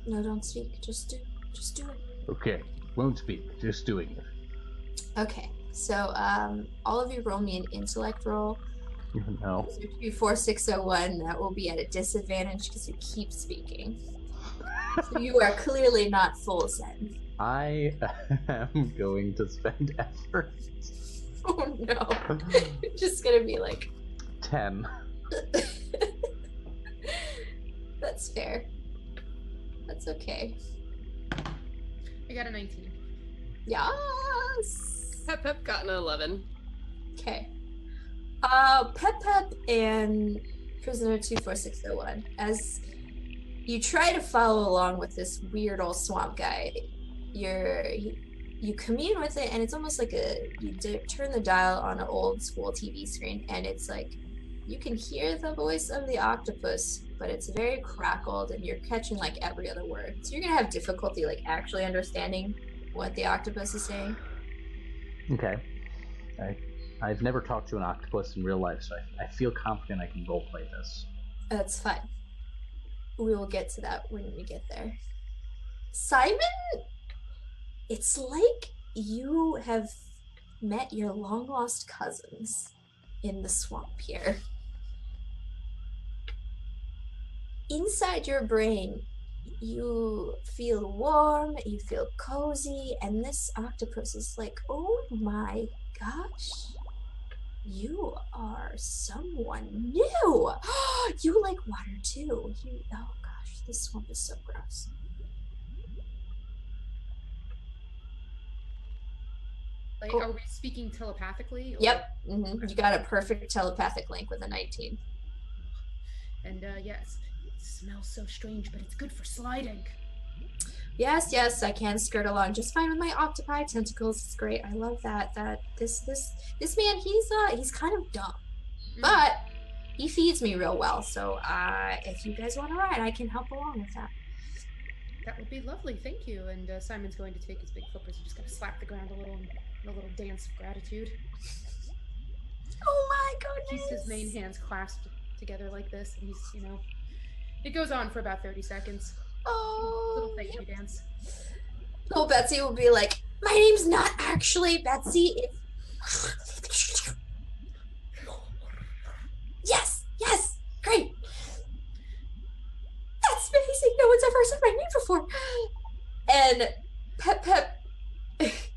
[SPEAKER 2] No, don't speak. Just do it.
[SPEAKER 1] Okay. Won't speak. Just doing it.
[SPEAKER 2] Okay. So, all of you roll me an intellect roll.
[SPEAKER 1] No.
[SPEAKER 2] 4601, that will be at a disadvantage because you keep speaking. So you are clearly not full zen.
[SPEAKER 1] I am going to spend effort.
[SPEAKER 2] Oh no. Just gonna be like
[SPEAKER 1] 10.
[SPEAKER 2] That's fair. That's okay.
[SPEAKER 3] I got a 19.
[SPEAKER 2] Yes.
[SPEAKER 4] Pep got an 11.
[SPEAKER 2] Okay. Pep and Prisoner 24601, as you try to follow along with this weird old swamp guy, you commune with it, and it's almost like you turn the dial on an old school TV screen, and it's like you can hear the voice of the octopus, but it's very crackled, and you're catching like every other word. So you're gonna have difficulty like actually understanding what the octopus is saying.
[SPEAKER 1] Okay. I've never talked to an octopus in real life, so I feel confident I can roleplay this.
[SPEAKER 2] That's fine. We will get to that when we get there. Simon, it's like you have met your long-lost cousins in the swamp here. Inside your brain, you feel warm, you feel cozy, and this octopus is like, oh my gosh, you are someone new. You like water too. Oh gosh, this swamp is so gross.
[SPEAKER 3] Like, are we speaking telepathically? Or...
[SPEAKER 2] Yep. Mm-hmm. You got a perfect telepathic link with a 19.
[SPEAKER 3] And yes, it smells so strange, but it's good for sliding.
[SPEAKER 2] Yes, I can skirt along just fine with my octopi tentacles. It's great. I love that. This man, he's kind of dumb, but he feeds me real well. So if you guys want to ride, I can help along with that.
[SPEAKER 3] That would be lovely, thank you. And Simon's going to take his big flippers and just gonna slap the ground a little dance of gratitude.
[SPEAKER 2] Oh my goodness!
[SPEAKER 3] Keeps his main hands clasped together like this, and he's, it goes on for about 30 seconds.
[SPEAKER 2] Oh,
[SPEAKER 3] little thank you dance.
[SPEAKER 2] Oh, Betsy will be like, my name's not actually Betsy. Yes, great. That's amazing. No one's ever said my name before. And Pep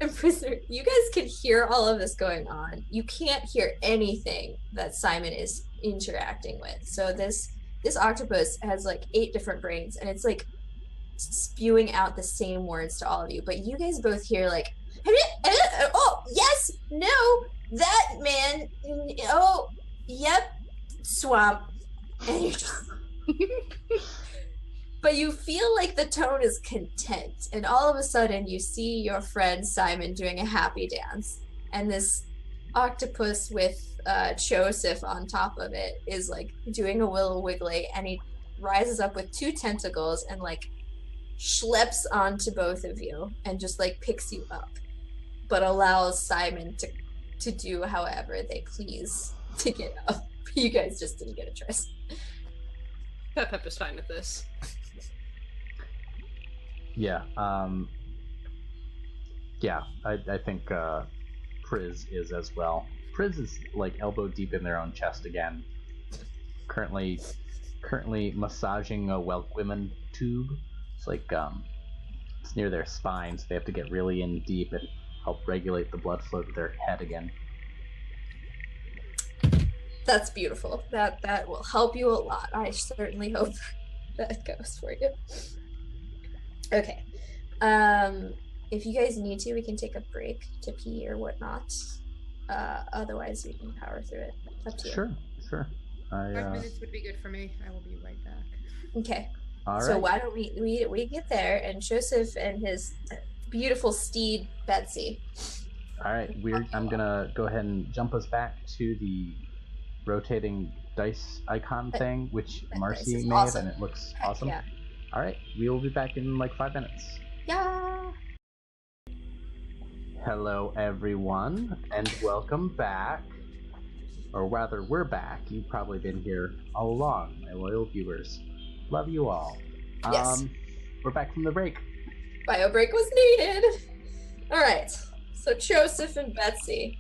[SPEAKER 2] and Prisoner, you guys can hear all of this going on. You can't hear anything that Simon is interacting with. So this octopus has like 8 different brains, and it's like spewing out the same words to all of you. But you guys both hear like, oh, yes, no, that man, oh, yep, swamp. And you're just... But you feel like the tone is content, and all of a sudden you see your friend Simon doing a happy dance, and this octopus with Joseph on top of it is like doing a little wiggly, and he rises up with 2 tentacles and like schleps onto both of you and just like picks you up, but allows Simon to do however they please to get up. You guys just didn't get a choice.
[SPEAKER 4] Pep is fine with this.
[SPEAKER 1] Yeah. I think Priz is as well. Priz is like elbow deep in their own chest again. Currently massaging a Welkwomen tube. It's like it's near their spine, so they have to get really in deep and help regulate the blood flow to their head again.
[SPEAKER 2] That's beautiful. That will help you a lot. I certainly hope that goes for you. Okay. If you guys need to, we can take a break to pee or whatnot. Otherwise, we can power through it. Up to you.
[SPEAKER 1] Sure.
[SPEAKER 3] 5 minutes would be good for me. I will be right back.
[SPEAKER 2] Okay.
[SPEAKER 1] All right.
[SPEAKER 2] So why don't we get there, and Joseph and his beautiful steed Betsy.
[SPEAKER 1] All right. I'm gonna go ahead and jump us back to the rotating dice icon thing, which Marcy made,
[SPEAKER 2] awesome.
[SPEAKER 1] and it looks awesome.
[SPEAKER 2] Yeah.
[SPEAKER 1] All right. We will be back in like 5 minutes.
[SPEAKER 2] Yeah.
[SPEAKER 1] Hello, everyone, and welcome back. Or rather, we're back. You've probably been here all along, my loyal viewers. Love you all.
[SPEAKER 2] Yes.
[SPEAKER 1] We're back from the break.
[SPEAKER 2] Bio break was needed. All right. So Joseph and Betsy,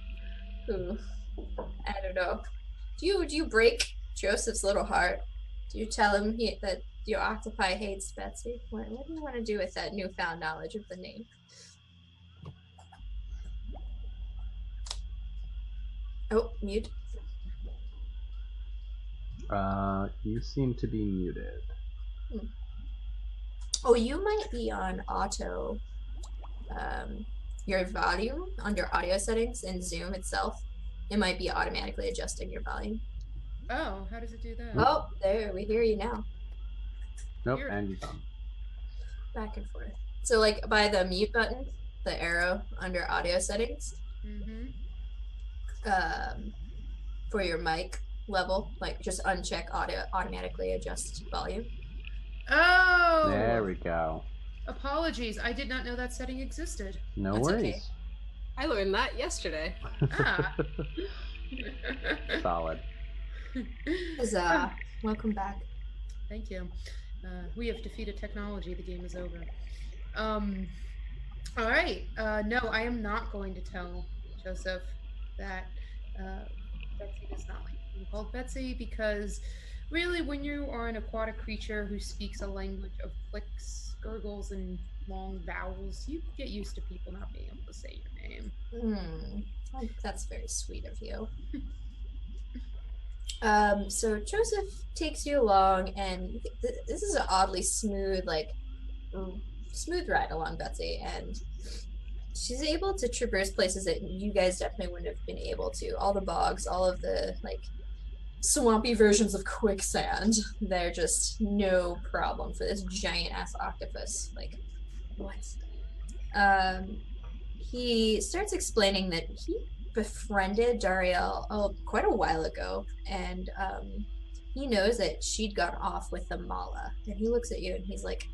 [SPEAKER 2] who, I don't know. Do you break Joseph's little heart? Do you tell him that your octopi hates Betsy? What do you want to do with that newfound knowledge of the name? Oh, mute.
[SPEAKER 1] You seem to be muted.
[SPEAKER 2] Oh, you might be on auto. Your volume under audio settings in Zoom itself. It might be automatically adjusting your volume.
[SPEAKER 3] Oh, how does it do that?
[SPEAKER 2] Oh, there, we hear you now.
[SPEAKER 1] Nope,
[SPEAKER 3] Weird.
[SPEAKER 1] and you're gone.
[SPEAKER 2] Back and forth. So, like, by the mute button, the arrow under audio settings,
[SPEAKER 3] Mm-hmm.
[SPEAKER 2] for your mic level, like, just uncheck audio, automatically adjust volume.
[SPEAKER 3] Oh!
[SPEAKER 1] There we go.
[SPEAKER 3] Apologies. I did not know that setting existed.
[SPEAKER 1] No
[SPEAKER 2] That's
[SPEAKER 1] worries.
[SPEAKER 2] okay.
[SPEAKER 4] I learned that yesterday.
[SPEAKER 3] Ah.
[SPEAKER 1] Solid.
[SPEAKER 2] Huzzah. Welcome back.
[SPEAKER 3] Thank you. We have defeated technology. The game is over. All right. No, I am not going to tell Joseph that Betsy does not like being called Betsy, because really, when you are an aquatic creature who speaks a language of clicks, gurgles, and long vowels, you get used to people not being able to say your name.
[SPEAKER 2] That's very sweet of you. So Joseph takes you along, and this is an oddly smooth, smooth ride along Betsy, and she's able to traverse places that you guys definitely wouldn't have been able to. All the bogs, all of the, swampy versions of quicksand. They're just no problem for this giant-ass octopus. Like, what? He starts explaining that he befriended Dariel quite a while ago, and he knows that she'd gone off with the Mala. And he looks at you and he's like,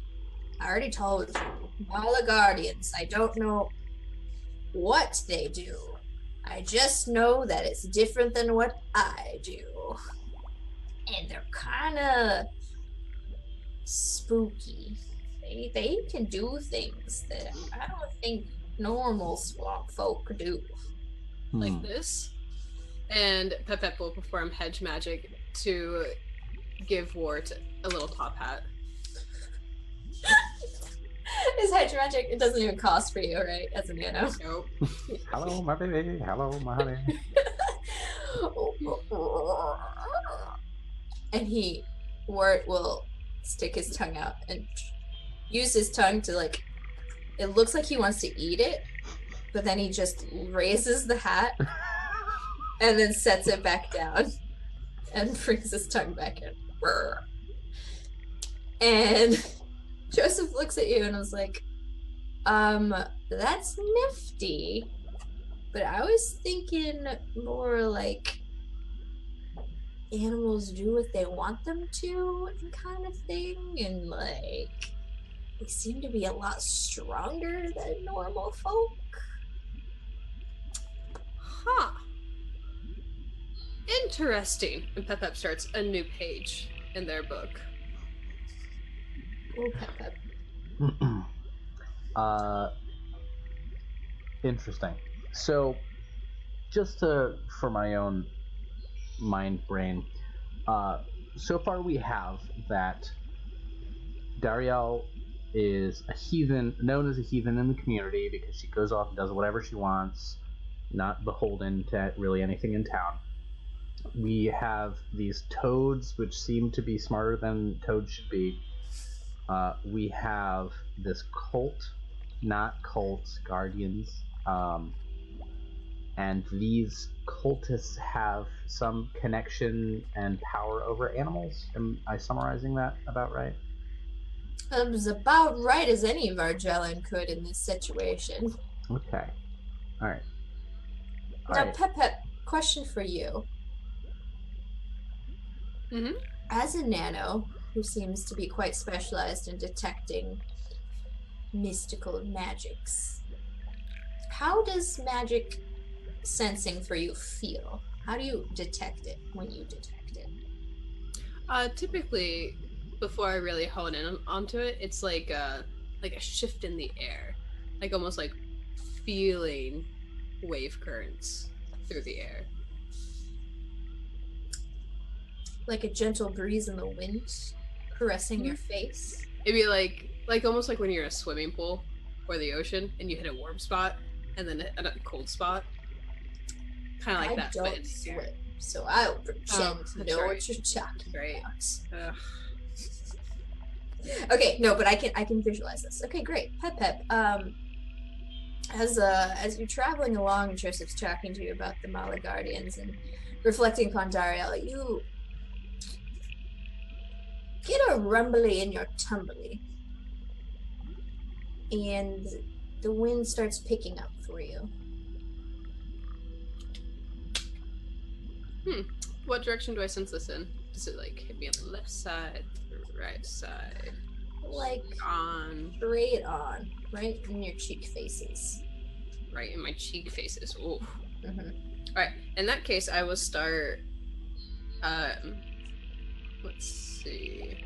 [SPEAKER 2] I already told you, Mala Guardians, I don't know what they do. I just know that it's different than what I do. And they're kind of spooky. They can do things that I don't think normal swamp folk do.
[SPEAKER 4] Like this. And Pep will perform hedge magic to give Wart a little top hat.
[SPEAKER 2] Is hedge magic? It doesn't even cost for you, right? As a nano.
[SPEAKER 4] Nope.
[SPEAKER 1] Hello, my baby. Hello, my honey.
[SPEAKER 2] And Wart will stick his tongue out and use his tongue to, it looks like he wants to eat it, but then he just raises the hat and then sets it back down and brings his tongue back in. And Joseph looks at you and was like, that's nifty, but I was thinking more like animals do what they want them to kind of thing, and they seem to be a lot stronger than normal folk.
[SPEAKER 4] Huh. Interesting. And Pep starts a new page in their book.
[SPEAKER 2] Oh, Pep.
[SPEAKER 1] Interesting. So, just for my own mind brain, so far we have that Dariel is a heathen, known as a heathen in the community because she goes off and does whatever she wants, not beholden to really anything in town. We have these toads, which seem to be smarter than toads should be. We have this cult, not cults, guardians, and these cultists have some connection and power over animals. Am I summarizing that about right?
[SPEAKER 2] That was about right as any Vargellin could in this situation.
[SPEAKER 1] Okay. All right.
[SPEAKER 2] Now, Pep, question for you.
[SPEAKER 4] Mm-hmm.
[SPEAKER 2] As a nano who seems to be quite specialized in detecting mystical magics, how does magic sensing for you feel? How do you detect it when you detect it?
[SPEAKER 4] Typically, before I really hone in onto it, it's like a shift in the air, like almost like feeling wave currents through the air.
[SPEAKER 2] Like a gentle breeze in the wind caressing your face?
[SPEAKER 4] It'd be like almost like when you're in a swimming pool or the ocean and you hit a warm spot and then a cold spot. Kind of like
[SPEAKER 2] I
[SPEAKER 4] that, but
[SPEAKER 2] don't
[SPEAKER 4] in the air.
[SPEAKER 2] swim, so I'll pretend to
[SPEAKER 4] that's
[SPEAKER 2] know
[SPEAKER 4] right.
[SPEAKER 2] what you're talking
[SPEAKER 4] Right.
[SPEAKER 2] about.
[SPEAKER 4] Ugh.
[SPEAKER 2] Okay, no, but I can visualize this. Okay, great. Pep. As you're traveling along, Joseph's talking to you about the Mala Guardians and reflecting upon Dariel, you get a rumbly in your tumbly, and the wind starts picking up for you.
[SPEAKER 4] What direction do I sense this in? Does it like hit me on the left side, the right side?
[SPEAKER 2] Like
[SPEAKER 4] On
[SPEAKER 2] straight on, right in your cheek faces.
[SPEAKER 4] right in my cheek faces. Ooh.
[SPEAKER 2] Mm-hmm.
[SPEAKER 4] All right. In that case, I will start. Let's see.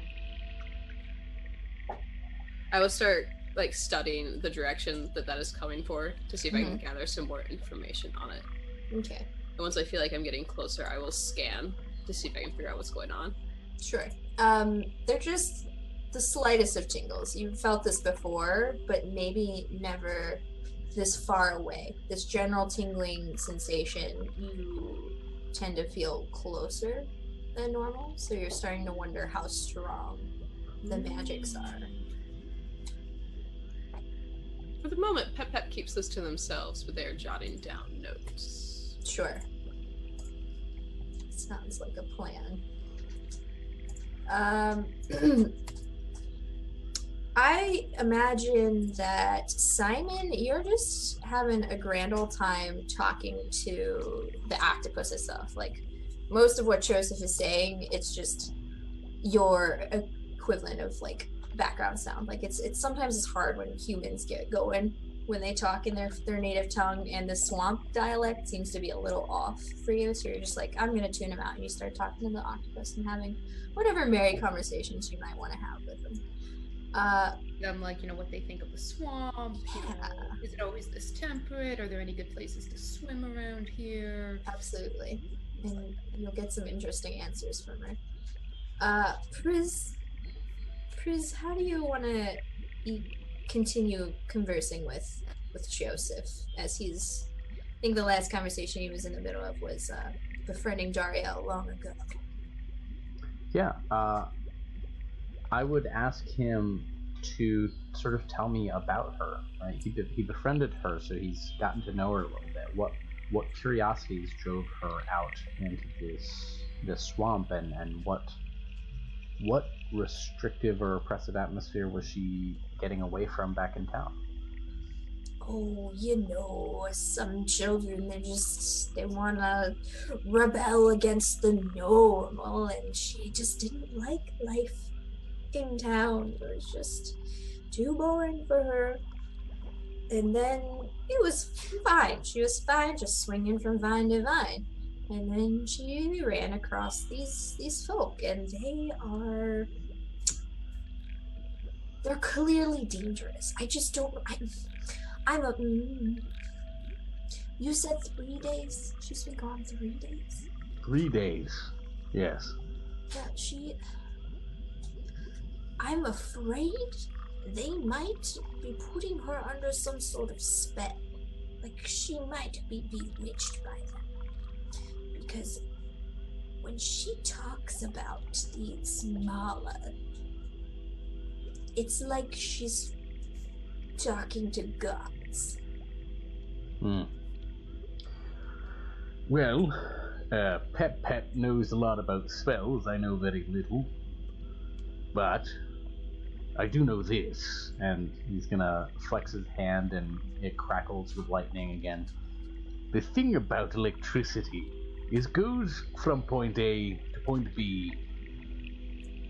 [SPEAKER 4] I will start like studying the direction that is coming for to see if I can gather some more information on it.
[SPEAKER 2] Okay.
[SPEAKER 4] And once I feel like I'm getting closer, I will scan to see if I can figure out what's going on.
[SPEAKER 2] Sure. They're just the slightest of tingles. You've felt this before, but maybe never this far away. This general tingling sensation you tend to feel closer than normal, so you're starting to wonder how strong the magics are.
[SPEAKER 4] For the moment, Pep keeps this to themselves, but they are jotting down notes.
[SPEAKER 2] Sure. Sounds like a plan. I imagine that Simon, you're just having a grand old time talking to the octopus itself. Like, most of what Joseph is saying, it's just your equivalent of like background sound. Like it's sometimes it's hard when humans get going when they talk in their native tongue, and the swamp dialect seems to be a little off for you. So you're just like, I'm gonna tune him out, and you start talking to the octopus and having whatever merry conversations you might want to have with him.
[SPEAKER 3] Them like, what they think of the swamp. Is it always this temperate? Are there any good places to swim around here?
[SPEAKER 2] Absolutely. And you'll get some interesting answers from her. Priz, how do you want to continue conversing with Joseph, as he's, I think the last conversation he was in the middle of was befriending Dariel long ago.
[SPEAKER 1] Yeah, I would ask him to sort of tell me about her. Right, he befriended her, so he's gotten to know her a little bit. What curiosities drove her out into this swamp, and what restrictive or oppressive atmosphere was she getting away from back in town?
[SPEAKER 2] Oh, some children, they want to rebel against the normal, and she just didn't like life in town. It was just too boring for her. And then it was fine. She was fine, just swinging from vine to vine. And then she ran across these folk, and they're clearly dangerous. I just don't. You said 3 days? She's been gone 3 days?
[SPEAKER 1] 3 days, yes.
[SPEAKER 2] Yeah, I'm afraid they might be putting her under some sort of spell. Like, she might be bewitched by them. Because when she talks about these Mala, it's like she's talking to gods.
[SPEAKER 1] Well, Pep knows a lot about spells. I know very little. But I do know this, and he's gonna flex his hand and it crackles with lightning again. The thing about electricity is goes from point A to point B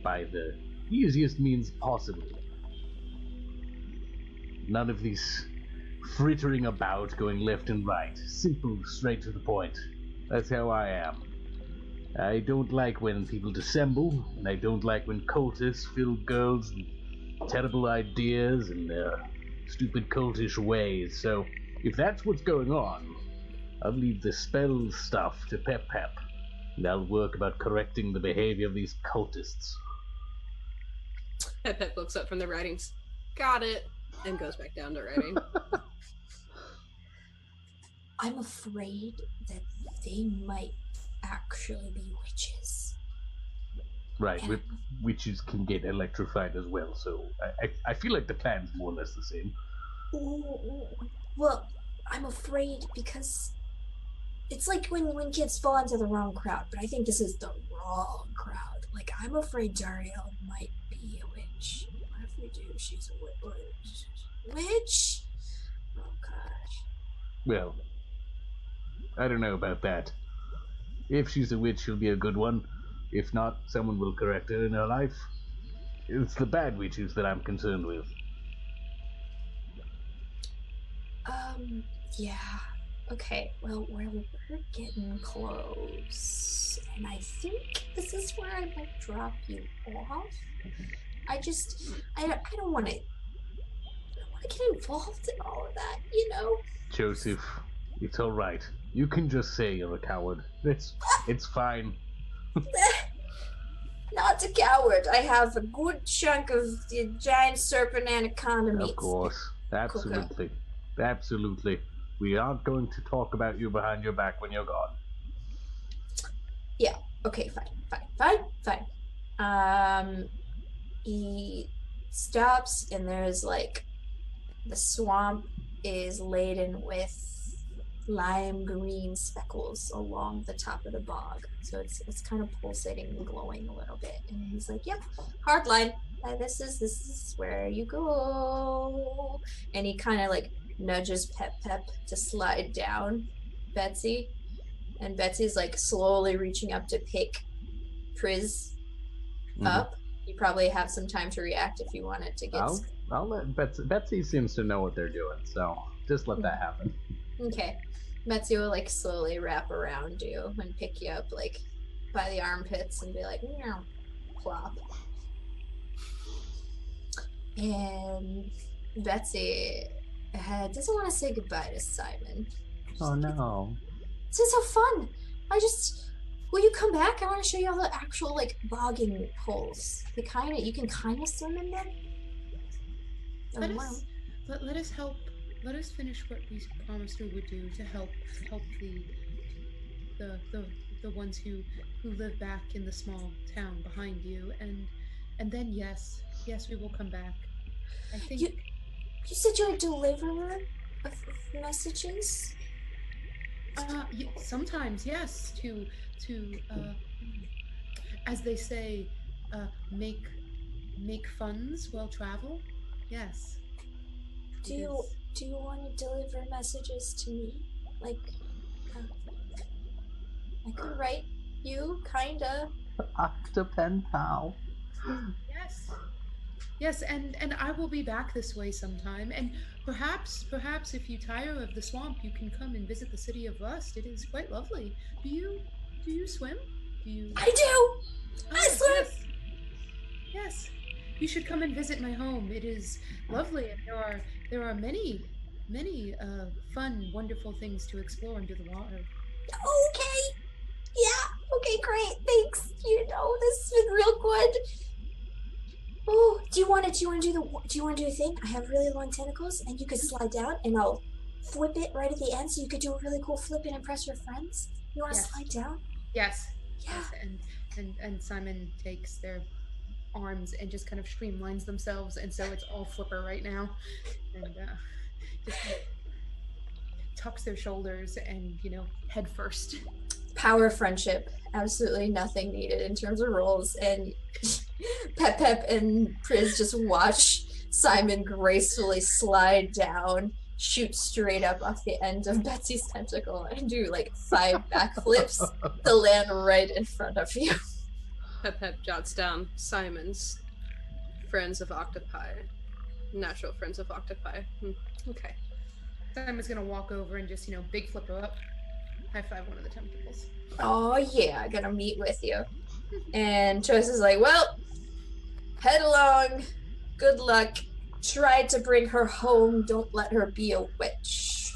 [SPEAKER 1] by the easiest means possible. None of this frittering about, going left and right. Simple, straight to the point. That's how I am. I don't like when people dissemble, and I don't like when cultists fill girls with terrible ideas and their stupid cultish ways. So, if that's what's going on, I'll leave the spell stuff to Pep, and I'll work about correcting the behavior of these cultists.
[SPEAKER 4] Pep looks up from the writings. Got it. And goes back down to writing.
[SPEAKER 2] I'm afraid that they might actually be witches.
[SPEAKER 1] Right,
[SPEAKER 2] And
[SPEAKER 1] witches can get electrified as well, so I feel like the plan's more or less the same.
[SPEAKER 2] Well, I'm afraid because it's like when kids fall into the wrong crowd, but I think this is the wrong crowd. Like, I'm afraid Dariel might be a witch. What if we do? She's a witch? Oh, gosh.
[SPEAKER 1] Well, I don't know about that. If she's a witch, she'll be a good one. If not, someone will correct her in her life. It's the bad witches that I'm concerned with.
[SPEAKER 2] Yeah. Okay, well, we're getting close. And I think this is where I might drop you off. I don't want to get involved in all of that, you know?
[SPEAKER 1] Joseph, it's alright. You can just say you're a coward. It's fine.
[SPEAKER 2] Not a coward. I have a good chunk of the giant serpent anaconda meat.
[SPEAKER 1] Of course. Absolutely. Absolutely. We aren't going to talk about you behind your back when you're gone.
[SPEAKER 2] Yeah. Okay, fine. He stops and there's like the swamp is laden with lime green speckles along the top of the bog, so it's kind of pulsating and glowing a little bit. And he's like, "Yep, hard line. This is where you go." And he kind of like nudges Pep to slide down Betsy, and Betsy's like slowly reaching up to pick Priz up. You probably have some time to react if you wanted to get.
[SPEAKER 1] I'll let Betsy seems to know what they're doing, so just let that happen.
[SPEAKER 2] Okay. Betsy will like slowly wrap around you and pick you up like by the armpits and be like, meow, plop. And Betsy doesn't want to say goodbye to Simon.
[SPEAKER 1] Oh no.
[SPEAKER 2] This is so fun. Will you come back? I want to show you all the actual like bogging holes. You can kind of swim in them.
[SPEAKER 3] Let us help. Let us finish what we promised we would do to help the ones who live back in the small town behind you, and then yes, we will come back. I think
[SPEAKER 2] you said you're a deliverer of messages.
[SPEAKER 3] Sometimes yes, to as they say, make funds while travel. Yes.
[SPEAKER 2] Do you want to deliver messages to me? Like, I could write you, kinda.
[SPEAKER 1] Octopen pal.
[SPEAKER 3] Yes, and I will be back this way sometime. And perhaps if you tire of the swamp, you can come and visit the city of Rust. It is quite lovely. Do you swim?
[SPEAKER 2] I do. I swim.
[SPEAKER 3] Yes. You should come and visit my home. It is lovely, and there are many fun, wonderful things to explore under the water.
[SPEAKER 2] Okay. Yeah. Okay. Great. Thanks. This has been real good. Oh, do you want to do the thing? I have really long tentacles, and you could slide down, and I'll flip it right at the end, so you could do a really cool flip and impress your friends. You want to slide down?
[SPEAKER 3] Yes.
[SPEAKER 2] Yeah.
[SPEAKER 3] Yes. And Simon takes their arms and just kind of streamlines themselves, and so it's all flipper right now, and just kind of tucks their shoulders and head first.
[SPEAKER 2] Power of friendship. Absolutely nothing needed in terms of roles. And Pep and Priz just watch Simon gracefully slide down, shoot straight up off the end of Betsy's tentacle, and do like 5 backflips to land right in front of you.
[SPEAKER 4] Pep jots down Simon's friends of octopi. Natural friends of octopi. Okay.
[SPEAKER 3] Simon's gonna walk over and just, big flipper up. High five one of the tentacles.
[SPEAKER 2] Oh yeah, I gotta meet with you. And Choice is like, well, head along. Good luck. Try to bring her home. Don't let her be a witch.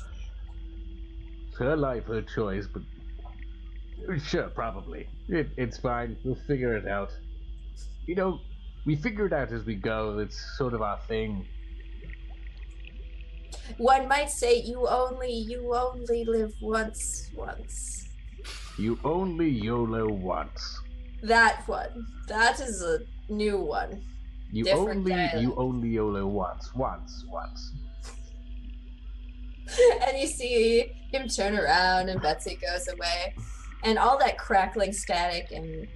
[SPEAKER 1] Her life, her choice, but sure, probably. It's fine. We'll figure it out. We figure it out as we go. It's sort of our thing.
[SPEAKER 2] One might say you only live once.
[SPEAKER 1] You only YOLO once.
[SPEAKER 2] That one. That is a new one.
[SPEAKER 1] You
[SPEAKER 2] Different dialect.
[SPEAKER 1] only YOLO once.
[SPEAKER 2] And you see him turn around and Betsy goes away. And all that crackling static and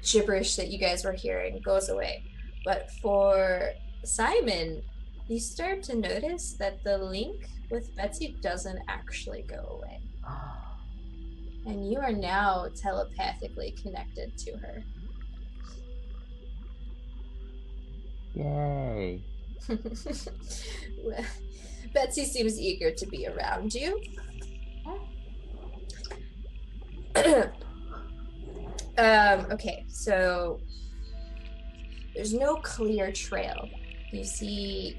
[SPEAKER 2] gibberish that you guys were hearing goes away. But for Simon, you start to notice that the link with Betsy doesn't actually go away. And you are now telepathically connected to her.
[SPEAKER 1] Yay.
[SPEAKER 2] Well, Betsy seems eager to be around you. Okay, so there's no clear trail. You see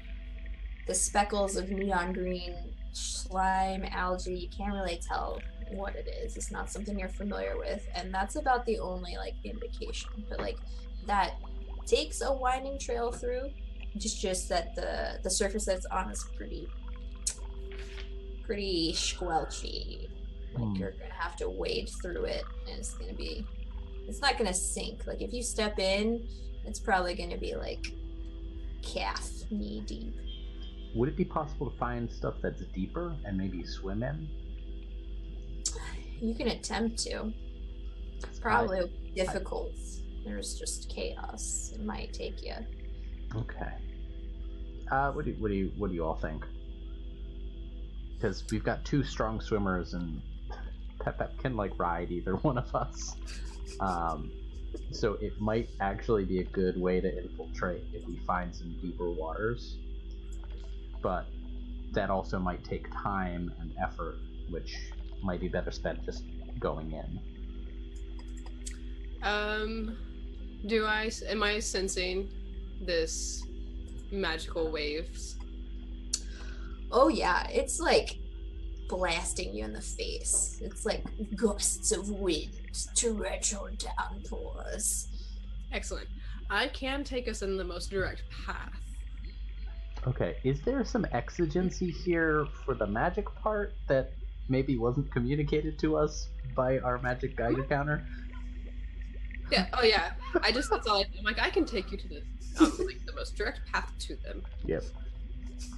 [SPEAKER 2] the speckles of neon green slime, algae. You can't really tell what it is. It's not something you're familiar with, and that's about the only like indication. But like that takes a winding trail through. Just that the surface that's on is pretty squelchy. Like you're gonna have to wade through it, and it's not gonna sink. Like if you step in, it's probably gonna be like calf knee deep.
[SPEAKER 1] Would it be possible to find stuff that's deeper and maybe swim in?
[SPEAKER 2] You can attempt to. It's probably difficult. There's just chaos. It might take you.
[SPEAKER 1] Okay. What do you all think? Because we've got two strong swimmers, and Pep can like ride either one of us. So it might actually be a good way to infiltrate if we find some deeper waters. But that also might take time and effort, which might be better spent just going in.
[SPEAKER 4] Am I sensing this magical waves?
[SPEAKER 2] Oh yeah, it's like blasting you in the face. It's like gusts of wind, torrential downpours.
[SPEAKER 4] Excellent. I can take us in the most direct path.
[SPEAKER 1] Okay, is there some exigency here for the magic part that maybe wasn't communicated to us by our magic Geiger counter?
[SPEAKER 4] Yeah. Oh yeah. That's all. I'm like, I can take you to the most direct path to them.
[SPEAKER 1] Yep.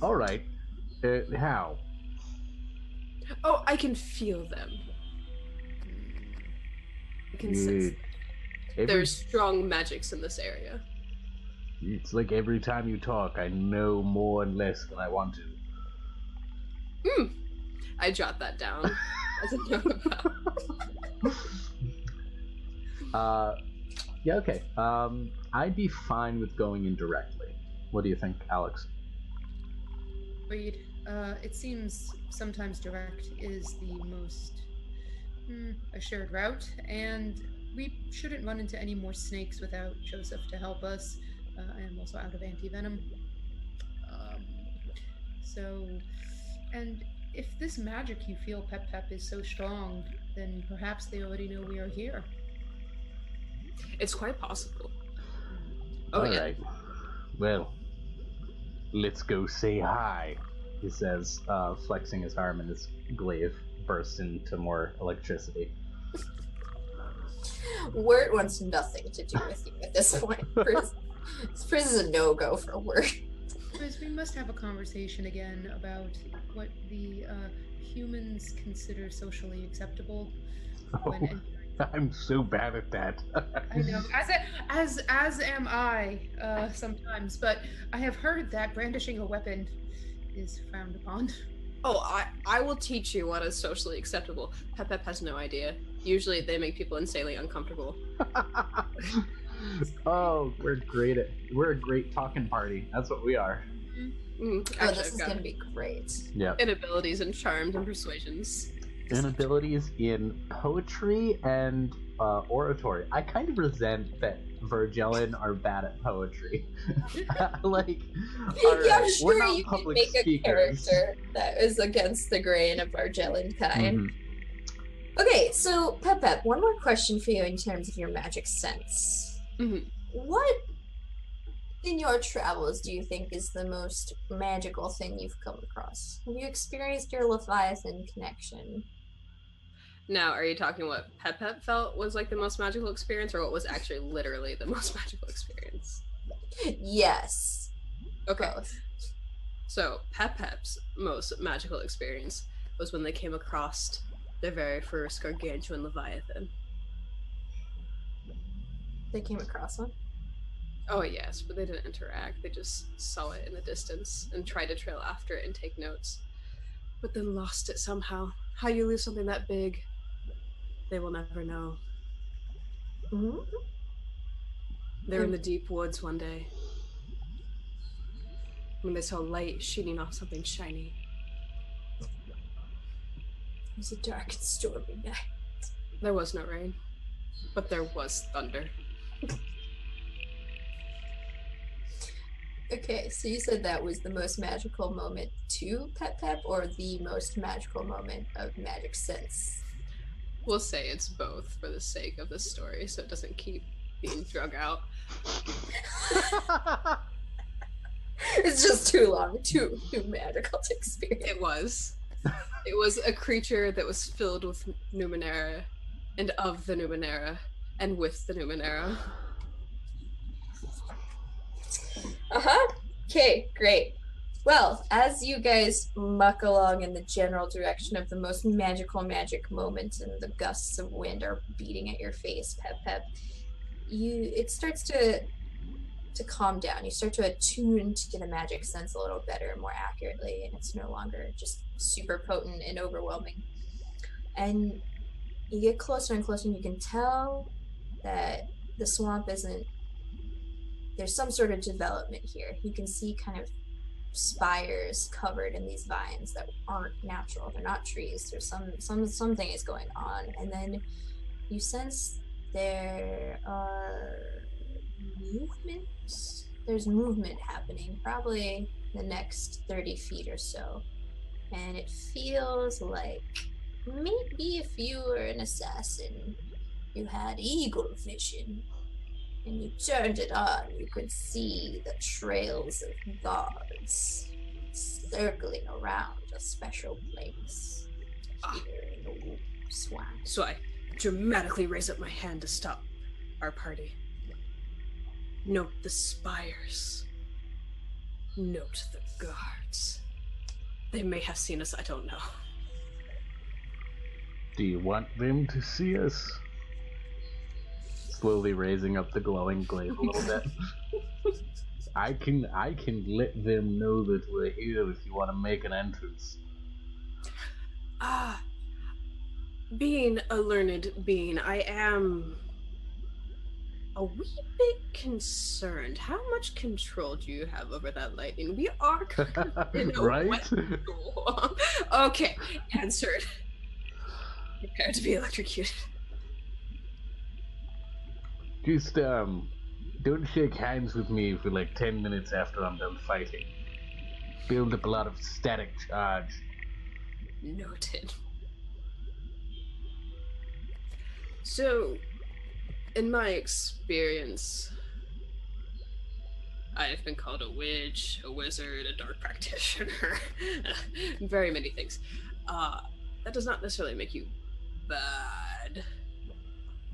[SPEAKER 1] All right. How?
[SPEAKER 4] Oh, I can feel them. I can sense them. There's strong magics in this area.
[SPEAKER 1] It's like every time you talk, I know more and less than I want to.
[SPEAKER 4] I jot that down as a note about.
[SPEAKER 1] Yeah, okay. I'd be fine with going in directly. What do you think, Alex?
[SPEAKER 3] Agreed. It seems sometimes direct is the most assured route, and we shouldn't run into any more snakes without Joseph to help us. I am also out of anti-venom. And if this magic you feel, Pep, is so strong, then perhaps they already know we are here.
[SPEAKER 4] It's quite possible.
[SPEAKER 1] All right. Well, let's go say hi, he says, flexing his arm, and his glaive bursts into more electricity.
[SPEAKER 2] Wirt wants nothing to do with you at this point. Frizz is a no-go for Wirt.
[SPEAKER 3] Frizz, we must have a conversation again about what the humans consider socially acceptable.
[SPEAKER 1] I'm so bad at that.
[SPEAKER 3] I know, as am I sometimes, but I have heard that brandishing a weapon is frowned upon.
[SPEAKER 4] Oh, I will teach you what is socially acceptable. Pep has no idea. Usually they make people insanely uncomfortable.
[SPEAKER 1] Oh, we're a great talking party. That's what we are.
[SPEAKER 2] Actually, this is going to be great.
[SPEAKER 1] Yeah.
[SPEAKER 4] Inabilities and charms and persuasions.
[SPEAKER 1] Inabilities in poetry and oratory. I kind of resent that Virgilin are bad at poetry. Like,
[SPEAKER 2] yeah, I'm
[SPEAKER 1] we're
[SPEAKER 2] sure
[SPEAKER 1] not
[SPEAKER 2] you can
[SPEAKER 1] public
[SPEAKER 2] make
[SPEAKER 1] speakers.
[SPEAKER 2] a character that is against the grain of Virgilin kind.
[SPEAKER 1] Mm-hmm.
[SPEAKER 2] Okay, so Pep, one more question for you in terms of your magic sense.
[SPEAKER 4] Mm-hmm.
[SPEAKER 2] What in your travels do you think is the most magical thing you've come across? Have you experienced your Leviathan connection?
[SPEAKER 4] Now, are you talking what Pep felt was like the most magical experience, or what was actually literally the most magical experience?
[SPEAKER 2] Yes.
[SPEAKER 4] Okay.
[SPEAKER 2] Both.
[SPEAKER 4] So Pep's most magical experience was when they came across their very first gargantuan Leviathan.
[SPEAKER 2] They came across one.
[SPEAKER 4] Oh yes, but they didn't interact. They just saw it in the distance and tried to trail after it and take notes. But then lost it somehow. How you lose something that big, they will never know.
[SPEAKER 2] Mm-hmm.
[SPEAKER 4] They were in the deep woods one day when they saw light shooting off something shiny.
[SPEAKER 2] It was a dark and stormy night.
[SPEAKER 4] There was no rain, but there was thunder.
[SPEAKER 2] Okay, so you said that was the most magical moment to Pep, or the most magical moment of magic sense?
[SPEAKER 4] We'll say it's both for the sake of the story, so it doesn't keep being drug out.
[SPEAKER 2] It's just too long, too magical to experience.
[SPEAKER 4] It was. It was a creature that was filled with Numenara, and of the Numenara, and with the Numenara.
[SPEAKER 2] Okay, great. Well, as you guys muck along in the general direction of the most magical magic moment, and the gusts of wind are beating at your face, Pep, it starts to calm down. You start to attune to the magic sense a little better and more accurately, and it's no longer just super potent and overwhelming. And you get closer and closer, and you can tell that the swamp isn't... There's some sort of development here. You can see kind of spires covered in these vines that aren't natural. They're not trees. There's something is going on, and then you sense there are movements. There's movement happening, probably the next 30 feet or so, and it feels like maybe if you were an assassin, you had eagle vision, and you turned it on, you could see the trails of guards circling around a special place here in the swamp.
[SPEAKER 4] So I dramatically raise up my hand to stop our party. Note the spires. Note the guards. They may have seen us, I don't know.
[SPEAKER 1] Do you want them to see us? Slowly raising up the glowing glaive a little bit. I can let them know that we're here if you want to make an entrance.
[SPEAKER 4] Being a learned being, I am a wee bit concerned. How much control do you have over that lightning? We are in a
[SPEAKER 1] right?
[SPEAKER 4] wet storm. Okay, answered. Prepare to be electrocuted.
[SPEAKER 1] Just, don't shake hands with me for like 10 minutes after I'm done fighting. Build up a lot of static charge.
[SPEAKER 4] Noted. So, in my experience, I've been called a witch, a wizard, a dark practitioner, very many things. That does not necessarily make you bad,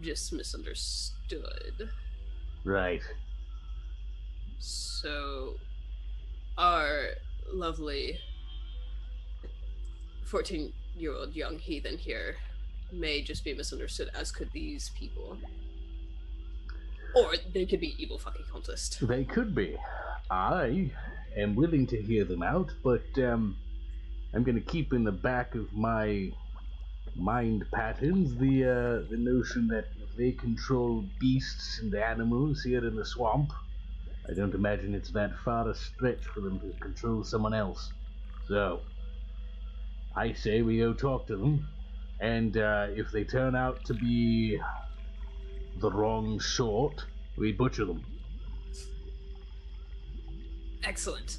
[SPEAKER 4] just misunderstood.
[SPEAKER 1] Right.
[SPEAKER 4] So, our lovely 14-year-old young heathen here may just be misunderstood, as could these people. Or they could be evil fucking cultists.
[SPEAKER 1] They could be. I am willing to hear them out, but I'm gonna keep in the back of my mind patterns the notion that if they control beasts and animals here in the swamp, I don't imagine it's that far a stretch for them to control someone else. So, I say we go talk to them, and if they turn out to be the wrong sort, we butcher them.
[SPEAKER 4] Excellent.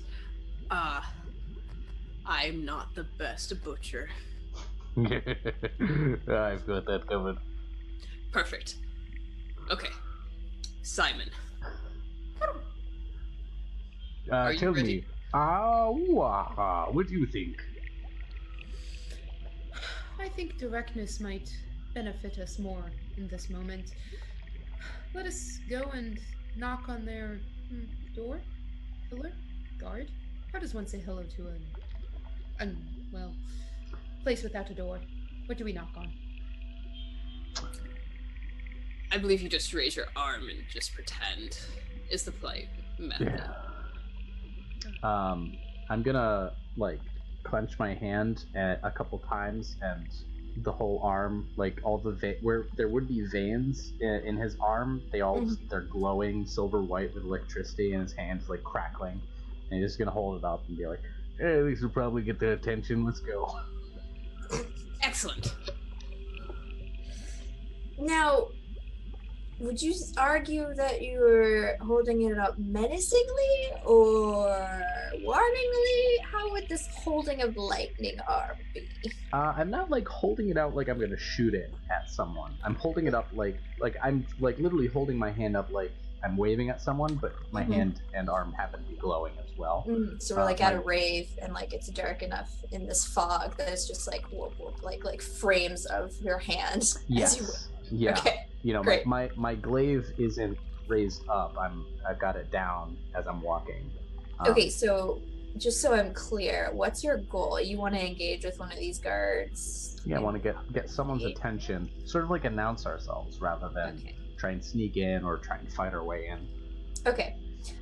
[SPEAKER 4] I'm not the best butcher.
[SPEAKER 1] I've got that covered.
[SPEAKER 4] Perfect. Okay. Simon. Are you
[SPEAKER 1] Tell
[SPEAKER 4] ready?
[SPEAKER 1] me, what do you think?
[SPEAKER 3] I think directness might benefit us more in this moment. Let us go and knock on their door, pillar, guard. How does one say hello to well, place without a door? What do we knock on?
[SPEAKER 4] I believe you just raise your arm and just pretend is the polite method.
[SPEAKER 1] Yeah. I'm gonna clench my hand a couple times, and the whole arm, like all the where there would be veins in his arm, they're glowing silver white with electricity, and his hand's like crackling. And he's just gonna hold it up and be like, "Hey, these will probably get their attention. Let's go."
[SPEAKER 4] Excellent.
[SPEAKER 2] Now, would you argue that you were holding it up menacingly or warningly? How would this holding of lightning arm be?
[SPEAKER 1] I'm not like holding it out like I'm gonna shoot it at someone. I'm holding it up like I'm like literally holding my hand up like I'm waving at someone, but my hand and arm happen to be glowing as well.
[SPEAKER 2] So we're like at a rave, and like it's dark enough in this fog that it's just like whoop, whoop, like frames of your hand.
[SPEAKER 1] Yes. Yeah.
[SPEAKER 2] Okay.
[SPEAKER 1] You know,
[SPEAKER 2] Great.
[SPEAKER 1] my glaive isn't raised up. I've got it down as I'm walking.
[SPEAKER 2] Okay, so just so I'm clear, what's your goal? You want to engage with one of these guards?
[SPEAKER 1] Yeah, I want to get someone's attention, sort of like announce ourselves rather than try and sneak in or try and fight our way in.
[SPEAKER 2] Okay.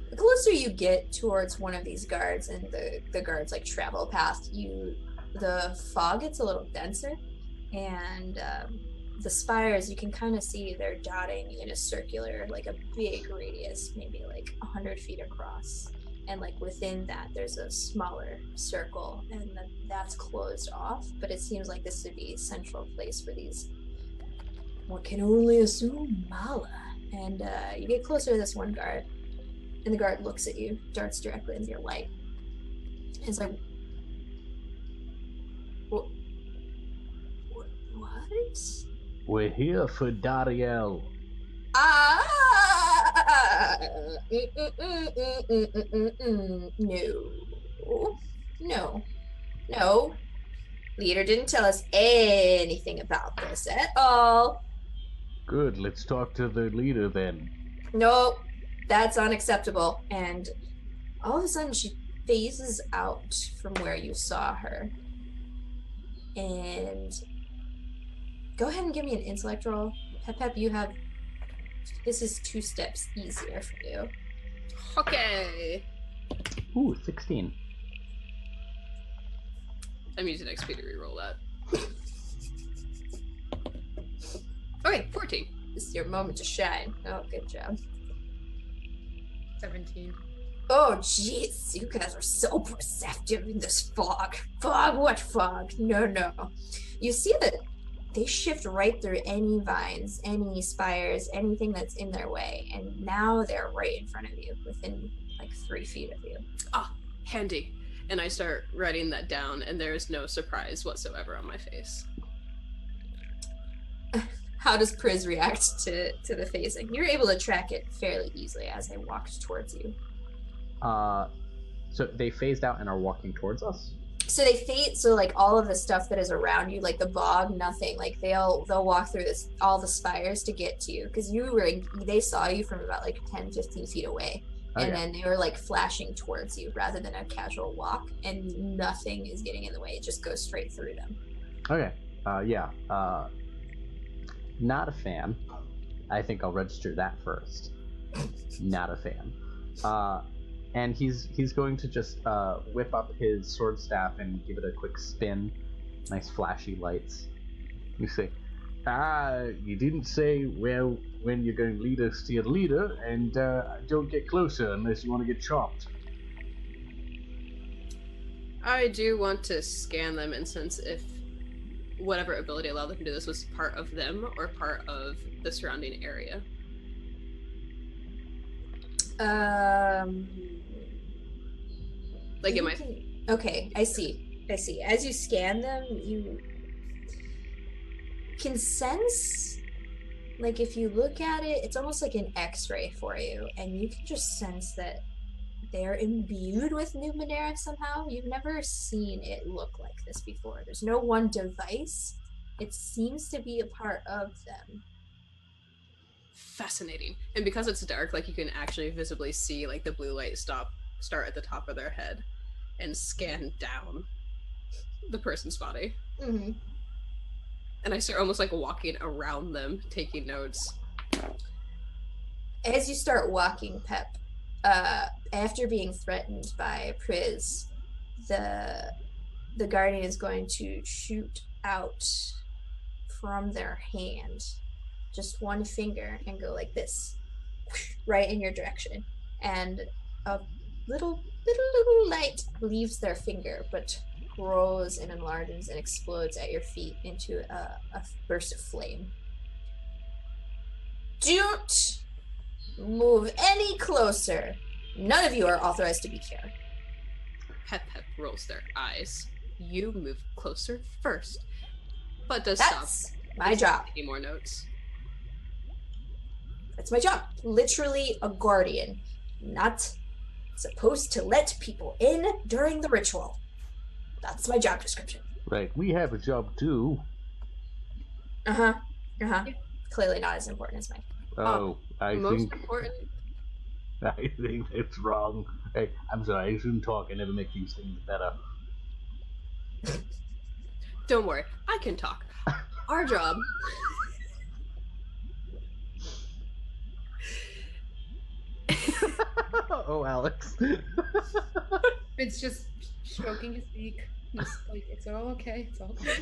[SPEAKER 2] The closer you get towards one of these guards and the guards like travel past you, the fog gets a little denser, and the spires, you can kind of see they're dotting in a circular, like a big radius, maybe like 100 feet across. And like within that, there's a smaller circle, and that's closed off. But it seems like this would be a central place for these, one can only assume, Mala. And you get closer to this one guard, and the guard looks at you, darts directly into your light. It's like, what?
[SPEAKER 1] We're here for Dariel.
[SPEAKER 2] No. Leader didn't tell us anything about this at all.
[SPEAKER 1] Good, let's talk to the leader then.
[SPEAKER 2] Nope, that's unacceptable. And all of a sudden she phases out from where you saw her. And go ahead and give me an intellect roll. Pep, you have... This is 2 steps easier for you.
[SPEAKER 4] Okay.
[SPEAKER 1] Ooh, 16.
[SPEAKER 4] I'm using XP to reroll that. Okay, 14.
[SPEAKER 2] This is your moment to shine. Oh, good job.
[SPEAKER 3] 17.
[SPEAKER 2] Oh, jeez. You guys are so perceptive in this fog. Fog? What fog? No. You see that they shift right through any vines, any spires, anything that's in their way. And now they're right in front of you, within like 3 feet of you.
[SPEAKER 4] Ah, handy. And I start writing that down, and there is no surprise whatsoever on my face.
[SPEAKER 2] How does Priz react to the phasing? You're able to track it fairly easily as they walked towards you.
[SPEAKER 1] So they phased out and are walking towards us?
[SPEAKER 2] So they phase, so like all of the stuff that is around you, like the bog, nothing, like they'll walk through this, all the spires to get to you, because they saw you from about like 10-15 feet away.
[SPEAKER 1] Okay.
[SPEAKER 2] And then they were like flashing towards you rather than a casual walk, and nothing is getting in the way. It just goes straight through them.
[SPEAKER 1] Okay. Yeah. Not a fan. I think I'll register that first. Not a fan. And he's going to just whip up his sword staff and give it a quick spin. Nice flashy lights. You say, you didn't say when you're going to lead us to your leader, and don't get closer unless you want to get chopped.
[SPEAKER 4] I do want to scan them, and since if whatever ability allowed them to do this was part of them or part of the surrounding area. Like,
[SPEAKER 2] Okay, I see. As you scan them, you can sense, like if you look at it, it's almost like an X-ray for you, and you can just sense that they're imbued with Numenara somehow. You've never seen it look like this before. There's no one device. It seems to be a part of them.
[SPEAKER 4] Fascinating. And because it's dark, like you can actually visibly see like the blue light start at the top of their head and scan down the person's body.
[SPEAKER 2] Mm-hmm.
[SPEAKER 4] And I start almost like walking around them, taking notes.
[SPEAKER 2] As you start walking, Pep, after being threatened by Priz, the guardian is going to shoot out from their hand just one finger and go like this, right in your direction. And a little light leaves their finger, but grows and enlarges and explodes at your feet into a burst of flame. Don't move any closer. None of you are authorized to be here.
[SPEAKER 4] Pep rolls their eyes. You move closer first, but does
[SPEAKER 2] That's
[SPEAKER 4] stop.
[SPEAKER 2] my job.
[SPEAKER 4] Any more notes?
[SPEAKER 2] That's my job. Literally a guardian. Not supposed to let people in during the ritual. That's my job description.
[SPEAKER 1] Right, we have a job too.
[SPEAKER 2] Clearly not as important as mine.
[SPEAKER 1] Oh, I
[SPEAKER 4] Most
[SPEAKER 1] think
[SPEAKER 4] important.
[SPEAKER 1] I think it's wrong. Hey, I'm sorry, I shouldn't talk. I never make these things better.
[SPEAKER 4] Don't worry, I can talk. Our job.
[SPEAKER 1] Oh, Alex.
[SPEAKER 3] It's just stroking his beak. He's like, it's all okay. It's all okay.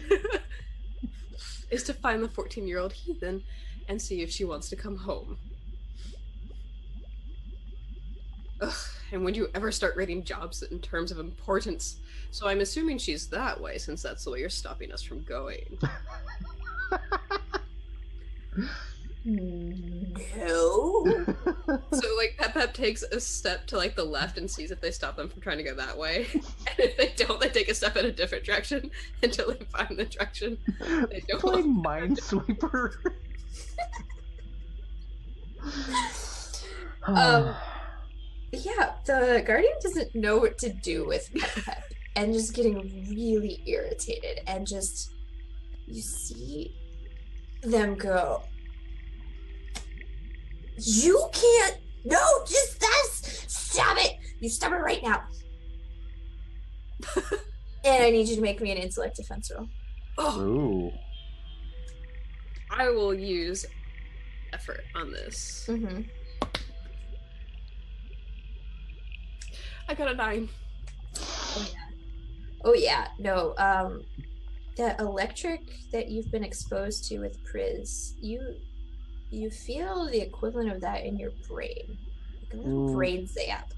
[SPEAKER 4] Is to find the 14-year-old heathen and see if she wants to come home. Ugh, and when do you ever start rating jobs in terms of importance? So I'm assuming she's that way, since that's the way you're stopping us from going.
[SPEAKER 2] No.
[SPEAKER 4] So, like, Pep takes a step to, like, the left and sees if they stop them from trying to go that way. And if they don't, they take a step in a different direction until they find the direction they don't.
[SPEAKER 1] Playing Minesweeper.
[SPEAKER 2] Yeah, the guardian doesn't know what to do with Pep and just getting really irritated, and just you see them go, you can't, no, just this, stop it, you stop it right now. And I need you to make me an intellect defense roll.
[SPEAKER 4] Oh,
[SPEAKER 1] Ooh.
[SPEAKER 4] I will use effort on this.
[SPEAKER 2] Mm-hmm.
[SPEAKER 4] I got a 9.
[SPEAKER 2] Oh yeah, no, that electric that you've been exposed to with Priz, you feel the equivalent of that in your brain. Like a little brain zap.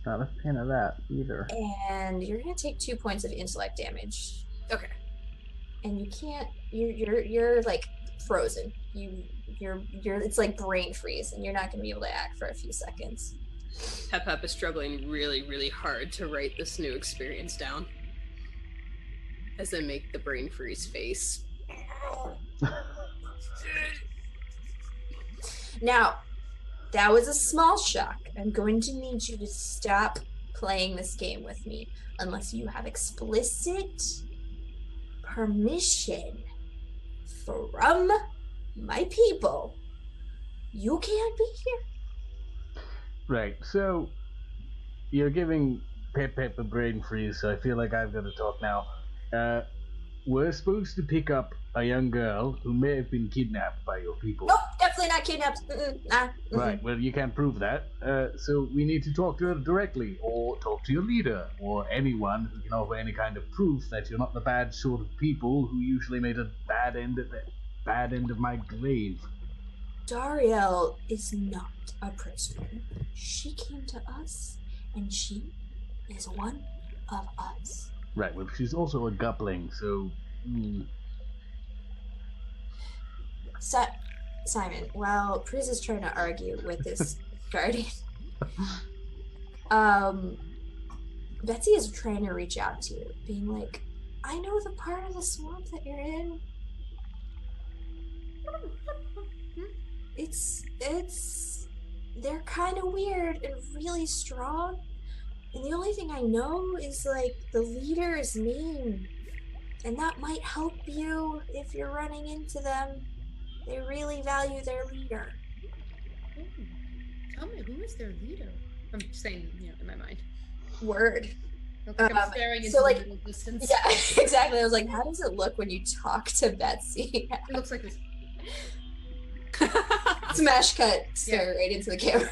[SPEAKER 1] Not a fan of that either.
[SPEAKER 2] And you're gonna take 2 points of intellect damage.
[SPEAKER 4] Okay.
[SPEAKER 2] And you can't, you're like frozen. You're it's like brain freeze, and you're not gonna be able to act for a few seconds.
[SPEAKER 4] Pep is struggling really, really hard to write this new experience down. As they make the brain freeze face.
[SPEAKER 2] Now, that was a small shock. I'm going to need you to stop playing this game with me unless you have explicit permission from my people. You can't be here.
[SPEAKER 1] Right, so you're giving Pep a brain freeze, so I feel like I've got to talk now. We're supposed to pick up a young girl who may have been kidnapped by your people.
[SPEAKER 2] Nope, definitely not kidnapped.
[SPEAKER 1] Right, well, you can't prove that, so we need to talk to her directly, or talk to your leader, or anyone who can offer any kind of proof that you're not the bad sort of people who usually made a bad end of my glaive.
[SPEAKER 2] Dariel is not a prisoner. She came to us, and she is one of us.
[SPEAKER 1] Right, well, she's also a gupling, so...
[SPEAKER 2] Simon, while Priz is trying to argue with this guardian, Betsy is trying to reach out to you, being like, I know the part of the swamp that you're in. they're kind of weird and really strong. And the only thing I know is like the leader's name. And that might help you if you're running into them. They really value their leader.
[SPEAKER 3] Ooh. Tell me, who is their leader? I'm saying, in my mind.
[SPEAKER 2] Word.
[SPEAKER 3] Looks like I'm staring into
[SPEAKER 2] so, like,
[SPEAKER 3] the middle distance.
[SPEAKER 2] Yeah, exactly. I was like, how does it look when you talk to Betsy?
[SPEAKER 3] It looks like this.
[SPEAKER 2] Smash cut, stare right into the camera.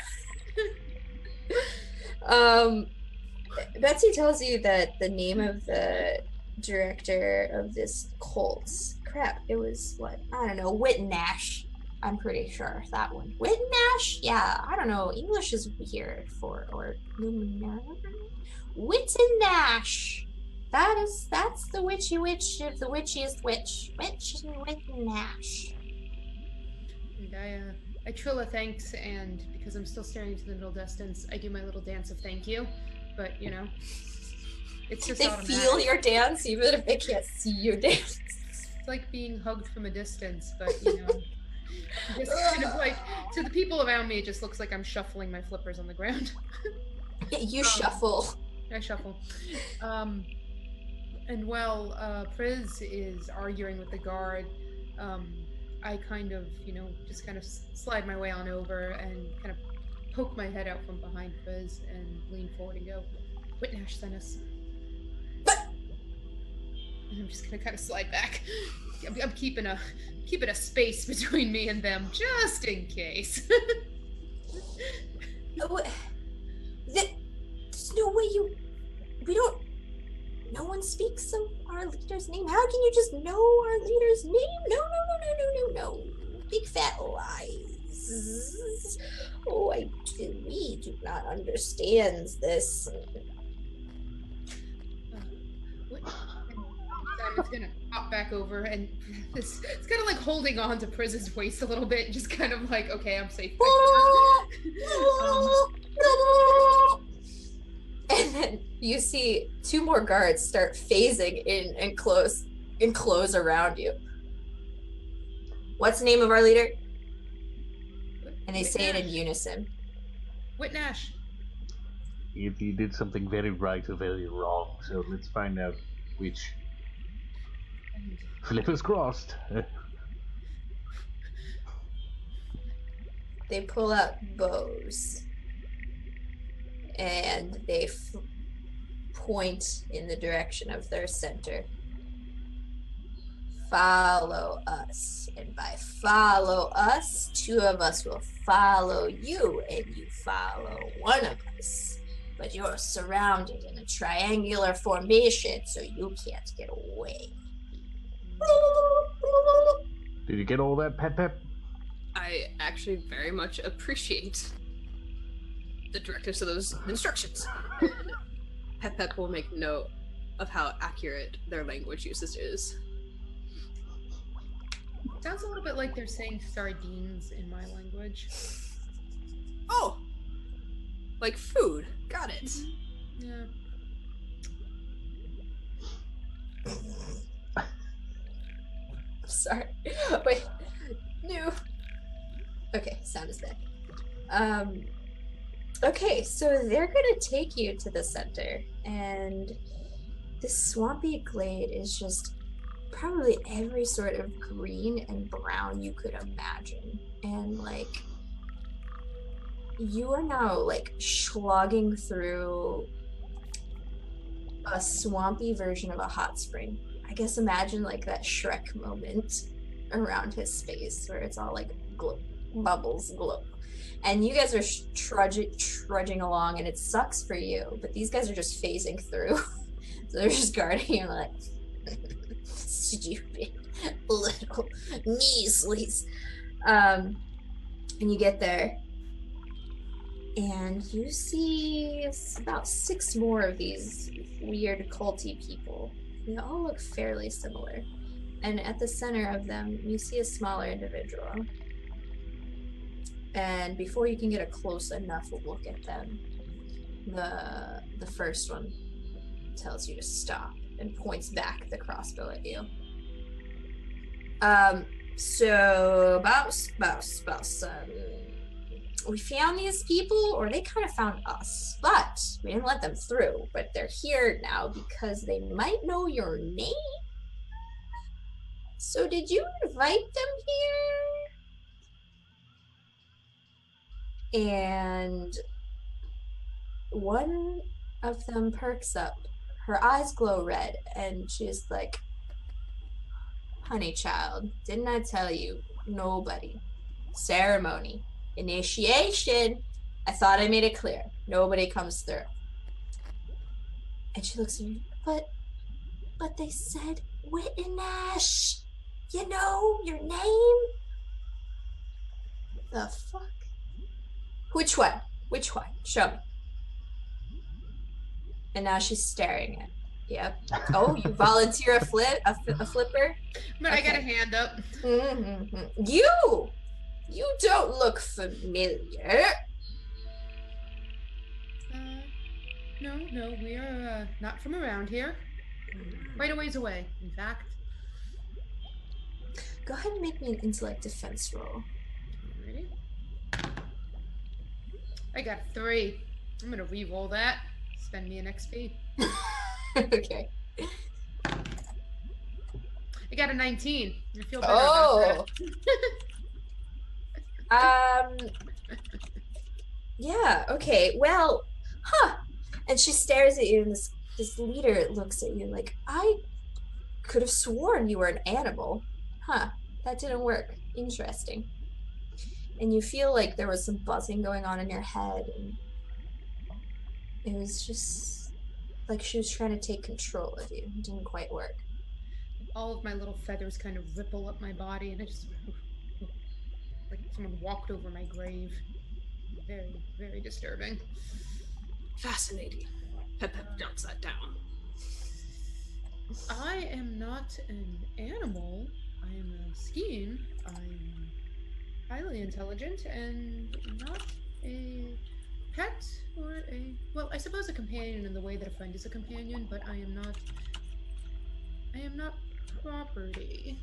[SPEAKER 2] Betsy tells you that the name of the director of this cult, crap, it was what? I don't know, Whitnash. I'm pretty sure that one. Whitnash? Yeah, I don't know. English is weird or Numenara. Whitnash. That's the witchy witch of the witchiest witch. Witch and Whitnash.
[SPEAKER 3] And I trill a thanks, and because I'm still staring into the middle distance, I do my little dance of thank you. But it's just
[SPEAKER 2] they
[SPEAKER 3] automatic.
[SPEAKER 2] feel your dance even if they can't see your dance.
[SPEAKER 3] It's like being hugged from a distance, but just kind of like to the people around me, it just looks like I'm shuffling my flippers on the ground.
[SPEAKER 2] Yeah, you shuffle.
[SPEAKER 3] I shuffle. And while Priz is arguing with the guard, I kind of, just kind of slide my way on over and kind of poke my head out from behind Priz and lean forward and go, Whitnash sent us. And I'm just gonna kind of slide back. I'm keeping a space between me and them just in case.
[SPEAKER 2] There's no way no one speaks of our leader's name. How can you just know our leader's name? No. Big fat lies. Oh, we do not understand this.
[SPEAKER 3] Simon's gonna hop back over, and it's kind of like holding on to Priz's waist a little bit, and just kind of like, okay, I'm safe.
[SPEAKER 2] And then you see two more guards start phasing in and close around you. What's the name of our leader? And they say it in unison.
[SPEAKER 3] Whitnash.
[SPEAKER 1] He did something very right or very wrong, so let's find out which. Flippers crossed.
[SPEAKER 2] They pull out bows. And they point in the direction of their center. Follow us. And by follow us, two of us will follow you, and you follow one of us. But you're surrounded in a triangular formation, so you can't get away.
[SPEAKER 1] Did you get all that, Pep?
[SPEAKER 4] I actually very much appreciate the directors of those instructions. Pep will make note of how accurate their language usage is.
[SPEAKER 3] Sounds a little bit like they're saying sardines in my language.
[SPEAKER 4] Oh! Like food. Got it.
[SPEAKER 3] Yeah.
[SPEAKER 2] Sorry. Wait. No. Okay, sound is back. Okay, so they're gonna take you to the center, and this swampy glade is just probably every sort of green and brown you could imagine. And like, you are now like slogging through a swampy version of a hot spring. I guess imagine like that Shrek moment around his space where it's all like bubbles glow. And you guys are trudging along, and it sucks for you, but these guys are just phasing through. So they're just guarding you like, stupid little measlies. And you get there, and you see about 6 more of these weird culty people. They all look fairly similar. And at the center of them, you see a smaller individual. And before you can get a close enough look at them, the first one tells you to stop and points back the crossbow at you. So about we found these people, or they kind of found us, but we didn't let them through. But they're here now because they might know your name. So did you invite them here? And one of them perks up. Her eyes glow red, and she's like, honey child, didn't I tell you? Nobody. Ceremony. Initiation. I thought I made it clear. Nobody comes through. And she looks at me, but they said Wittenash. You know your name? The fuck? Which one? Which one? Show me. And now she's staring at. Yep. Oh, you volunteer a flipper?
[SPEAKER 3] But okay. I got a hand up.
[SPEAKER 2] Mm-hmm. You don't look familiar.
[SPEAKER 3] No, we are not from around here. Quite a ways away, in fact.
[SPEAKER 2] Go ahead and make me an intellect defense roll.
[SPEAKER 3] Ready? I got 3. I'm gonna re-roll that. Spend me an XP.
[SPEAKER 2] Okay.
[SPEAKER 3] I got a 19. I feel better about
[SPEAKER 2] that. Yeah, okay. Well, and she stares at you, and this leader looks at you like, I could have sworn you were an animal. That didn't work. Interesting. And you feel like there was some buzzing going on in your head, and it was just like she was trying to take control of you. It didn't quite work.
[SPEAKER 3] All of my little feathers kind of ripple up my body, and I just like someone walked over my grave. Very, very disturbing.
[SPEAKER 4] Fascinating. Pep jumps that down.
[SPEAKER 3] I am not an animal. I am a skein. I'm highly intelligent and not a pet or a... Well, I suppose a companion in the way that a friend is a companion, but I am not property.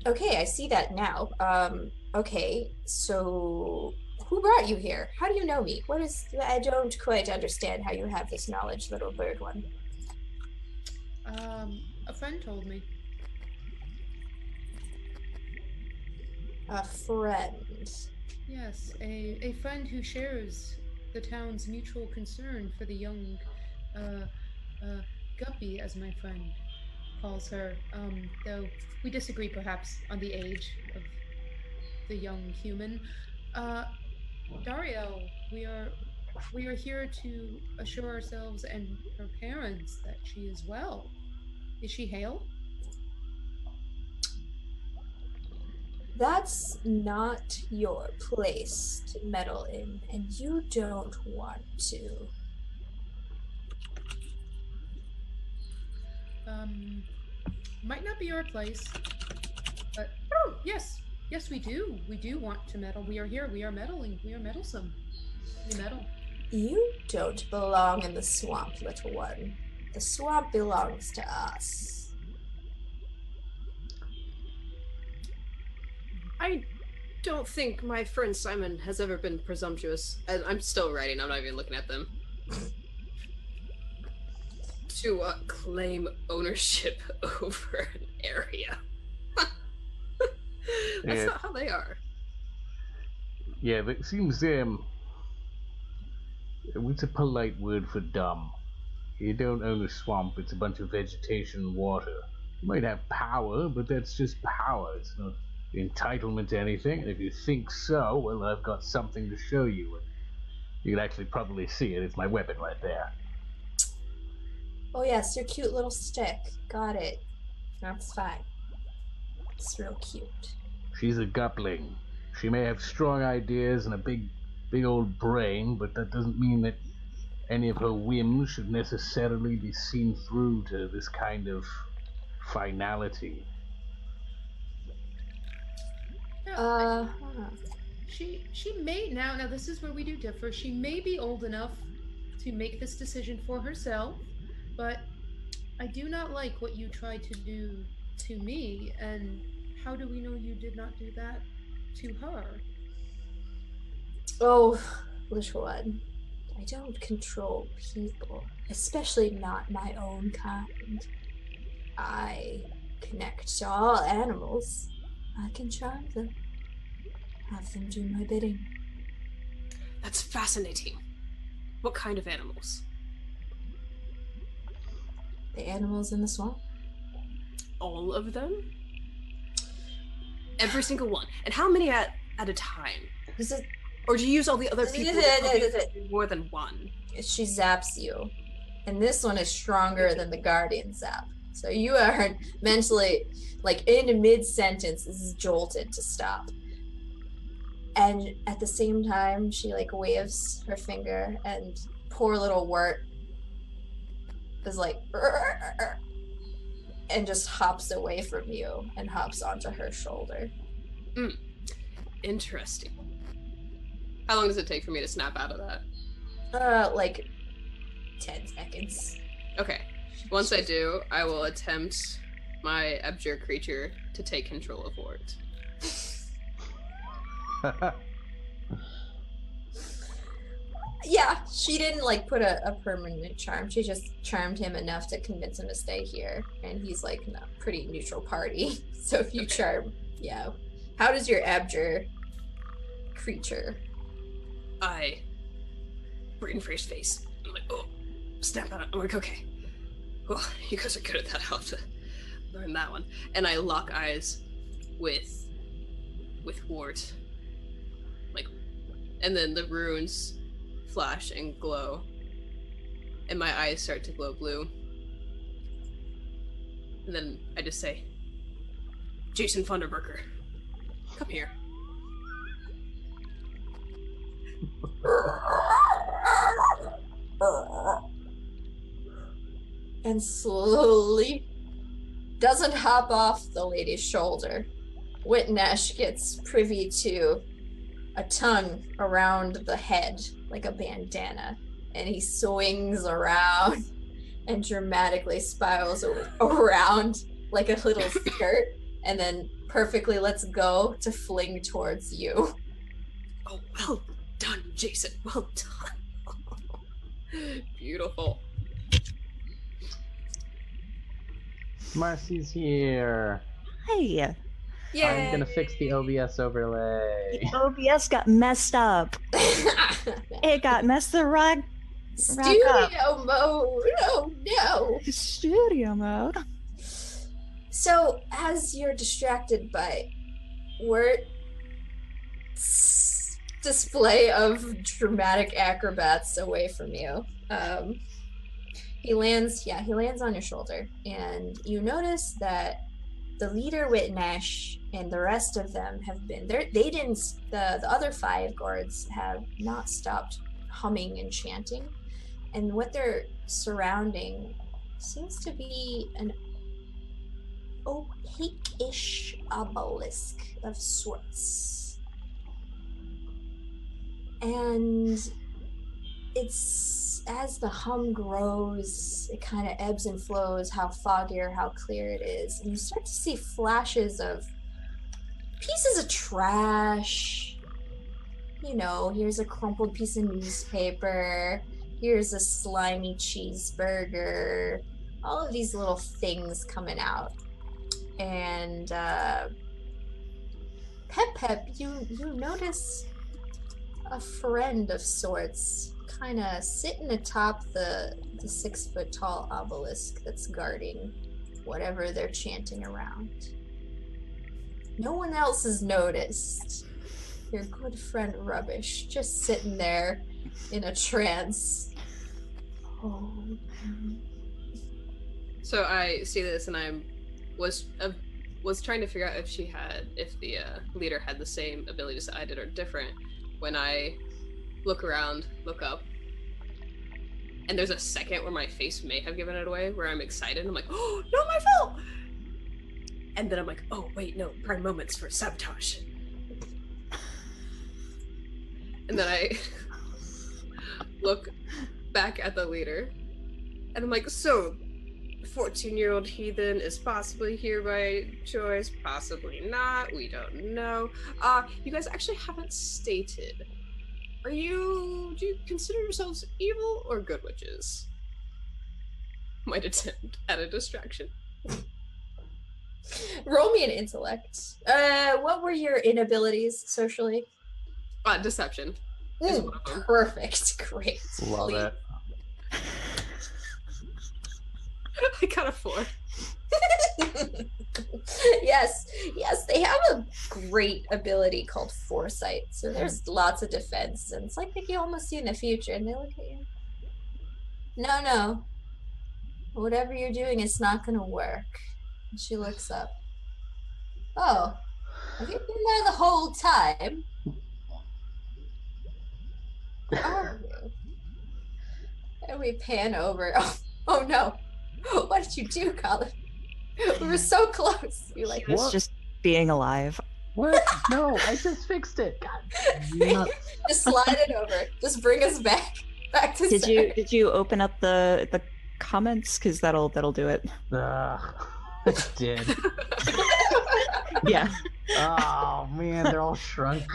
[SPEAKER 2] Okay, I see that now. Okay, so who brought you here? How do you know me? What is... I don't quite understand how you have this knowledge, little bird one.
[SPEAKER 3] A friend told me.
[SPEAKER 2] A friend?
[SPEAKER 3] Yes, a friend who shares the town's mutual concern for the young, guppy, as my friend calls her, though we disagree perhaps on the age of the young human. Dario, we are here to assure ourselves and her parents that she is well. Is she hale?
[SPEAKER 2] That's not your place to meddle in, and you don't want to.
[SPEAKER 3] Might not be our place, but yes, we do. We do want to meddle. We are here. We are meddling. We are meddlesome. We meddle.
[SPEAKER 2] You don't belong in the swamp, little one. The swamp belongs to us.
[SPEAKER 4] I don't think my friend Simon has ever been presumptuous. I'm still writing, I'm not even looking at them. To claim ownership over an area. That's not how they are.
[SPEAKER 5] Yeah, but it seems, what's a polite word for dumb? You don't own a swamp, it's a bunch of vegetation and water. You might have power, but that's just power. It's not entitlement to anything. And if you think so, well, I've got something to show you. You can actually probably see it. It's my weapon right there.
[SPEAKER 2] Oh yes, your cute little stick. Got it. That's fine. It's real cute.
[SPEAKER 5] She's a gupling. She may have strong ideas and a big old brain, but that doesn't mean that any of her whims should necessarily be seen through to this kind of finality.
[SPEAKER 3] She may now this is where we do differ. She may be old enough to make this decision for herself, but I do not like what you tried to do to me, and how do we know you did not do that to her?
[SPEAKER 2] Oh, which one? I don't control people, especially not my own kind. I connect to all animals. I can charm them, have them do my bidding.
[SPEAKER 4] That's fascinating. What kind of animals?
[SPEAKER 2] The animals in the swamp.
[SPEAKER 4] All of them? Every single one. And how many at a time?
[SPEAKER 2] Is it?
[SPEAKER 4] Or do you use all the other people to more than one?
[SPEAKER 2] She zaps you, and this one is stronger than the guardian zap. So you are mentally, like, in mid-sentence, this is jolted to stop. And at the same time, she, like, waves her finger, and poor little Wirt is like, and just hops away from you and hops onto her shoulder.
[SPEAKER 4] Interesting. How long does it take for me to snap out of that?
[SPEAKER 2] Like 10 seconds.
[SPEAKER 4] Okay. Once I do, I will attempt my abjure creature to take control of Wart.
[SPEAKER 2] Yeah, she didn't like put a permanent charm. She just charmed him enough to convince him to stay here. And he's like a pretty neutral party. So if you charm, yeah. How does your abjure creature?
[SPEAKER 4] I brain freeze face. I'm like, oh, snap out. I'm like, okay. Well, you guys are good at that. I'll have to learn that one. And I lock eyes with Wart. Like, and then the runes flash and glow. And my eyes start to glow blue. And then I just say, Jason Funderburker, come here.
[SPEAKER 2] And slowly doesn't hop off the lady's shoulder. Witnash gets privy to a tongue around the head like a bandana, and he swings around and dramatically spirals around like a little skirt, and then perfectly lets go to fling towards you.
[SPEAKER 4] Oh, well done, Jason. Well done. Beautiful.
[SPEAKER 1] Marcy's here.
[SPEAKER 6] Hey,
[SPEAKER 2] Yay!
[SPEAKER 1] I'm gonna fix the OBS overlay.
[SPEAKER 6] the OBS got messed up. It got messed the right
[SPEAKER 2] Studio mode! Oh no!
[SPEAKER 6] studio mode.
[SPEAKER 2] So, as you're distracted by Wirt's display of dramatic acrobats away from you, he lands on your shoulder, and you notice that the leader Witnash and the rest of them have been there. The other 5 guards have not stopped humming and chanting, and what they're surrounding seems to be an opaque-ish obelisk of sorts. And it's, as the hum grows, it kind of ebbs and flows, how foggy or how clear it is. And you start to see flashes of pieces of trash. You know, here's a crumpled piece of newspaper. Here's a slimy cheeseburger. All of these little things coming out. And Pep, you notice a friend of sorts kind of sitting atop the 6-foot-tall obelisk that's guarding whatever they're chanting around. No one else has noticed. Your good friend Rubbish, just sitting there in a trance. Oh.
[SPEAKER 4] So I see this, and I was trying to figure out if the leader had the same abilities that I did or different. When I look around, look up, and there's a second where my face may have given it away, where I'm excited. I'm like, oh, no, my fault! And then I'm like, oh, wait, no, prime moments for sabotage. And then I look back at the leader, and I'm like, so, 14-year-old heathen is possibly here by choice, possibly not. We don't know. You guys actually haven't stated. Do you consider yourselves evil or good witches? Might attempt at a distraction.
[SPEAKER 2] Roll me an intellect. What were your inabilities socially?
[SPEAKER 4] Deception. Is one of them.
[SPEAKER 2] Perfect. Great.
[SPEAKER 1] Love it.
[SPEAKER 4] I got a 4.
[SPEAKER 2] Yes, they have a great ability called foresight. So there's lots of defense, and it's like they can almost see in the future, and they look at you. No. Whatever you're doing, it's not gonna work. And she looks up. Oh, have you been there the whole time? Are you? And we pan over. Oh no. What did you do, Colin? We were so close. You're like,
[SPEAKER 6] It's just being alive.
[SPEAKER 1] What? No, I just fixed it. God, nuts.
[SPEAKER 2] just slide it over. Just bring us back to center.
[SPEAKER 6] Did you open up the comments? Because that'll do it.
[SPEAKER 1] Ugh, I did.
[SPEAKER 6] Yeah.
[SPEAKER 1] Oh man, they're all shrunk.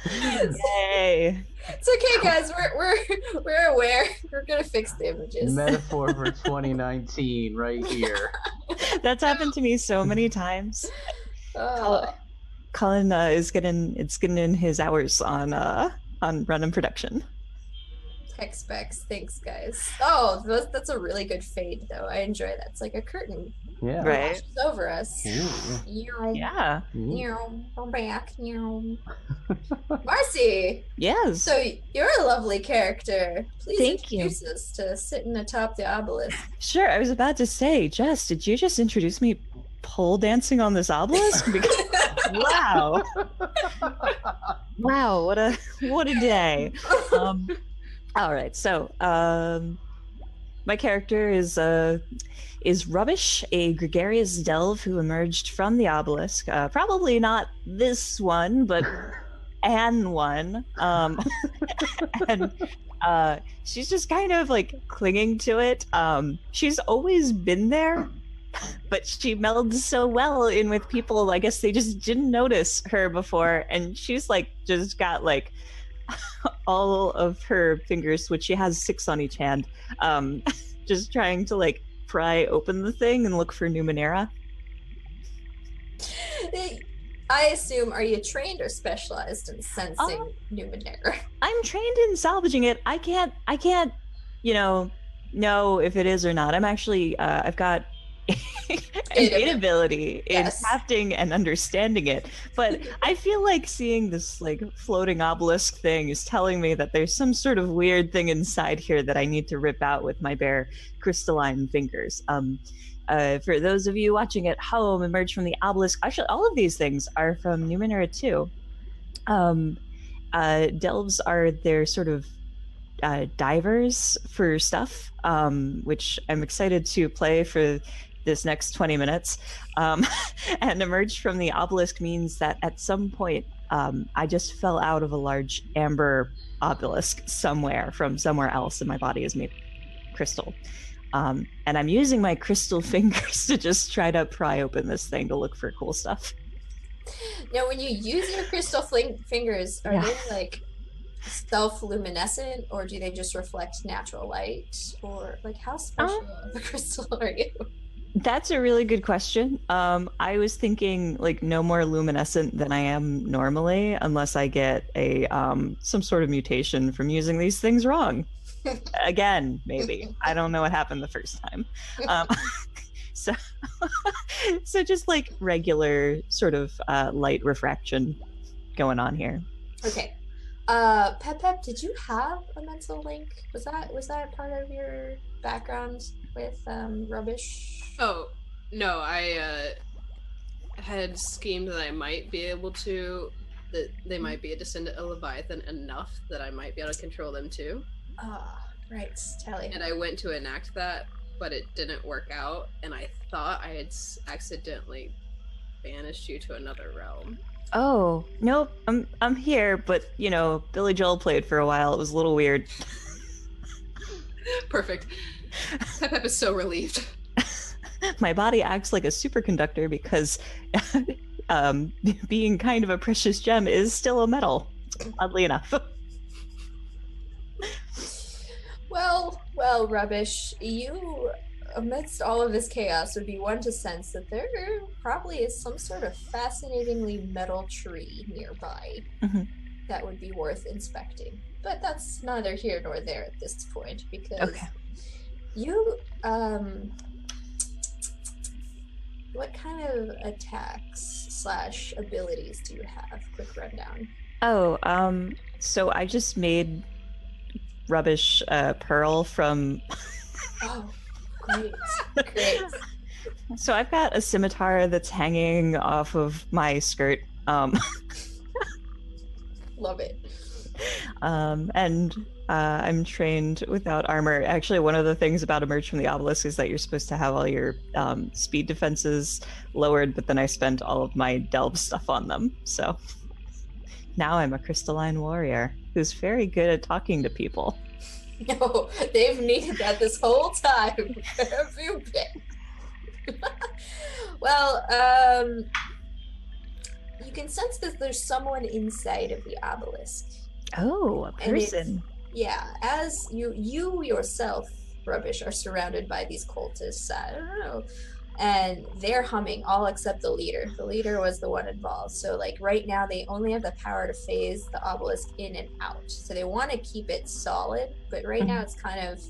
[SPEAKER 6] Yay.
[SPEAKER 2] It's okay, guys. We're aware. We're gonna fix the images.
[SPEAKER 1] Metaphor for 2019, right here.
[SPEAKER 6] That's happened to me so many times. Colin is getting in his hours on run and production.
[SPEAKER 2] Tech specs. Thanks, guys. Oh, that's a really good fade, though. I enjoy that. It's like a curtain.
[SPEAKER 1] Yeah.
[SPEAKER 6] Right.
[SPEAKER 2] Washes over us.
[SPEAKER 6] Yeah.
[SPEAKER 2] We're back. Marcy.
[SPEAKER 6] Yes.
[SPEAKER 2] So you're a lovely character. Please
[SPEAKER 6] Thank you.
[SPEAKER 2] introduce us to sitting atop the obelisk.
[SPEAKER 6] Sure. I was about to say, Jess, did you just introduce me pole dancing on this obelisk? Because, wow. Wow. What a day. All right. So, my character is Rubbish, a gregarious delve who emerged from the obelisk. Probably not this one, but an one. And she's just kind of like clinging to it. She's always been there, but she melds so well in with people. I guess they just didn't notice her before, and she's like just got like all of her fingers, which she has 6 on each hand, just trying to like pry open the thing and look for Numenara.
[SPEAKER 2] I assume, are you trained or specialized in sensing Numenara?
[SPEAKER 6] I'm trained in salvaging it. I can't, know if it is or not. I'm actually, I've got innate ability in crafting and understanding it. But I feel like seeing this like floating obelisk thing is telling me that there's some sort of weird thing inside here that I need to rip out with my bare crystalline fingers. For those of you watching at home, emerge from the obelisk. Actually, all of these things are from Numenara 2. Delves are their sort of divers for stuff, which I'm excited to play for this next 20 minutes. And emerge from the obelisk means that at some point, I just fell out of a large amber obelisk somewhere else, and my body is made of crystal. And I'm using my crystal fingers to just try to pry open this thing to look for cool stuff.
[SPEAKER 2] Now, when you use your crystal fingers, are they like self-luminescent, or do they just reflect natural light? Or like, how special of a crystal are you?
[SPEAKER 6] That's a really good question. I was thinking like no more luminescent than I am normally, unless I get a some sort of mutation from using these things wrong. Again, maybe. I don't know what happened the first time. So just like regular sort of light refraction going on here.
[SPEAKER 2] Okay. Pep, did you have a mental link? Was that part of your background with Rubbish?
[SPEAKER 4] Oh, no, I had schemed that I might be able to, that they might be a descendant of Leviathan enough that I might be able to control them too.
[SPEAKER 2] Right, Tally.
[SPEAKER 4] And I went to enact that, but it didn't work out, and I thought I had accidentally banished you to another realm.
[SPEAKER 6] Oh, nope, I'm here, but Billy Joel played for a while. It was a little weird.
[SPEAKER 4] Perfect. Pep is so relieved.
[SPEAKER 6] My body acts like a superconductor because being kind of a precious gem is still a metal, oddly enough.
[SPEAKER 2] Well, Rubbish, you, amidst all of this chaos, would be one to sense that there probably is some sort of fascinatingly metal tree nearby
[SPEAKER 6] Mhm.
[SPEAKER 2] that would be worth inspecting. But that's neither here nor there at this point, because
[SPEAKER 6] Okay.
[SPEAKER 2] you, what kind of attacks / abilities do you have? Quick rundown.
[SPEAKER 6] Oh, so I just made Rubbish Pearl from.
[SPEAKER 2] Oh, great. Great.
[SPEAKER 6] So I've got a scimitar that's hanging off of my skirt.
[SPEAKER 2] Love it.
[SPEAKER 6] And I'm trained without armor. Actually, one of the things about Emerge from the Obelisk is that you're supposed to have all your speed defenses lowered, but then I spent all of my delve stuff on them. So now I'm a crystalline warrior who's very good at talking to people.
[SPEAKER 2] No, they've needed that this whole time. Where have you been? Well, you can sense that there's someone inside of the obelisk.
[SPEAKER 6] Oh, a
[SPEAKER 2] And it's-
[SPEAKER 6] person.
[SPEAKER 2] Yeah, as you yourself, Rubbish, are surrounded by these cultists. I don't know. And they're humming, all except the leader. The leader was the one involved. So, like, right now, they only have the power to phase the obelisk in and out. So they want to keep it solid, but right now it's kind of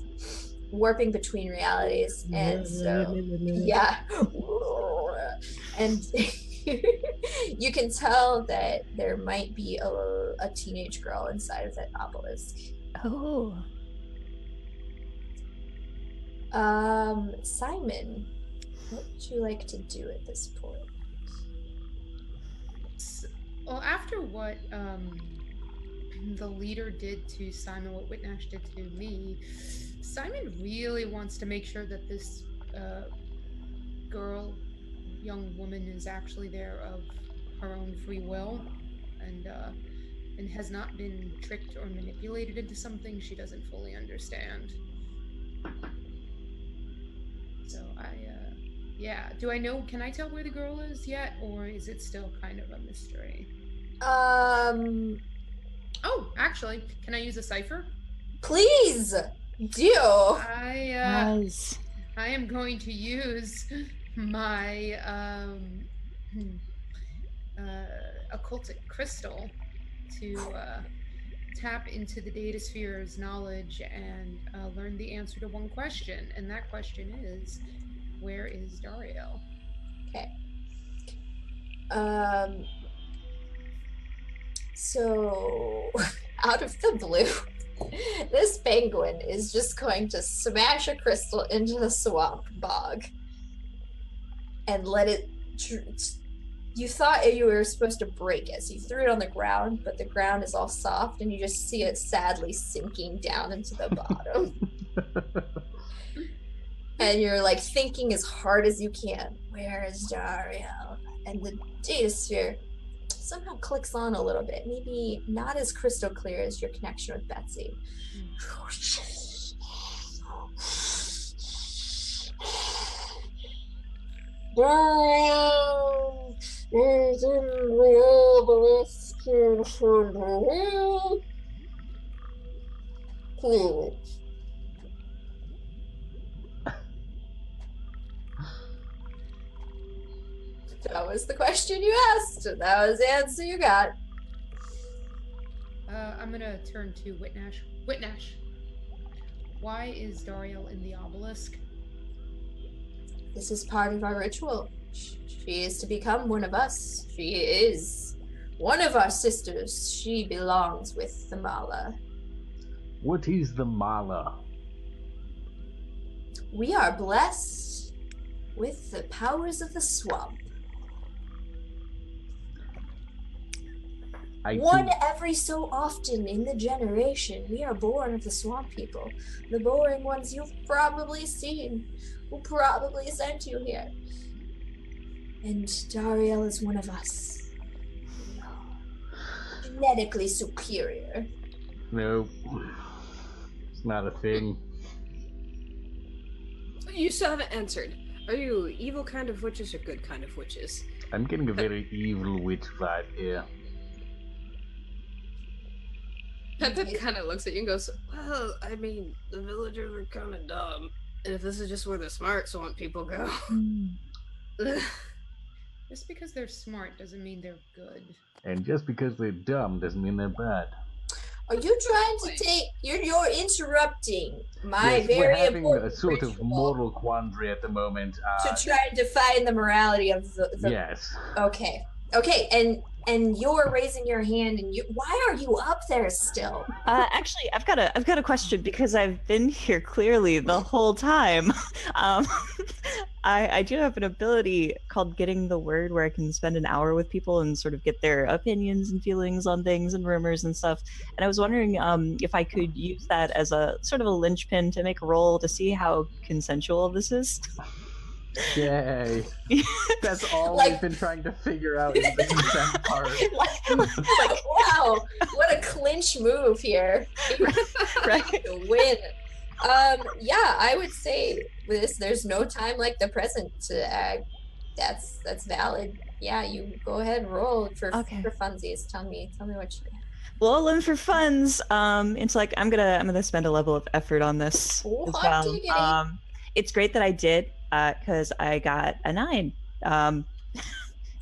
[SPEAKER 2] warping between realities. And so, yeah. And you can tell that there might be a teenage girl inside of that obelisk.
[SPEAKER 6] Oh.
[SPEAKER 2] Simon, what would you like to do at this point?
[SPEAKER 3] Well, after what the leader did to Simon, what Whitnash did to me, Simon really wants to make sure that this young woman is actually there of her own free will, and has not been tricked or manipulated into something she doesn't fully understand. So do I know, can I tell where the girl is yet, or is it still kind of a mystery? Oh, actually, can I use a cipher?
[SPEAKER 2] Please do.
[SPEAKER 6] Nice.
[SPEAKER 3] I am going to use my occultic crystal to tap into the data sphere's knowledge and learn the answer to one question, and that question is, where is Dario?
[SPEAKER 2] Okay. So, out of the blue, this penguin is just going to smash a crystal into the swamp bog and let it. You thought you were supposed to break it, so you threw it on the ground, but the ground is all soft, and you just see it sadly sinking down into the bottom. And you're like thinking as hard as you can, where is Dario? And the data sphere somehow clicks on a little bit, maybe not as crystal clear as your connection with Betsy. Dario is in the obelisk in front of you. Please. That was the question you asked. That was the answer you got.
[SPEAKER 3] I'm gonna turn to Whitnash. Whitnash, why is Dario in the obelisk?
[SPEAKER 2] This is part of our ritual. She is to become one of us. She is one of our sisters. She belongs with the Mala.
[SPEAKER 5] What is the Mala?
[SPEAKER 2] We are blessed with the powers of the swamp. Every so often in the generation, we are born of the swamp people. The boring ones you've probably seen, who probably sent you here. And Dariel is one of us. Genetically superior.
[SPEAKER 5] Nope. It's not a thing.
[SPEAKER 4] You still haven't answered. Are you evil kind of witches or good kind of witches?
[SPEAKER 5] I'm getting a very evil witch vibe here.
[SPEAKER 4] Pep kind of looks at you and goes, well, I mean, the villagers are kind of dumb. And if this is just where the smart swamp people go.
[SPEAKER 3] Just because they're smart doesn't mean they're good.
[SPEAKER 5] And just because they're dumb doesn't mean they're bad.
[SPEAKER 2] Are you trying to take? You're interrupting my
[SPEAKER 5] Yes,
[SPEAKER 2] very
[SPEAKER 5] we're having
[SPEAKER 2] important
[SPEAKER 5] a sort of
[SPEAKER 2] ritual
[SPEAKER 5] moral quandary at the moment.
[SPEAKER 2] to try and define the morality of the.
[SPEAKER 5] Yes.
[SPEAKER 2] Okay, and you're raising your hand, and why are you up there still?
[SPEAKER 6] Actually, I've got a question because I've been here clearly the whole time. I do have an ability called Getting the Word where I can spend an hour with people and sort of get their opinions and feelings on things and rumors and stuff. And I was wondering if I could use that as a sort of a linchpin to make a roll to see how consensual this is.
[SPEAKER 1] Yay. That's all
[SPEAKER 2] Like-
[SPEAKER 1] we've been trying to figure out is the consent part.
[SPEAKER 2] Like, wow, what a clinch move here.
[SPEAKER 6] Right.
[SPEAKER 2] To win. Yeah, I would say there's no time like the present to act. That's valid. Yeah, you go ahead and roll for funsies. Tell me what you
[SPEAKER 6] Rolling for funds. It's like I'm gonna spend a level of effort on this
[SPEAKER 2] Oh,
[SPEAKER 6] as
[SPEAKER 2] hot
[SPEAKER 6] well.
[SPEAKER 2] diggity.
[SPEAKER 6] It's great that I did, because I got a 9.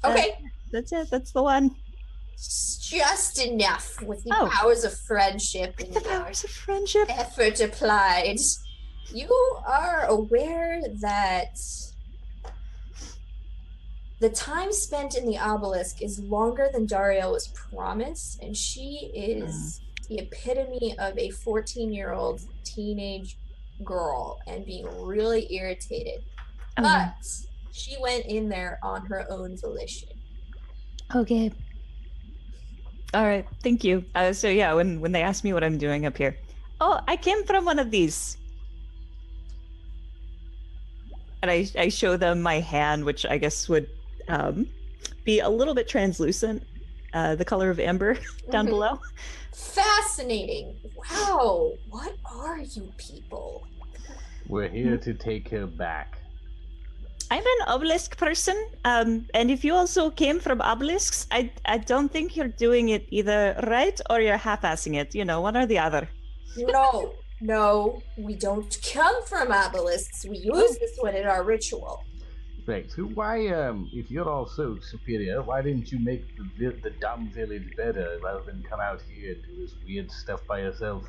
[SPEAKER 2] Okay.
[SPEAKER 6] That's it. That's the one.
[SPEAKER 2] Just enough with the
[SPEAKER 6] Oh.
[SPEAKER 2] powers of friendship and
[SPEAKER 6] The powers of friendship.
[SPEAKER 2] effort applied. You are aware that the time spent in the obelisk is longer than Daria was promised, and she is the epitome of a 14-year-old teenage girl and being really irritated. But she went in there on her own volition.
[SPEAKER 6] Okay. All right. Thank you. So yeah, when they ask me what I'm doing up here, I came from one of these. And I show them my hand, which I guess would be a little bit translucent, the color of amber down below.
[SPEAKER 2] Fascinating. Wow. What are you people?
[SPEAKER 5] We're here to take her back.
[SPEAKER 6] I'm an obelisk person, and if you also came from obelisks, I don't think you're doing it either right or you're half-assing it. You know, one or the other.
[SPEAKER 2] No, we don't come from obelisks. We use this one in our ritual.
[SPEAKER 5] Right, so why, if you're all so superior, why didn't you make the dumb village better rather than come out here and do this weird stuff by yourself?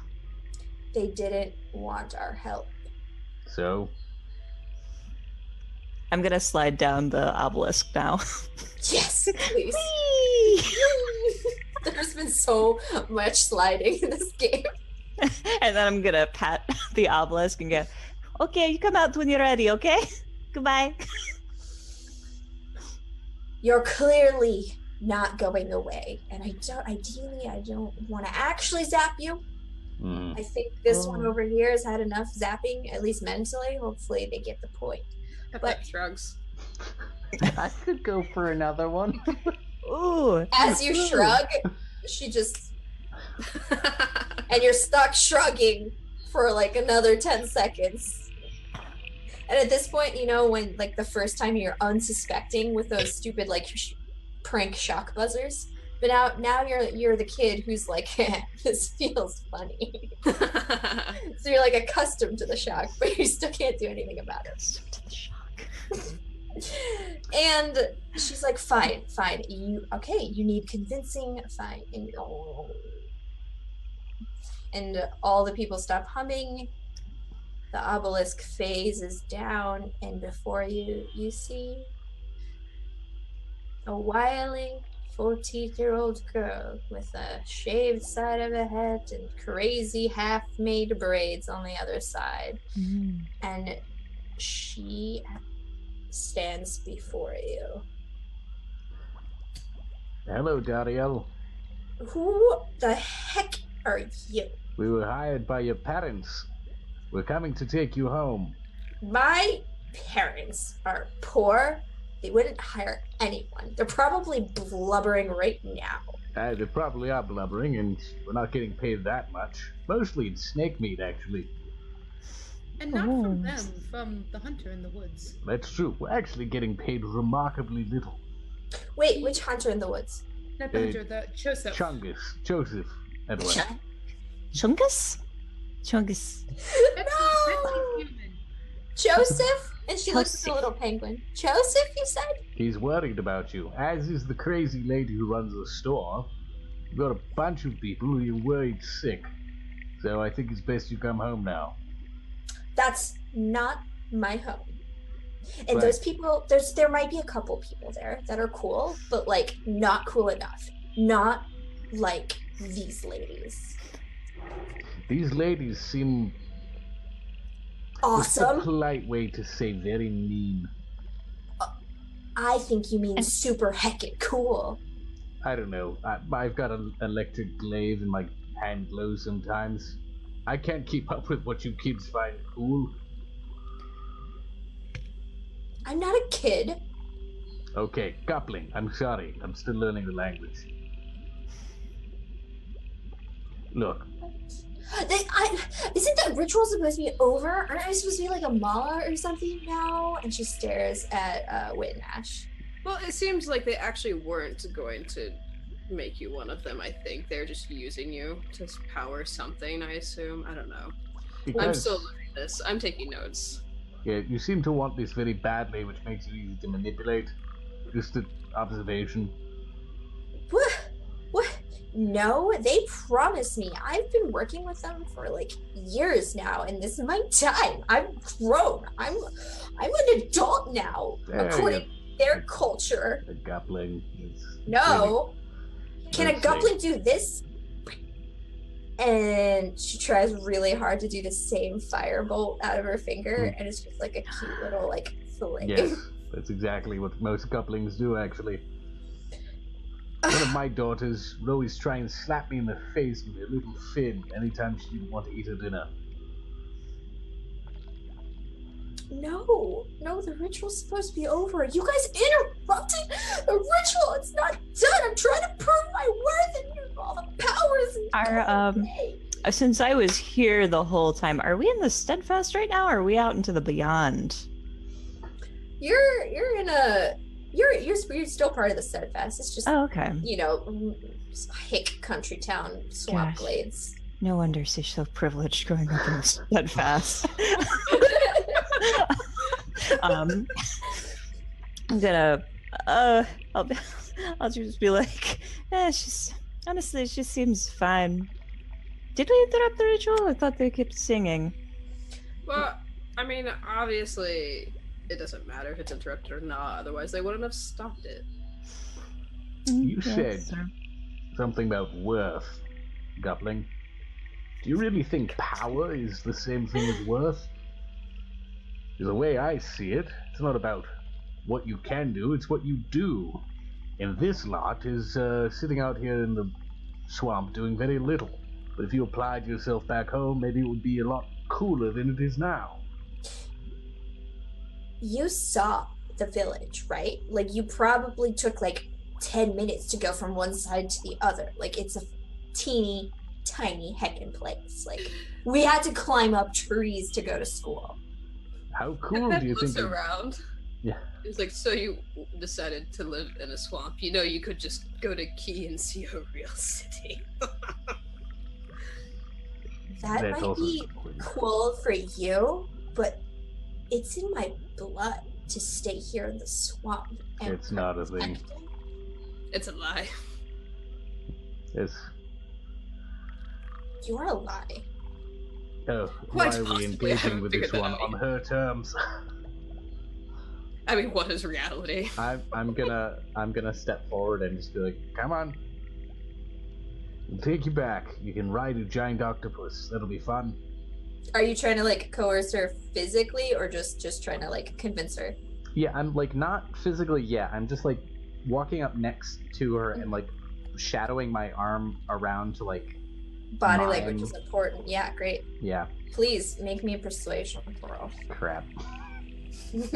[SPEAKER 2] They didn't want our help.
[SPEAKER 5] So?
[SPEAKER 6] I'm gonna slide down the obelisk now.
[SPEAKER 2] Yes, please. There's been so much sliding in this game.
[SPEAKER 6] And then I'm gonna pat the obelisk and go, okay, you come out when you're ready, okay? Goodbye.
[SPEAKER 2] You're clearly not going away. And I don't want to actually zap you. I think this one over here has had enough zapping, at least mentally. Hopefully they get the point.
[SPEAKER 4] But shrugs.
[SPEAKER 1] I could go for another one.
[SPEAKER 6] Ooh.
[SPEAKER 2] As you shrug, she just... and you're stuck shrugging for like another 10 seconds. And at this point, you know, when like the first time you're unsuspecting with those stupid like prank shock buzzers, but now you're the kid who's like, this feels funny. So you're like accustomed to the shock, but you still can't do anything about it.
[SPEAKER 6] Accustomed to the shock.
[SPEAKER 2] And she's like, fine. You need convincing, fine. And all the people stop humming. The obelisk phases down, and before you see a wily 14-year-old girl with a shaved side of a head and crazy half-made braids on the other side. And she stands before you.
[SPEAKER 5] Hello, Dariel.
[SPEAKER 2] Who the heck are you?
[SPEAKER 5] We were hired by your parents. We're coming to take you home.
[SPEAKER 2] My parents are poor. They wouldn't hire anyone. They're probably blubbering right now.
[SPEAKER 5] They probably are blubbering, and we're not getting paid that much. Mostly it's snake meat, actually.
[SPEAKER 3] And not from them,
[SPEAKER 6] Oh.
[SPEAKER 3] from the hunter in the woods.
[SPEAKER 5] That's true. We're actually getting paid remarkably little.
[SPEAKER 2] Wait, which hunter in the woods?
[SPEAKER 3] Not the hunter, the Joseph.
[SPEAKER 5] Joseph. Anyway.
[SPEAKER 6] Chungus? Chungus.
[SPEAKER 2] No!
[SPEAKER 3] Human.
[SPEAKER 2] Joseph? And she looks
[SPEAKER 6] Joseph.
[SPEAKER 2] at the little penguin. Joseph, you said?
[SPEAKER 5] He's worried about you, as is the crazy lady who runs the store. We've got a bunch of people who are worried sick. So I think it's best you come home now.
[SPEAKER 2] That's not my home. And
[SPEAKER 5] Right.
[SPEAKER 2] those people, there might be a couple people there that are cool, but like not cool enough. Not like these ladies.
[SPEAKER 5] These ladies seem... It's a
[SPEAKER 2] Awesome.
[SPEAKER 5] polite way to say very mean.
[SPEAKER 2] I think you mean super heckin' cool.
[SPEAKER 5] I don't know. I've got an electric glaive and my hand glows sometimes. I can't keep up with what you kids find cool.
[SPEAKER 2] I'm not a kid.
[SPEAKER 5] Okay, coupling. I'm sorry. I'm still learning the language. Look,
[SPEAKER 2] Isn't that ritual supposed to be over? Aren't I supposed to be like a mala or something now? And she stares at Wit and Ash.
[SPEAKER 4] Well, it seems like they actually weren't going to make you one of them, I think. They're just using you to power something, I assume. I don't know. I'm
[SPEAKER 5] because
[SPEAKER 4] still learning this. I'm taking notes.
[SPEAKER 5] yeah, you seem to want this very badly, which makes you easy to manipulate. Just an observation.
[SPEAKER 2] What? No, they promised me. I've been working with them for like years now, and this is my time. I'm grown. I'm an adult now,
[SPEAKER 5] There
[SPEAKER 2] according to their culture.
[SPEAKER 5] The coupling is
[SPEAKER 2] No. Can a
[SPEAKER 5] Let's see.
[SPEAKER 2] goblin do this? And she tries really hard to do the same firebolt out of her finger, and it's just like a cute little like flame.
[SPEAKER 5] Yes, that's exactly what most couplings do, actually. One of my daughters would always try and slap me in the face with her little fin anytime she didn't want to eat her dinner.
[SPEAKER 2] No, the ritual's supposed to be over. You guys interrupted the ritual. It's not done. I'm trying to prove my worth and use all the powers. And
[SPEAKER 6] Since I was here the whole time, are we in the steadfast right now, or are we out into the beyond?
[SPEAKER 2] You're still part of the steadfast. It's just
[SPEAKER 6] Oh, okay.
[SPEAKER 2] hick country town swamp
[SPEAKER 6] Gosh.
[SPEAKER 2] glades.
[SPEAKER 6] No wonder she's so privileged growing up in the steadfast. I'm gonna I'll just be like, she seems fine. Did we interrupt the ritual? I thought they kept singing.
[SPEAKER 4] Well, I mean, obviously, it doesn't matter if it's interrupted or not, otherwise they wouldn't have stopped it.
[SPEAKER 5] You
[SPEAKER 6] Yes,
[SPEAKER 5] said
[SPEAKER 6] sir.
[SPEAKER 5] something about worth, Gupling. Do you really think power is the same thing as worth? The way I see it, it's not about what you can do, it's what you do. And this lot is sitting out here in the swamp doing very little. But if you applied yourself back home, maybe it would be a lot cooler than it is now.
[SPEAKER 2] You saw the village, right? Like, you probably took like 10 minutes to go from one side to the other. Like, it's a teeny tiny heckin' place. Like, we had to climb up trees to go to school.
[SPEAKER 5] How cool do you
[SPEAKER 4] Looks
[SPEAKER 5] think?
[SPEAKER 4] around.
[SPEAKER 5] Yeah.
[SPEAKER 4] It's like, so you decided to live in a swamp. You know, you could just go to Key and see a real city.
[SPEAKER 2] That
[SPEAKER 5] That's
[SPEAKER 2] might
[SPEAKER 5] also
[SPEAKER 2] be cool for you, but it's in my blood to stay here in the swamp. And
[SPEAKER 5] It's not a thing.
[SPEAKER 4] It's a lie.
[SPEAKER 5] It's
[SPEAKER 2] You're a lie.
[SPEAKER 5] oh,
[SPEAKER 4] Quite
[SPEAKER 5] why are we
[SPEAKER 4] possibly, I
[SPEAKER 5] engaging
[SPEAKER 4] haven't
[SPEAKER 5] with this
[SPEAKER 4] figured that
[SPEAKER 5] one
[SPEAKER 4] out
[SPEAKER 5] on
[SPEAKER 4] yet.
[SPEAKER 5] her terms?
[SPEAKER 4] I mean, what is reality?
[SPEAKER 1] I'm gonna step forward and just be like,
[SPEAKER 5] Come on. We'll take you back. You can ride a giant octopus. That'll be fun.
[SPEAKER 2] Are you trying to like coerce her physically, or just trying to like convince her?
[SPEAKER 1] yeah, I'm like not physically. Yeah, I'm just like walking up next to her and like shadowing my arm around to like,
[SPEAKER 2] Body
[SPEAKER 1] Mine.
[SPEAKER 2] language is important. Yeah, great.
[SPEAKER 1] yeah,
[SPEAKER 2] Please make me a persuasion roll.
[SPEAKER 1] crap. That's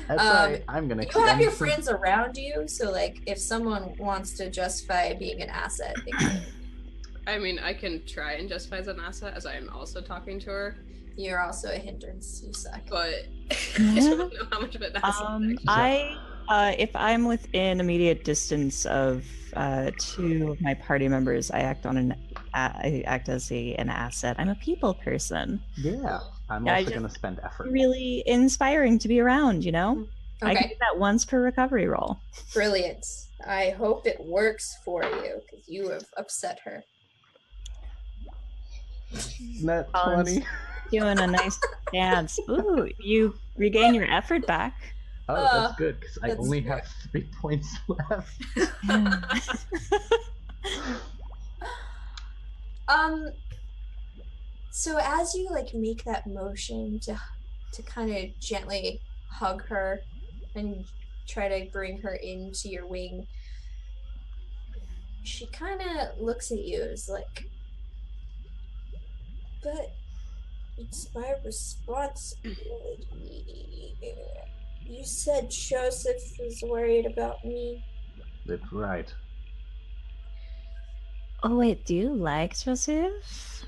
[SPEAKER 2] Um,
[SPEAKER 1] right. I'm gonna.
[SPEAKER 2] You have your
[SPEAKER 1] I'm-
[SPEAKER 2] friends around you, so like if someone wants to justify being an asset, they can.
[SPEAKER 4] I mean, I can try and justify as an asset as I am also talking to her.
[SPEAKER 2] You're also a hindrance. You suck.
[SPEAKER 4] But I don't know how much of an asset.
[SPEAKER 6] If I'm within immediate distance of two of my party members, I act as an asset. I'm a people person.
[SPEAKER 1] Yeah, I'm
[SPEAKER 6] Yeah,
[SPEAKER 1] also going to spend effort.
[SPEAKER 6] Really inspiring to be around, you know? I can
[SPEAKER 2] Okay.
[SPEAKER 6] do that once per recovery roll.
[SPEAKER 2] Brilliant. I hope it works for you, because you have upset her.
[SPEAKER 1] Net
[SPEAKER 6] Colin's
[SPEAKER 1] 20.
[SPEAKER 6] Doing a nice dance. Ooh, you regain your effort back.
[SPEAKER 1] Oh, that's good, because I
[SPEAKER 2] that's
[SPEAKER 1] only
[SPEAKER 2] fair.
[SPEAKER 1] have 3 points left.
[SPEAKER 2] So as you like make that motion to kind of gently hug her and try to bring her into your wing, she kind of looks at you as like, but it's my responsibility. You said Joseph was worried about me.
[SPEAKER 5] That's right.
[SPEAKER 6] Oh wait, do you like Joseph?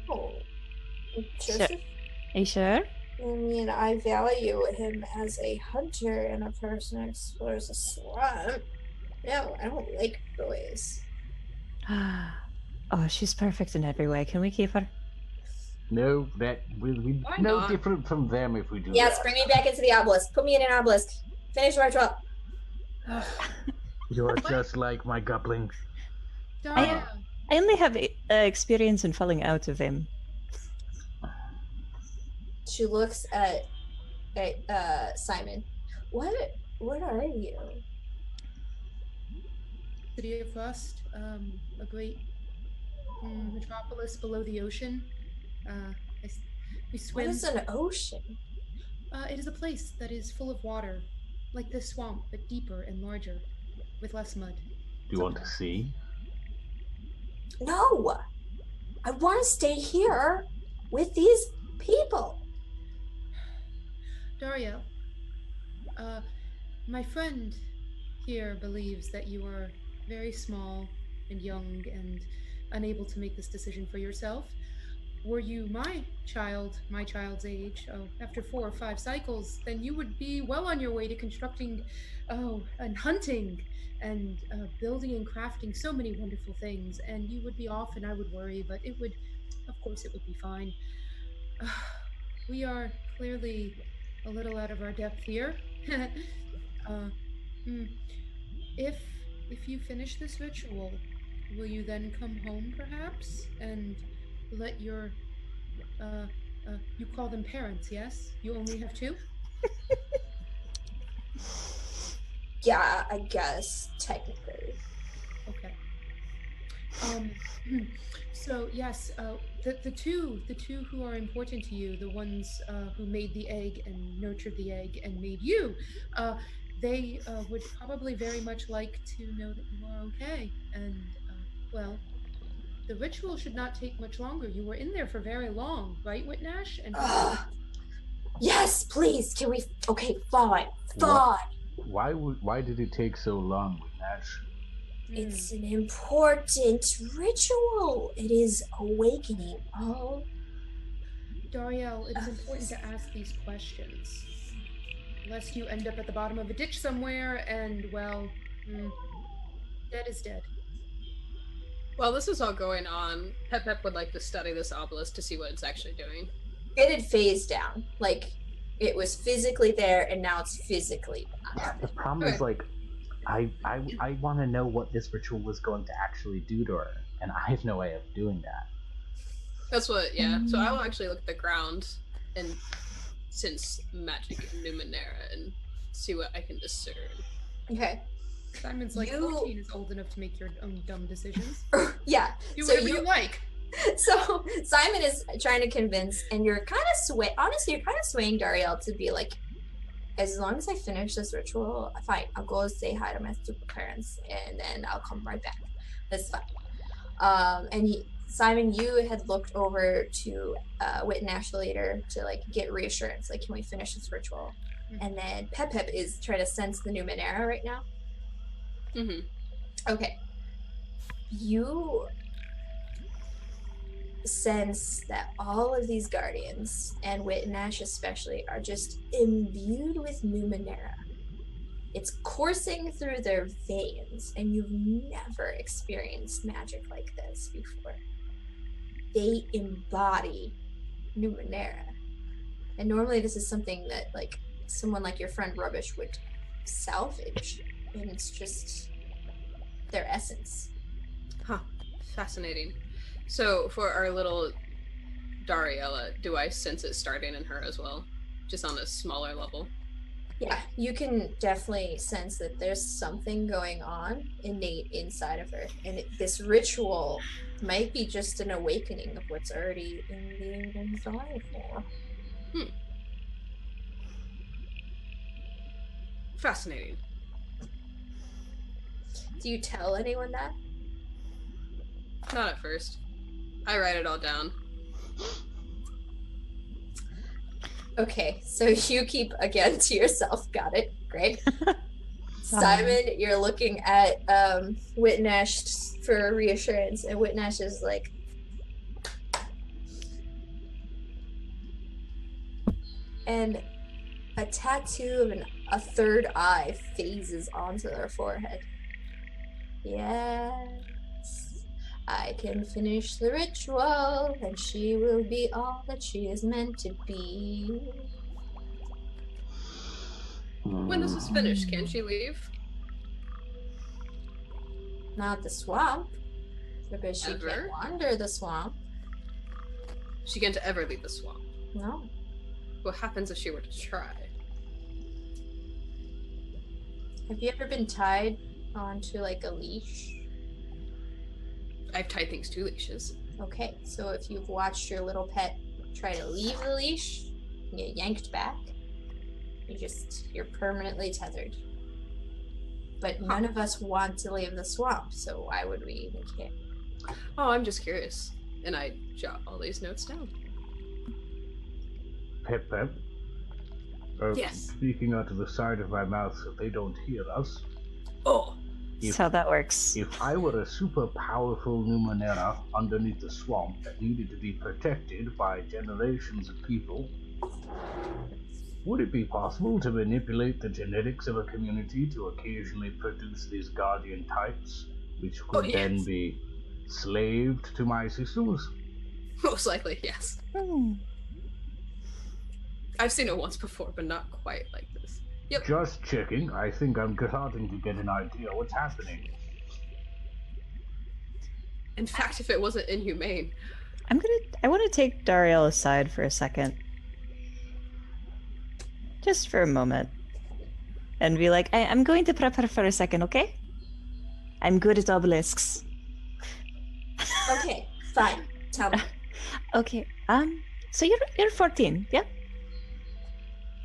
[SPEAKER 2] Oh,
[SPEAKER 6] Sure.
[SPEAKER 2] Joseph?
[SPEAKER 6] Are you sure?
[SPEAKER 2] I mean, I value him as a hunter and a person who explores a swamp. No, I don't like boys.
[SPEAKER 6] Oh, she's perfect in every way. Can we keep her?
[SPEAKER 5] No, that we'll be
[SPEAKER 4] Why
[SPEAKER 5] no
[SPEAKER 4] not?
[SPEAKER 5] different from them if we do
[SPEAKER 2] Yes,
[SPEAKER 5] that.
[SPEAKER 2] bring me back into the obelisk. Put me in an obelisk. Finish the ritual.
[SPEAKER 5] You're just like my goblin.
[SPEAKER 3] Daria,
[SPEAKER 6] I only have experience in falling out of him.
[SPEAKER 2] She looks at Simon. What are you?
[SPEAKER 3] City of Rust, a great metropolis below the ocean. We
[SPEAKER 2] What
[SPEAKER 3] swim.
[SPEAKER 2] is an ocean?
[SPEAKER 3] It is a place that is full of water, like this swamp, but deeper and larger, with less mud.
[SPEAKER 5] Do you want to see?
[SPEAKER 2] No! I want to stay here with these people.
[SPEAKER 3] Daria, my friend here believes that you are very small and young and unable to make this decision for yourself. Were you my child's age, after 4 or 5 cycles, then you would be well on your way to constructing, and hunting, and building and crafting so many wonderful things. And you would be off, and I would worry, but of course, it would be fine. We are clearly a little out of our depth here. If you finish this ritual, will you then come home, perhaps, and let your you call them parents, yes? You only have 2?
[SPEAKER 2] Yeah, I guess, technically.
[SPEAKER 3] Okay. So yes, the two who are important to you, the ones who made the egg and nurtured the egg and made you, they would probably very much like to know that you are okay. And well, the ritual should not take much longer. You were in there for very long, right, Whitnash? And
[SPEAKER 2] Yes, please. Can we? Okay, fine.
[SPEAKER 5] Why did it take so long, Nash?
[SPEAKER 2] It's an important ritual. It is awakening all.
[SPEAKER 3] Dariel, it is important to ask these questions. Lest you end up at the bottom of a ditch somewhere and, well, dead is dead.
[SPEAKER 4] While this is all going on, Pep would like to study this obelisk to see what it's actually doing.
[SPEAKER 2] It had phased down. Like, it was physically there, and now it's physically not.
[SPEAKER 1] The problem is, like, I want to know what this ritual was going to actually do to her, and I have no way of doing that.
[SPEAKER 4] That's what, yeah. So I will actually look at the ground and sense magic in Numenara and see what I can discern.
[SPEAKER 2] Okay.
[SPEAKER 3] Simon's like 14 is old enough to make your own dumb decisions.
[SPEAKER 2] Yeah.
[SPEAKER 3] Do whatever you like.
[SPEAKER 2] So Simon is trying to convince, and you're kind of honestly, you're kind of swaying Dariel to be like, as long as I finish this ritual, fine, I'll go say hi to my super parents, and then I'll come right back. That's fine. Simon, you had looked over to Wit and Ash later to like get reassurance, like, can we finish this ritual? And then Pep is trying to sense the Numenara right now.
[SPEAKER 4] Mm-hmm.
[SPEAKER 2] Okay. You sense that all of these guardians, and Witnash especially, are just imbued with Numenara. It's coursing through their veins, and you've never experienced magic like this before. They embody Numenara. And normally this is something that, like, someone like your friend Rubbish would salvage, and it's just their essence.
[SPEAKER 4] Huh. Fascinating. So for our little Dariella, do I sense it starting in her as well? Just on a smaller level?
[SPEAKER 2] Yeah, you can definitely sense that there's something going on innate inside of her. And this ritual might be just an awakening of what's already in the inside for.
[SPEAKER 4] Fascinating.
[SPEAKER 2] Do you tell anyone that?
[SPEAKER 4] Not at first. I write it all down.
[SPEAKER 2] Okay, so you keep again to yourself. Got it. Great. Simon, you're looking at Witnash for reassurance, and Witnash is like, and a tattoo of a third eye phases onto their forehead. Yes, I can finish the ritual, and she will be all that she is meant to be.
[SPEAKER 4] When this is finished, can she leave?
[SPEAKER 2] Not the swamp, because she
[SPEAKER 4] Ever?
[SPEAKER 2] can't wander the swamp.
[SPEAKER 4] She can't ever leave the swamp.
[SPEAKER 2] No.
[SPEAKER 4] What happens if she were to try?
[SPEAKER 2] Have you ever been tied onto like a leash?
[SPEAKER 4] I've tied things to leashes.
[SPEAKER 2] Okay, so if you've watched your little pet try to leave the leash and get yanked back, you're permanently tethered. But none of us want to leave the swamp, so why would we even care?
[SPEAKER 4] Oh, I'm just curious. And I jot all these notes down.
[SPEAKER 5] Pep Pep.
[SPEAKER 4] Yes.
[SPEAKER 5] Speaking out of the side of my mouth so they don't hear us.
[SPEAKER 4] Oh!
[SPEAKER 6] That's how that works.
[SPEAKER 5] If I were a super powerful Numenera underneath the swamp that needed to be protected by generations of people, would it be possible to manipulate the genetics of a community to occasionally produce these guardian types, which could then be slaved to my systems?
[SPEAKER 4] Most likely, yes. I've seen it once before, but not quite like this. Yep.
[SPEAKER 5] Just checking. I think I'm starting to get an idea what's happening.
[SPEAKER 4] In fact, if it wasn't inhumane.
[SPEAKER 6] I want to take Dariel aside for a second. Just for a moment. And be like, I'm going to prep her for a second, okay? I'm good at obelisks.
[SPEAKER 2] Okay, fine. Tell me.
[SPEAKER 6] Okay, so you're 14, yeah?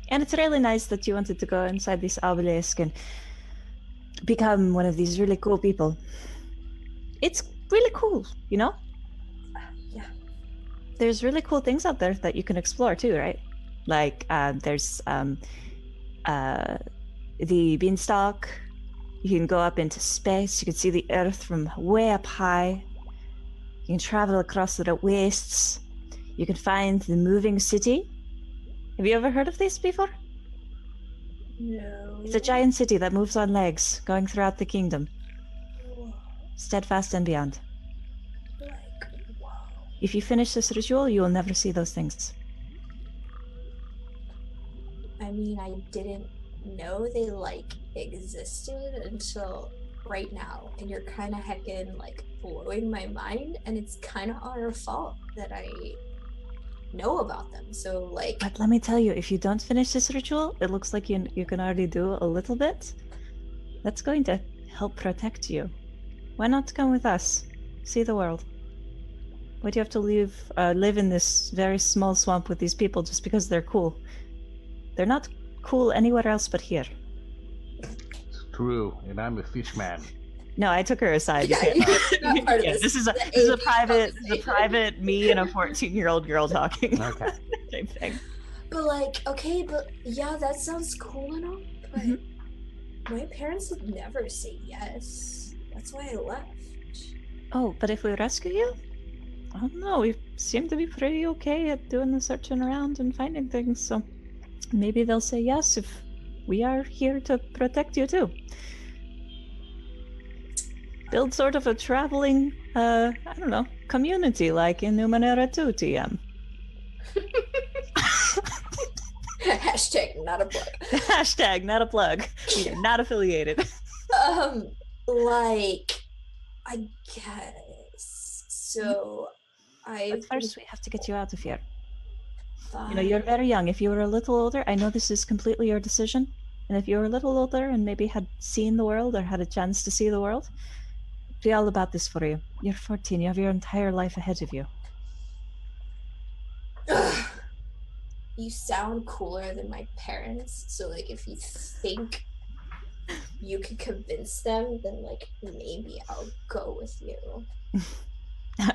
[SPEAKER 6] And it's really nice that you wanted to go inside this obelisk and become one of these really cool people. It's really cool, you know?
[SPEAKER 2] Yeah.
[SPEAKER 6] There's really cool things out there that you can explore too, right? Like, there's the beanstalk. You can go up into space. You can see the Earth from way up high. You can travel across the wastes. You can find the moving city. Have you ever heard of this before?
[SPEAKER 2] No.
[SPEAKER 6] It's a giant city that moves on legs, going throughout the kingdom. Steadfast and beyond.
[SPEAKER 2] Like, wow.
[SPEAKER 6] If you finish this ritual, you will never see those things.
[SPEAKER 2] I mean, I didn't know they, like, existed until right now. And you're kind of heckin', like, blowing my mind. And it's kind of our fault that I know about them. So, like...
[SPEAKER 6] But let me tell you, if you don't finish this ritual, it looks like you can already do a little bit. That's going to help protect you. Why not come with us? See the world. Why do you have to live in this very small swamp with these people just because they're cool? They're not cool anywhere else but here.
[SPEAKER 5] It's true, and I'm a fish man.
[SPEAKER 6] No, I took her aside.
[SPEAKER 2] Yeah, you're not part of
[SPEAKER 6] Yeah, this is a private me and a 14-year-old girl talking.
[SPEAKER 5] Okay.
[SPEAKER 6] Same thing.
[SPEAKER 2] But, like, okay, but yeah, that sounds cool and all, but my parents would never say yes. That's why I left.
[SPEAKER 6] Oh, but if we rescue you, I don't know. We seem to be pretty okay at doing the searching around and finding things, so maybe they'll say yes if we are here to protect you too. Build sort of a traveling, I don't know, community like in Numenara 2, TM.
[SPEAKER 2] Hashtag not a plug.
[SPEAKER 6] Hashtag not a plug. We are not affiliated.
[SPEAKER 2] Like, I guess. So,
[SPEAKER 6] But first we have to get you out of here.
[SPEAKER 2] fine.
[SPEAKER 6] You know, you're very young. If you were a little older, I know this is completely your decision. And if you were a little older and maybe had seen the world or had a chance to see the world, it'd be all about this for you. You're 14. You have your entire life ahead of you.
[SPEAKER 2] Ugh. You sound cooler than my parents. So, like, if you think you could convince them, then, like, maybe I'll go with you.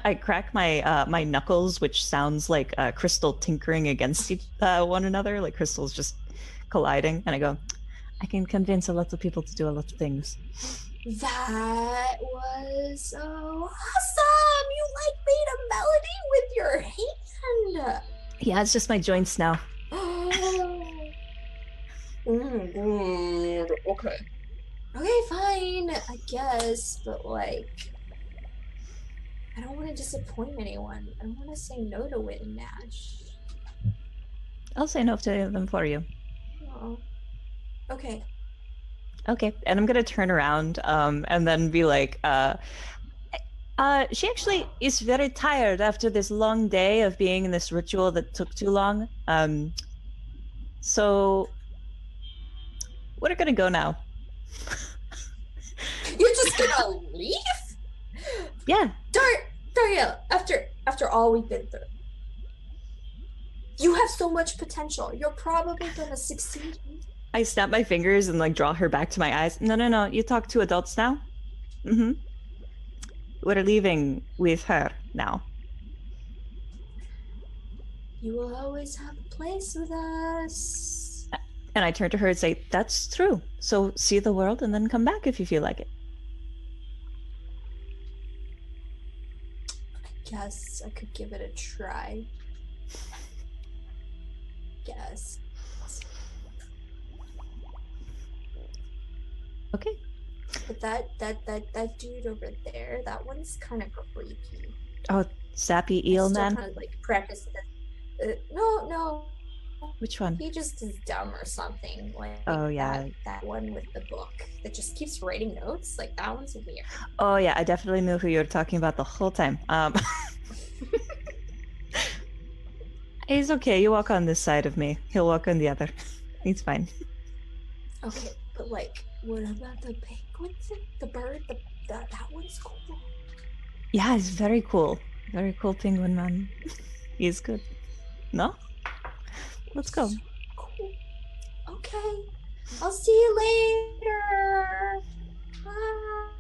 [SPEAKER 6] I crack my my knuckles, which sounds like crystal tinkering against one another, like crystals just colliding. And I go, I can convince a lot of people to do a lot of things.
[SPEAKER 2] That was so awesome! You, like, made a melody with your hand!
[SPEAKER 6] Yeah, it's just my joints now.
[SPEAKER 2] Okay. Okay, fine, I guess, but, like, I don't want to disappoint anyone. I don't want to say no to Wit and Nash.
[SPEAKER 6] I'll say no to them for you.
[SPEAKER 2] Oh. Okay.
[SPEAKER 6] Okay, and I'm gonna turn around and then be like, she actually is very tired after this long day of being in this ritual that took too long. So we're gonna go now.
[SPEAKER 2] You're just gonna leave?
[SPEAKER 6] Yeah.
[SPEAKER 2] Daria, after all we've been through, you have so much potential. You're probably gonna succeed.
[SPEAKER 6] I snap my fingers and like draw her back to my eyes. No. You talk to adults now. Mm-hmm. We're leaving with her now.
[SPEAKER 2] You will always have a place with us.
[SPEAKER 6] And I turn to her and say, that's true. So see the world and then come back if you feel like it.
[SPEAKER 2] Guess I could give it a try. Guess.
[SPEAKER 6] Okay.
[SPEAKER 2] But that dude over there, that one's kind of creepy.
[SPEAKER 6] Oh, sappy eel
[SPEAKER 2] Still
[SPEAKER 6] man?
[SPEAKER 2] trying to, like, practice it. No.
[SPEAKER 6] Which one?
[SPEAKER 2] He just is dumb or something. Like,
[SPEAKER 6] Oh, yeah.
[SPEAKER 2] that one with the book that just keeps writing notes. Like, that one's weird.
[SPEAKER 6] Oh yeah, I definitely knew who you were talking about the whole time. He's okay. You walk on this side of me. He'll walk on the other. He's fine.
[SPEAKER 2] Okay, but, like, what about the penguin thing? The bird? That one's cool.
[SPEAKER 6] Yeah, he's very cool. Very cool penguin man. He's good. No? Let's go.
[SPEAKER 2] Cool. Okay. I'll see you later. Bye.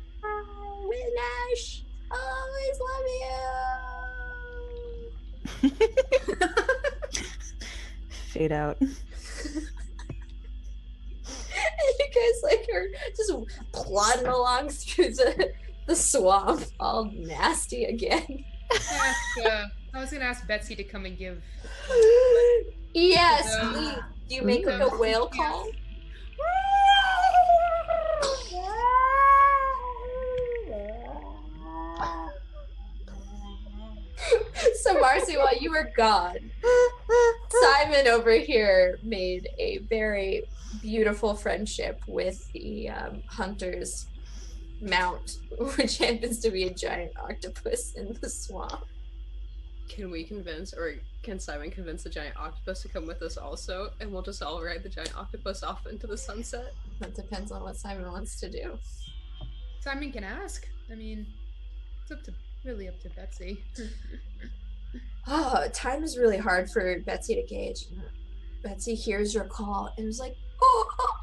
[SPEAKER 2] Nash. I always love you.
[SPEAKER 6] Fade out.
[SPEAKER 2] And you guys, like, are just plodding along through the swamp, all nasty again.
[SPEAKER 3] I was gonna ask Betsy to come and give.
[SPEAKER 2] Yes, please. Do you make, like, a whale call? So, Marcy, while you were gone, Simon over here made a very beautiful friendship with the hunter's mount, which happens to be a giant octopus in the swamp.
[SPEAKER 4] Can we convince, or can Simon convince the giant octopus to come with us also, and we'll just all ride the giant octopus off into the sunset?
[SPEAKER 2] That depends on what Simon wants to do.
[SPEAKER 3] Simon can ask. I mean, it's really up to Betsy.
[SPEAKER 2] Oh, time is really hard for Betsy to gauge. Betsy hears your call and was like, oh,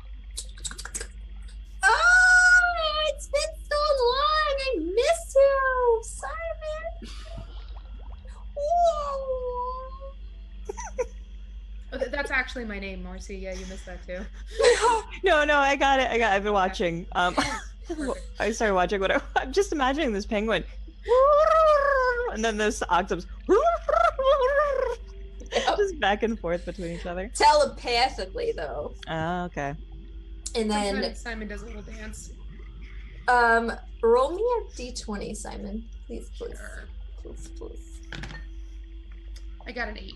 [SPEAKER 2] it's been so long. I miss you, Simon.
[SPEAKER 3] Oh, that's actually my name, Marcy. Yeah, you missed that too.
[SPEAKER 6] No, I got it. I've been watching. I started watching I'm just imagining this penguin. And then this octopus just back and forth between each other.
[SPEAKER 2] Telepathically, though.
[SPEAKER 6] Oh, okay.
[SPEAKER 2] And then,
[SPEAKER 3] Sometimes Simon does a little dance.
[SPEAKER 2] roll me a d20, Simon. Please, please.
[SPEAKER 3] Sure.
[SPEAKER 2] Please, please.
[SPEAKER 3] I got an 8.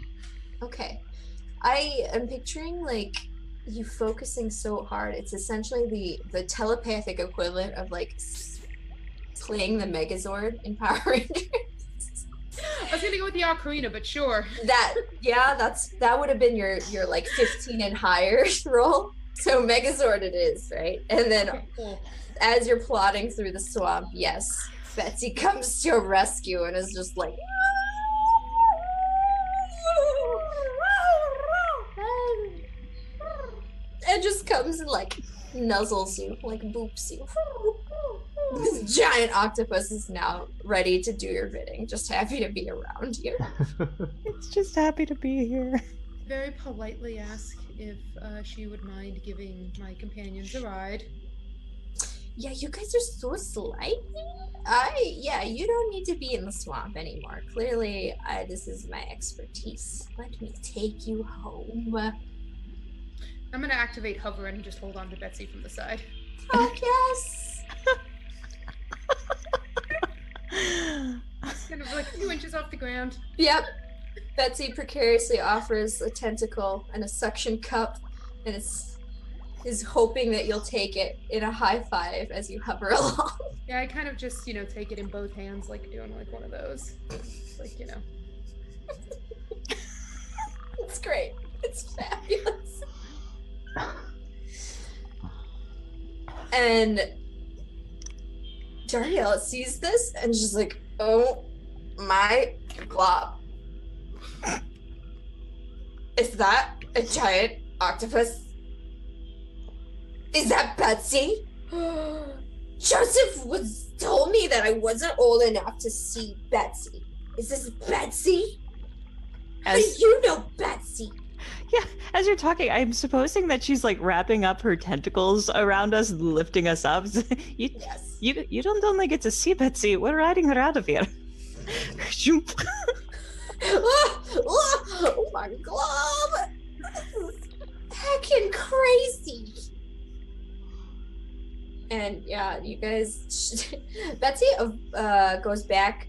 [SPEAKER 2] Okay. I am picturing, like, you focusing so hard. It's essentially the telepathic equivalent of, like, playing the Megazord in Power Rangers.
[SPEAKER 3] I was gonna go with the ocarina, but sure.
[SPEAKER 2] That would have been your like 15 and higher roll. So Megazord it is, right? And then
[SPEAKER 3] Okay, cool.
[SPEAKER 2] as you're plodding through the swamp, yes, Betsy comes to your rescue and is just like and just comes and like nuzzles you, like boops you. This giant octopus is now ready to do your bidding, just happy to be around you.
[SPEAKER 6] It's just happy to be here.
[SPEAKER 3] Very politely ask if she would mind giving my companions a ride.
[SPEAKER 2] Yeah, you guys are so slimy. You don't need to be in the swamp anymore. Clearly, this is my expertise. Let me take you home.
[SPEAKER 3] I'm gonna activate hover and just hold on to Betsy from the side.
[SPEAKER 2] Oh, yes.
[SPEAKER 3] Just kind of like 2 inches off the ground.
[SPEAKER 2] Yep. Betsy precariously offers a tentacle and a suction cup and is hoping that you'll take it in a high five as you hover along.
[SPEAKER 3] Yeah, I kind of just, take it in both hands, like doing like one of those. Like,
[SPEAKER 2] It's great. It's fabulous. And Dariel sees this and she's like, oh my god. Is that a giant octopus? Is that Betsy? Joseph told me that I wasn't old enough to see Betsy. Is this Betsy? How do you know Betsy?
[SPEAKER 6] Yeah, as you're talking, I'm supposing that she's like wrapping up her tentacles around us, and lifting us up.
[SPEAKER 2] Yes.
[SPEAKER 6] You don't only get to see Betsy. We're riding her out of here.
[SPEAKER 2] Oh my god! This is heckin' crazy. And yeah, you guys, Betsy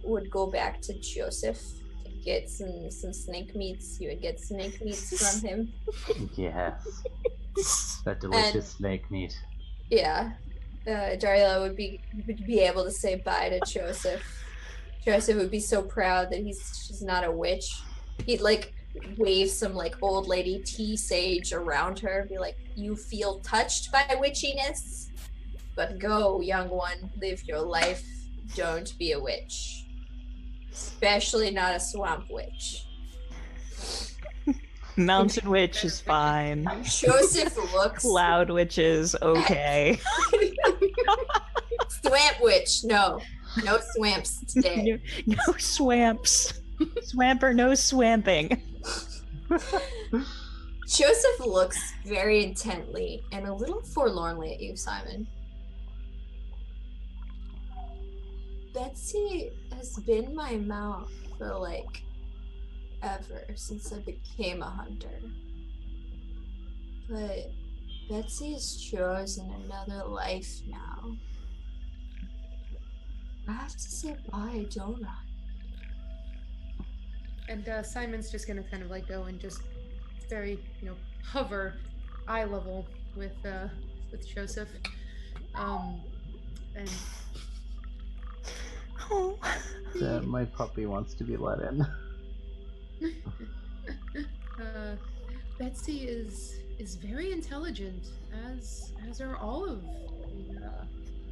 [SPEAKER 2] would go back to Joseph to get some snake meats. You would get snake meats from him.
[SPEAKER 1] Yes. That delicious snake meat.
[SPEAKER 2] Yeah. Darla would be able to say bye to Joseph. Joseph would be so proud that she's not a witch. He'd like wave some like old lady tea sage around her, be like, "You feel touched by witchiness? But go, young one, live your life. Don't be a witch. Especially not a swamp witch."
[SPEAKER 6] Mountain witch is fine.
[SPEAKER 2] Joseph looks.
[SPEAKER 6] Cloud witch is okay.
[SPEAKER 2] Swamp witch, no. No swamps today.
[SPEAKER 6] No swamps. Swamp or no swamping.
[SPEAKER 2] Joseph looks very intently and a little forlornly at you, Simon. Betsy has been my mount for like ever since I became a hunter. But Betsy has chosen another life now. I have to say bye, don't I?
[SPEAKER 3] And Simon's just gonna kind of like go and just very, hover eye level with Joseph. And
[SPEAKER 6] Oh.
[SPEAKER 1] My puppy wants to be let in.
[SPEAKER 3] Betsy is very intelligent, as are all of the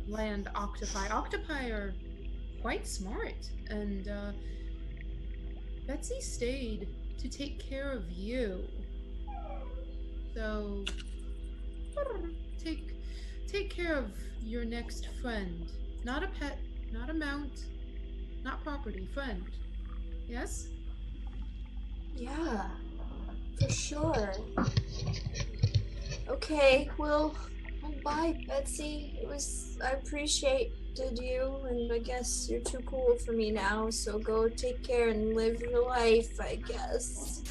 [SPEAKER 3] land octopi. Octopi are quite smart, and Betsy stayed to take care of you. So take care of your next friend. Not a pet, not a mount, not property, friend. Yes?
[SPEAKER 2] Yeah, for sure. Okay, well, Oh, bye, Betsy. I appreciated you, and I guess you're too cool for me now, so go take care and live your life, I guess.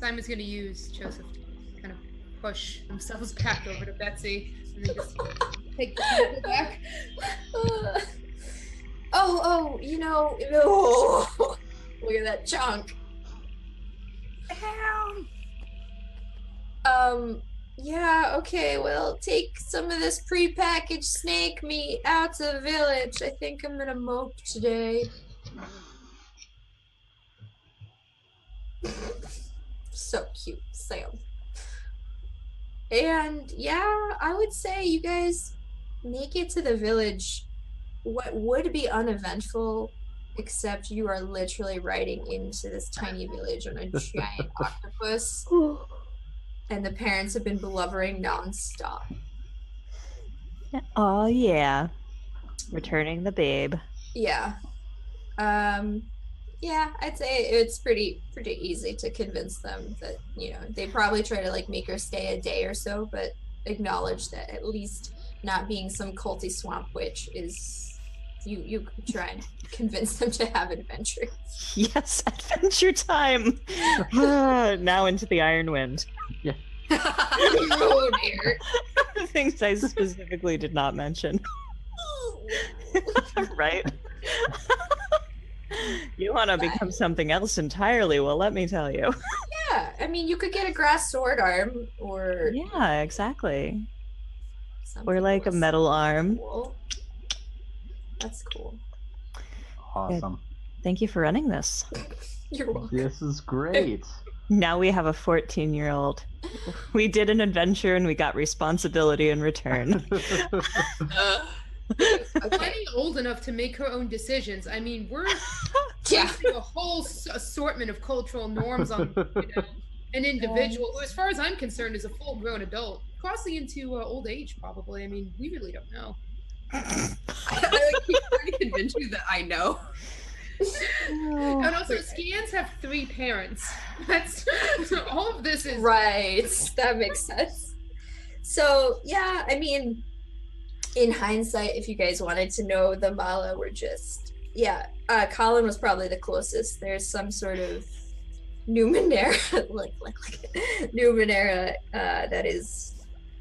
[SPEAKER 3] Simon's gonna use Joseph to kind of push themselves back over to Betsy, and then just take the people back.
[SPEAKER 2] Look at that chunk. Yeah, okay, well, take some of this prepackaged snake meat out to the village. I think I'm gonna mope today. So cute, Sam. And yeah, I would say you guys make it to the village. What would be uneventful, except you are literally riding into this tiny village on a giant octopus. And the parents have been blubbering nonstop.
[SPEAKER 6] Oh yeah, returning the babe.
[SPEAKER 2] Yeah. Yeah, I'd say it's pretty easy to convince them that, they probably try to like make her stay a day or so, but acknowledge that at least not being some culty swamp witch is you try and convince them to have adventure.
[SPEAKER 6] Yes, adventure time. Now into the Iron Wind.
[SPEAKER 1] Yeah.
[SPEAKER 2] Oh dear.
[SPEAKER 6] Things I specifically did not mention. Right? You want to become something else entirely? Well, let me tell you.
[SPEAKER 2] Yeah, I mean, you could get a grass sword arm, or
[SPEAKER 6] Yeah, exactly.
[SPEAKER 2] something
[SPEAKER 6] Or like a
[SPEAKER 2] less
[SPEAKER 6] metal arm.
[SPEAKER 2] cool. That's cool.
[SPEAKER 1] Awesome.
[SPEAKER 6] Thank you for running this.
[SPEAKER 2] You're welcome.
[SPEAKER 1] This is great.
[SPEAKER 6] Now we have a 14-year-old. We did an adventure and we got responsibility in return.
[SPEAKER 3] Plenty old enough to make her own decisions. I mean, we're
[SPEAKER 2] Yeah.
[SPEAKER 3] placing a whole assortment of cultural norms on an individual who, as far as I'm concerned, is a full-grown adult, crossing into old age, probably. I mean, we really don't know.
[SPEAKER 4] I keep trying to convince you that I know.
[SPEAKER 3] And also, scans have 3 parents. That's so all of this is
[SPEAKER 2] Right. That makes sense. So, yeah, I mean, in hindsight, if you guys wanted to know, the Mala were just, Colin was probably the closest. There's some sort of Numenara, Numenara that is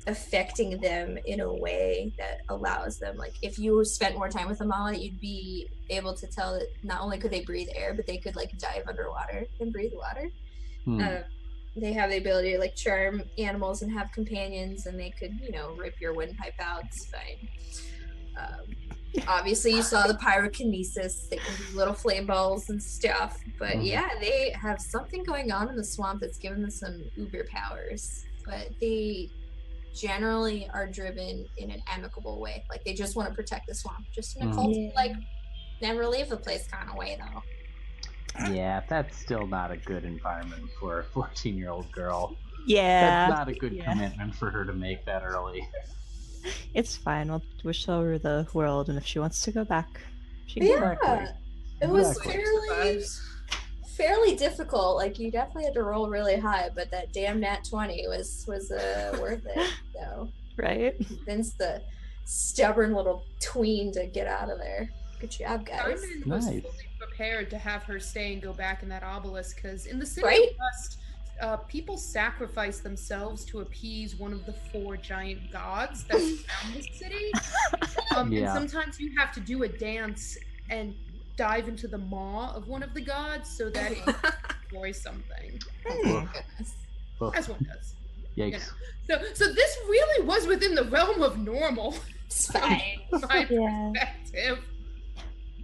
[SPEAKER 2] affecting them in a way that allows them, like, if you spent more time with the Mala, you'd be able to tell that not only could they breathe air, but they could like dive underwater and breathe water. They have the ability to like charm animals and have companions, and they could, rip your windpipe out. It's fine. Obviously, you saw the pyrokinesis. They can do little flame balls and stuff. But yeah, they have something going on in the swamp that's given them some uber powers. But they generally are driven in an amicable way. Like, they just want to protect the swamp. Just in a culty, like, never leave the place kind of way, though.
[SPEAKER 1] Yeah, that's still not a good environment for a 14-year-old girl.
[SPEAKER 6] Yeah.
[SPEAKER 1] That's not a good commitment for her to make that early.
[SPEAKER 6] It's fine. We'll show her the world, and if she wants to go back, she can go back.
[SPEAKER 2] Yeah, it was
[SPEAKER 1] Exactly.
[SPEAKER 2] fairly difficult. Like, you definitely had to roll really high, but that damn nat 20 was worth it. So
[SPEAKER 6] Right?
[SPEAKER 2] convince the stubborn little tween to get out of there. Good job, guys.
[SPEAKER 3] Simon was
[SPEAKER 1] Nice.
[SPEAKER 3] fully prepared to have her stay and go back in that obelisk, because in the city
[SPEAKER 2] Right?
[SPEAKER 3] of Rust, people sacrifice themselves to appease one of the 4 giant gods that surround the city. And sometimes you have to do a dance and dive into the maw of one of the gods so that it destroys something.
[SPEAKER 2] Oh, goodness.
[SPEAKER 3] As one does.
[SPEAKER 1] Yikes.
[SPEAKER 3] So this really was within the realm of normal.
[SPEAKER 2] It's fine.
[SPEAKER 3] From my
[SPEAKER 6] Yeah.
[SPEAKER 3] perspective.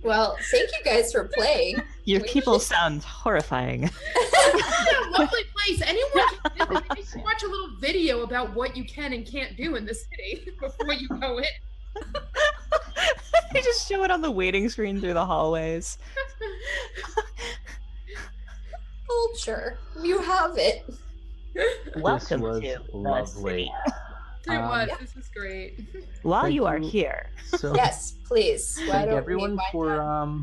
[SPEAKER 2] Well, thank you guys for playing.
[SPEAKER 6] Your people sound horrifying.
[SPEAKER 3] What a lovely place. Anyone can visit. You can watch a little video about what you can and can't do in the city before you go in.
[SPEAKER 6] They just show it on the waiting screen through the hallways.
[SPEAKER 2] Culture. You have it.
[SPEAKER 6] Welcome
[SPEAKER 1] this was
[SPEAKER 6] to
[SPEAKER 1] lovely.
[SPEAKER 3] It was. This was great.
[SPEAKER 6] While
[SPEAKER 1] Thank
[SPEAKER 6] you are
[SPEAKER 1] you.
[SPEAKER 6] here,
[SPEAKER 1] So
[SPEAKER 2] Yes, please. Why
[SPEAKER 1] thank
[SPEAKER 2] don't
[SPEAKER 1] everyone
[SPEAKER 2] we wind up?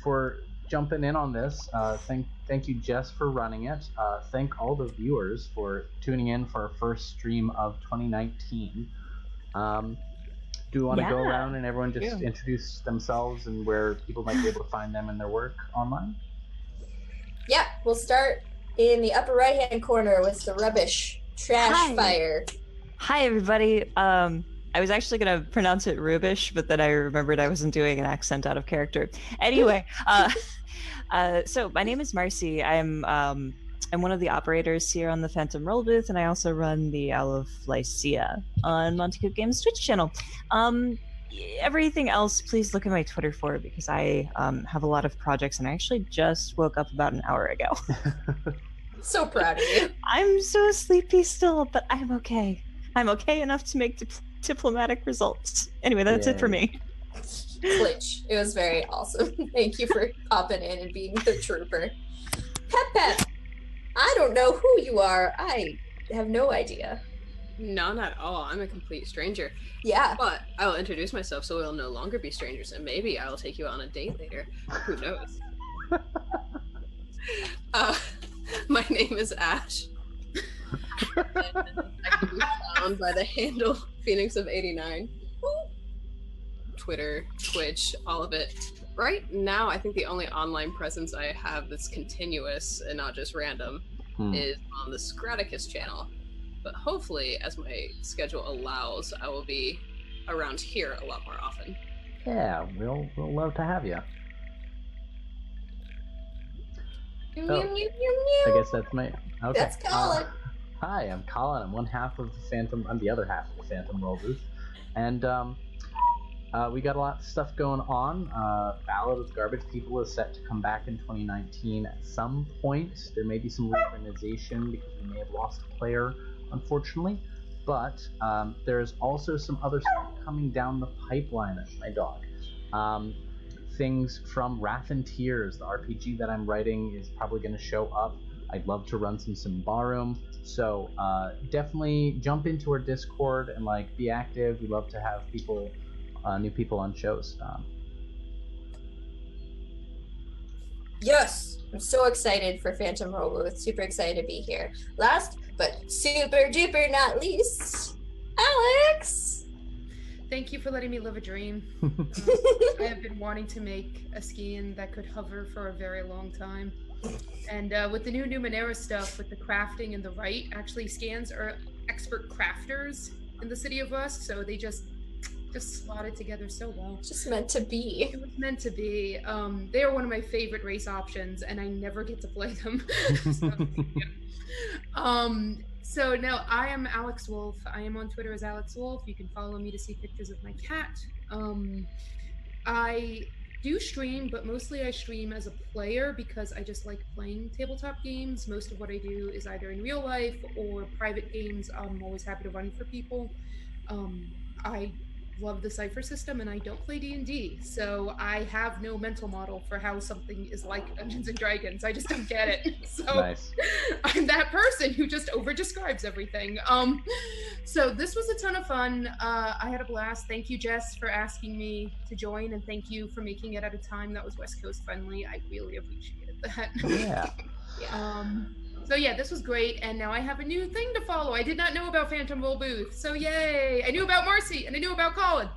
[SPEAKER 1] for jumping in on this. Thank you, Jess, for running it. Thank all the viewers for tuning in for our first stream of 2019. Do you want to go around and everyone just introduce themselves and where people might be able to find them and their work online?
[SPEAKER 2] Yeah, we'll start in the upper right-hand corner with the Rubbish Trash Fire.
[SPEAKER 6] Hi, everybody. I was actually going to pronounce it Rubish, but then I remembered I wasn't doing an accent out of character. Anyway, so my name is Marcy. I'm one of the operators here on the Phantom Roll booth, and I also run the Owl of Lycia on Monte Cook Games Twitch channel. Everything else, please look at my Twitter for, because I have a lot of projects, and I actually just woke up about an hour ago.
[SPEAKER 2] So proud of you.
[SPEAKER 6] I'm so sleepy still, but I'm okay. I'm okay enough to make diplomatic results. Anyway, that's it for me.
[SPEAKER 2] Glitch. It was very awesome. Thank you for popping in and being the trooper. Pep, I don't know who you are. I have no idea.
[SPEAKER 4] None at all. I'm a complete stranger.
[SPEAKER 2] Yeah.
[SPEAKER 4] But I will introduce myself so we'll no longer be strangers, and maybe I will take you on a date later. Who knows? My name is Ash. I can be found by the handle Phoenix of 89. Twitter, Twitch, all of it. Right now, I think the only online presence I have that's continuous and not just random is on the Scraticus channel. But hopefully, as my schedule allows, I will be around here a lot more often.
[SPEAKER 1] Yeah, we'll love to have you. I guess that's me. Okay.
[SPEAKER 2] That's Colin.
[SPEAKER 1] Hi, I'm Colin. I'm one half of the Phantom. I'm the other half of the Phantom Roll booth, and we got a lot of stuff going on. Ballad of Garbage People is set to come back in 2019 at some point. There may be some reorganization because we may have lost a player, unfortunately. But there's also some other stuff coming down the pipeline. My dog. Things from Wrath and Tears, the RPG that I'm writing, is probably going to show up. I'd love to run some Symbaroum. So definitely jump into our Discord and be active. We love to have people, new people on shows.
[SPEAKER 2] Yes, I'm so excited for Phantom Roll booth. Super excited to be here. Last but super duper not least, Alex.
[SPEAKER 3] Thank you for letting me live a dream. I have been wanting to make a skin that could hover for a very long time. And with the new Numenara stuff, with the crafting and the right, actually scans are expert crafters in the city of Rust, so they just slotted together so well.
[SPEAKER 2] Just meant to be.
[SPEAKER 3] It was meant to be. They are one of my favorite race options, and I never get to play them. So now I am Alex Wolf. I am on Twitter as Alex Wolf. You can follow me to see pictures of my cat. I do stream, but mostly I stream as a player because I just like playing tabletop games. Most of what I do is either in real life or private games. I'm always happy to run for people. I love the Cypher system, and I don't play D&D, so I have no mental model for how something is like Dungeons and Dragons. I just don't get it. So nice. I'm that person who just over-describes everything. So this was a ton of fun. I had a blast. Thank you, Jess, for asking me to join, and thank you for making it at a time that was West Coast friendly. I really appreciated that.
[SPEAKER 1] Yeah.
[SPEAKER 3] So yeah, this was great, and now I have a new thing to follow. I did not know about Phantom Roll booth, so yay! I knew about Marcy, and I knew about Colin.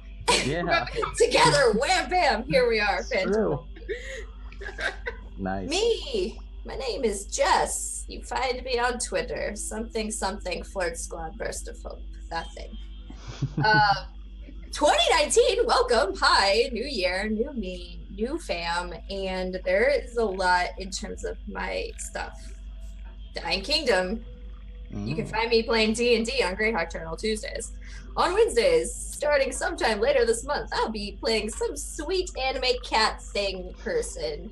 [SPEAKER 1] Yeah.
[SPEAKER 2] Together, wham bam, here we are, Phantom.
[SPEAKER 1] Nice.
[SPEAKER 2] Me, my name is Jess. You find me on Twitter. Something Flirt Squad Burst of Hope. That thing. 2019, welcome. Hi, new year, new me, new fam, and there is a lot in terms of my stuff. Dying Kingdom. You can find me playing D&D on Greyhawk Journal Tuesdays. On Wednesdays, starting sometime later this month, I'll be playing some sweet anime cat thing person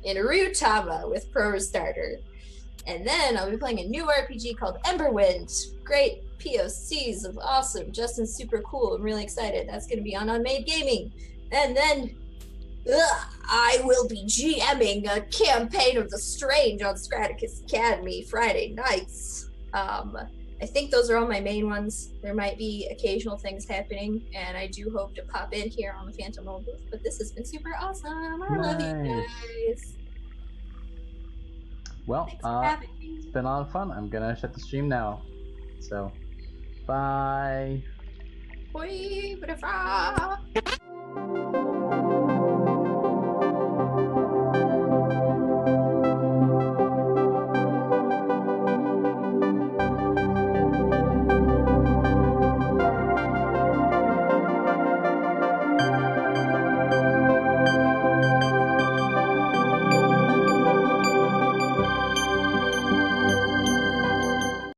[SPEAKER 2] in Ryutama with Pro Starter. And then I'll be playing a new RPG called Emberwind. Great POCs of awesome. Justin's super cool. I'm really excited. That's going to be on Unmade Gaming. And then I will be GMing a campaign of the Strange on Scraticus Academy Friday nights. I think those are all my main ones. There might be occasional things happening, and I do hope to pop in here on the Phantom Roll booth. But this has been super awesome. I love you guys.
[SPEAKER 1] Well,
[SPEAKER 2] Thanks for having me.
[SPEAKER 1] it's been a lot of fun. I'm gonna shut the stream now. So, bye.
[SPEAKER 2] Bye, butterfly.